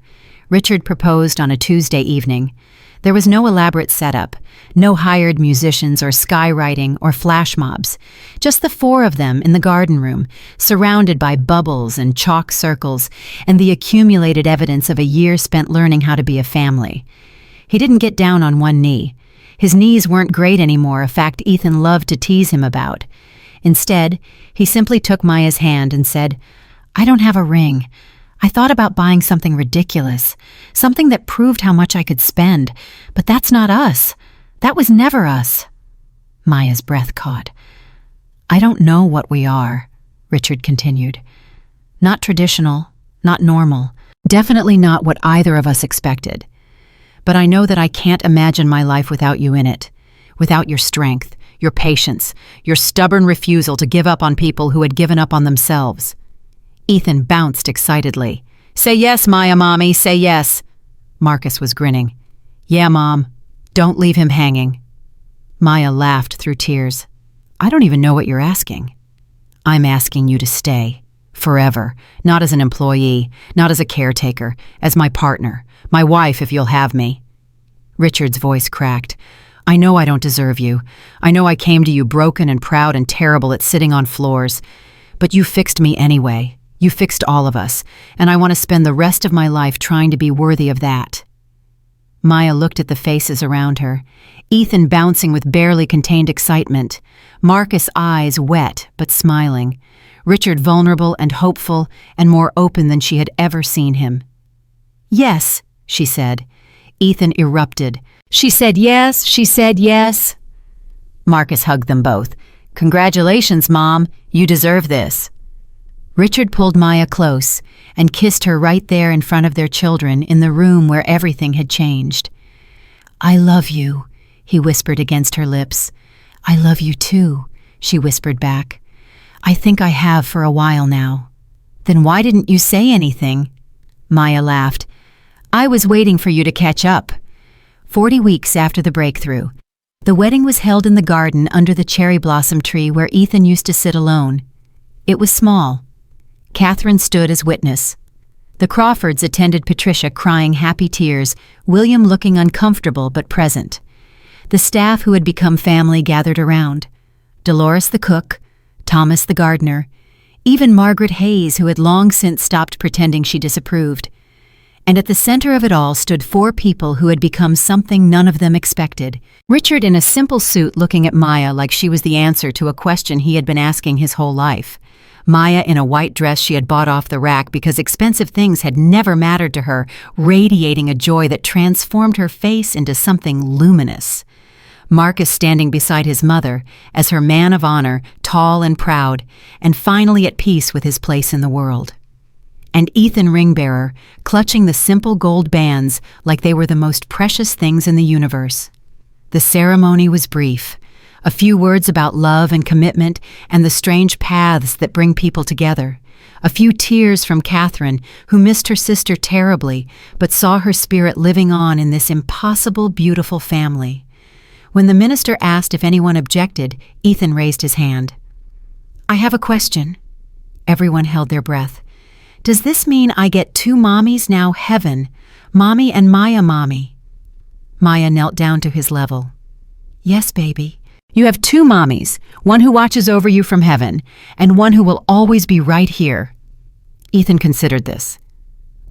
Richard proposed on a Tuesday evening. There was no elaborate setup, no hired musicians or skywriting or flash mobs, just the four of them in the garden room, surrounded by bubbles and chalk circles and the accumulated evidence of a year spent learning how to be a family. He didn't get down on one knee. His knees weren't great anymore, a fact Ethan loved to tease him about. Instead, he simply took Maya's hand and said, "I don't have a ring. I thought about buying something ridiculous, something that proved how much I could spend, but that's not us. That was never us." Maya's breath caught. "I don't know what we are," Richard continued. "Not traditional, not normal, definitely not what either of us expected. But I know that I can't imagine my life without you in it, without your strength, your patience, your stubborn refusal to give up on people who had given up on themselves." Ethan bounced excitedly. "Say yes, Maya, Mommy, say yes." Marcus was grinning. "Yeah, Mom. Don't leave him hanging." Maya laughed through tears. "I don't even know what you're asking." "I'm asking you to stay. Forever. Not as an employee, not as a caretaker, as my partner, my wife if you'll have me." Richard's voice cracked. "I know I don't deserve you. I know I came to you broken and proud and terrible at sitting on floors. But you fixed me anyway. You fixed all of us, and I want to spend the rest of my life trying to be worthy of that." Maya looked at the faces around her, Ethan bouncing with barely contained excitement, Marcus' eyes wet but smiling, Richard vulnerable and hopeful and more open than she had ever seen him. "Yes," she said. Ethan erupted. "She said yes, she said yes." Marcus hugged them both. "Congratulations, Mom. You deserve this." Richard pulled Maya close and kissed her right there in front of their children in the room where everything had changed. "I love you," he whispered against her lips. "I love you too," she whispered back. "I think I have for a while now." "Then why didn't you say anything?" Maya laughed. "I was waiting for you to catch up." 40 weeks after the breakthrough, the wedding was held in the garden under the cherry blossom tree where Ethan used to sit alone. It was small. Catherine stood as witness. The Crawfords attended Patricia crying happy tears, William looking uncomfortable but present. The staff who had become family gathered around. Dolores the cook, Thomas the gardener, even Margaret Hayes, who had long since stopped pretending she disapproved. And at the center of it all stood four people who had become something none of them expected. Richard in a simple suit looking at Maya like she was the answer to a question he had been asking his whole life. Maya in a white dress she had bought off the rack because expensive things had never mattered to her, radiating a joy that transformed her face into something luminous. Marcus standing beside his mother as her man of honor, tall and proud, and finally at peace with his place in the world. And Ethan ringbearer, clutching the simple gold bands like they were the most precious things in the universe. The ceremony was brief. A few words about love and commitment and the strange paths that bring people together. A few tears from Catherine, who missed her sister terribly, but saw her spirit living on in this impossible, beautiful family. When the minister asked if anyone objected, Ethan raised his hand. "I have a question." Everyone held their breath. "Does this mean I get two mommies now, heaven? Mommy and Maya mommy?" Maya knelt down to his level. "Yes, baby. You have two mommies, one who watches over you from heaven, and one who will always be right here." Ethan considered this.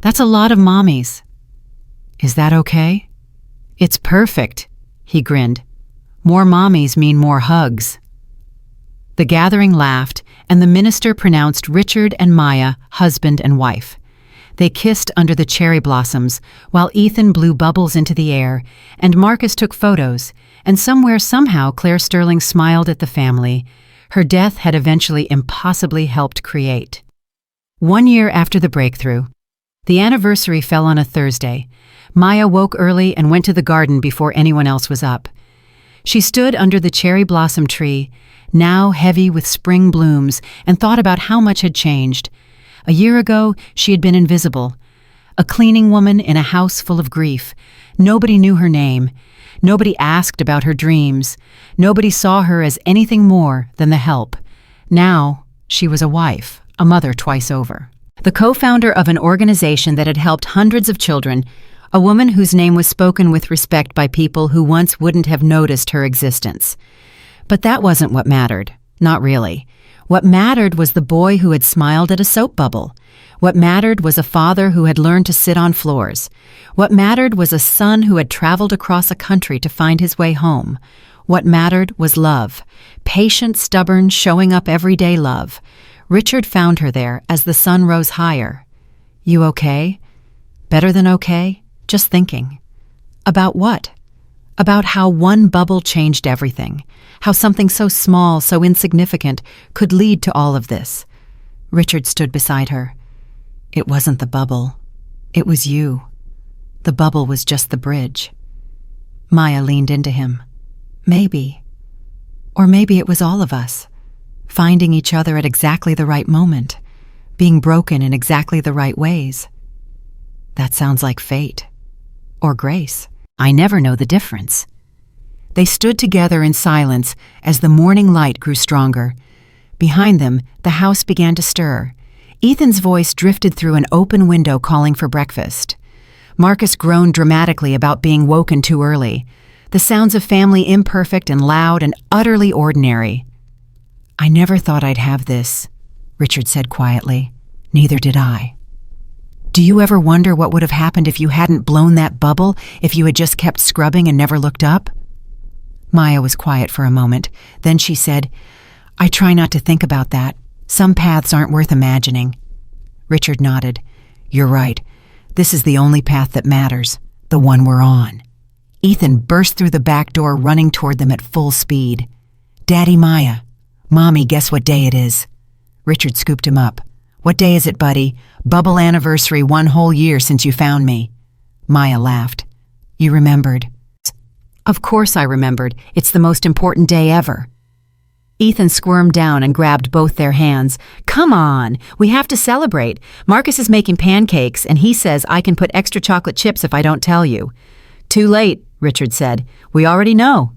"That's a lot of mommies." "Is that okay?" "It's perfect," he grinned. "More mommies mean more hugs." The gathering laughed, and the minister pronounced Richard and Maya husband and wife. They kissed under the cherry blossoms, while Ethan blew bubbles into the air, and Marcus took photos, and somehow Claire Sterling smiled at the family her death had eventually impossibly helped create. 1 year after the breakthrough, the anniversary fell on a Thursday. Maya woke early and went to the garden before anyone else was up. She stood under the cherry blossom tree, now heavy with spring blooms, and thought about how much had changed. A year ago, she had been invisible, a cleaning woman in a house full of grief. Nobody knew her name. Nobody asked about her dreams. Nobody saw her as anything more than the help. Now, she was a wife, a mother twice over. The co-founder of an organization that had helped hundreds of children, a woman whose name was spoken with respect by people who once wouldn't have noticed her existence. But that wasn't what mattered. Not really. What mattered was the boy who had smiled at a soap bubble. What mattered was a father who had learned to sit on floors. What mattered was a son who had traveled across a country to find his way home. What mattered was love. Patient, stubborn, showing up everyday love. Richard found her there as the sun rose higher. You okay? Better than okay? Just thinking. About what? About how one bubble changed everything. How something so small, so insignificant, could lead to all of this. Richard stood beside her. It wasn't the bubble. It was you. The bubble was just the bridge. Maya leaned into him. Maybe. Or maybe it was all of us. Finding each other at exactly the right moment. Being broken in exactly the right ways. That sounds like fate. Or grace. I never know the difference. They stood together in silence as the morning light grew stronger. Behind them, the house began to stir. Ethan's voice drifted through an open window calling for breakfast. Marcus groaned dramatically about being woken too early. The sounds of family imperfect and loud and utterly ordinary. I never thought I'd have this, Richard said quietly. Neither did I. Do you ever wonder what would have happened if you hadn't blown that bubble, if you had just kept scrubbing and never looked up? Maya was quiet for a moment. Then she said, I try not to think about that. Some paths aren't worth imagining. Richard nodded. You're right. This is the only path that matters, the one we're on. Ethan burst through the back door, running toward them at full speed. Daddy, Maya. Mommy, guess what day it is? Richard scooped him up. What day is it, buddy? Bubble anniversary, 1 whole year since you found me. Maya laughed. You remembered. Of course I remembered. It's the most important day ever. Ethan squirmed down and grabbed both their hands. Come on, we have to celebrate. Marcus is making pancakes, and he says I can put extra chocolate chips if I don't tell you. Too late, Richard said. We already know.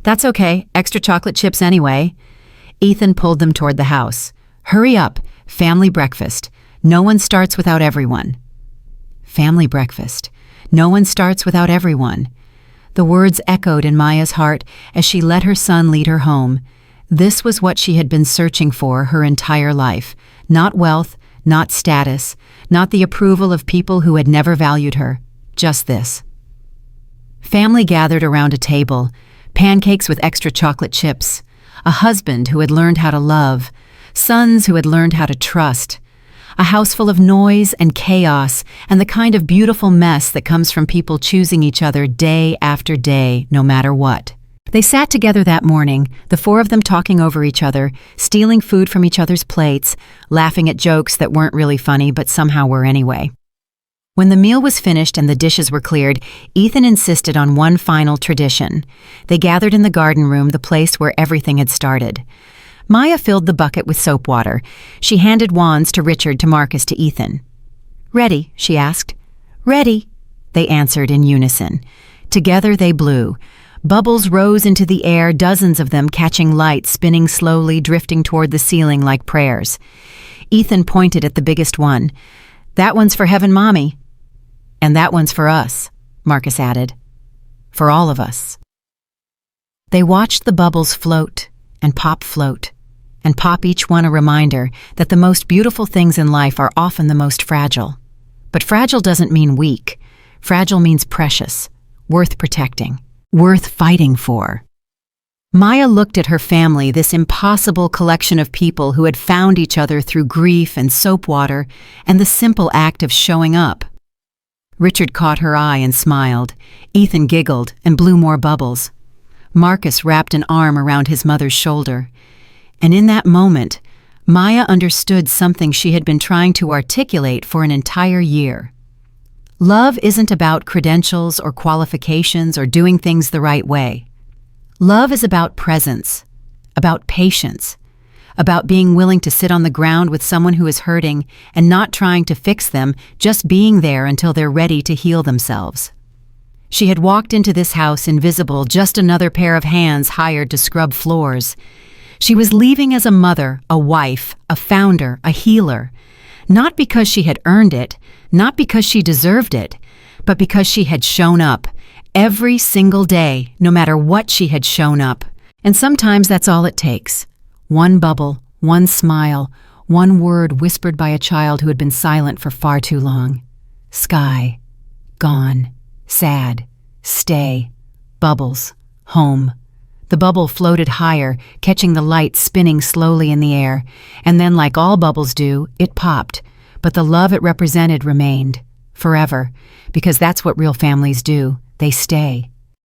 That's okay, extra chocolate chips anyway. Ethan pulled them toward the house. Hurry up, family breakfast. No one starts without everyone. Family breakfast. No one starts without everyone. The words echoed in Maya's heart as she let her son lead her home. This was what she had been searching for her entire life. Not wealth, not status, not the approval of people who had never valued her. Just this. Family gathered around a table, pancakes with extra chocolate chips, a husband who had learned how to love, sons who had learned how to trust, a house full of noise and chaos and the kind of beautiful mess that comes from people choosing each other day after day, no matter what. They sat together that morning, the 4 of them talking over each other, stealing food from each other's plates, laughing at jokes that weren't really funny but somehow were anyway. When the meal was finished and the dishes were cleared, Ethan insisted on one final tradition. They gathered in the garden room, the place where everything had started. Maya filled the bucket with soap water. She handed wands to Richard, to Marcus, to Ethan. Ready? She asked. Ready, they answered in unison. Together they blew. Bubbles rose into the air, dozens of them catching light, spinning slowly, drifting toward the ceiling like prayers. Ethan pointed at the biggest one. That one's for Heaven, Mommy. And that one's for us, Marcus added. For all of us. They watched the bubbles float and float, and pop, each one a reminder that the most beautiful things in life are often the most fragile. But fragile doesn't mean weak. Fragile means precious, worth protecting, worth fighting for. Maya looked at her family, this impossible collection of people who had found each other through grief and soap water and the simple act of showing up. Richard caught her eye and smiled. Ethan giggled and blew more bubbles. Marcus wrapped an arm around his mother's shoulder. And in that moment, Maya understood something she had been trying to articulate for an entire year. Love isn't about credentials or qualifications or doing things the right way. Love is about presence, about patience, about being willing to sit on the ground with someone who is hurting and not trying to fix them, just being there until they're ready to heal themselves. She had walked into this house invisible, just another pair of hands hired to scrub floors. She was leaving as a mother, a wife, a founder, a healer, not because she had earned it, not because she deserved it, but because she had shown up every single day, no matter what she had shown up. And sometimes that's all it takes. One bubble, one smile, one word whispered by a child who had been silent for far too long. Sky. Gone. Sad. Stay. Bubbles. Home. The bubble floated higher, catching the light spinning slowly in the air, and then, like all bubbles do, it popped. But the love it represented remained. Forever. Because that's what real families do. They stay.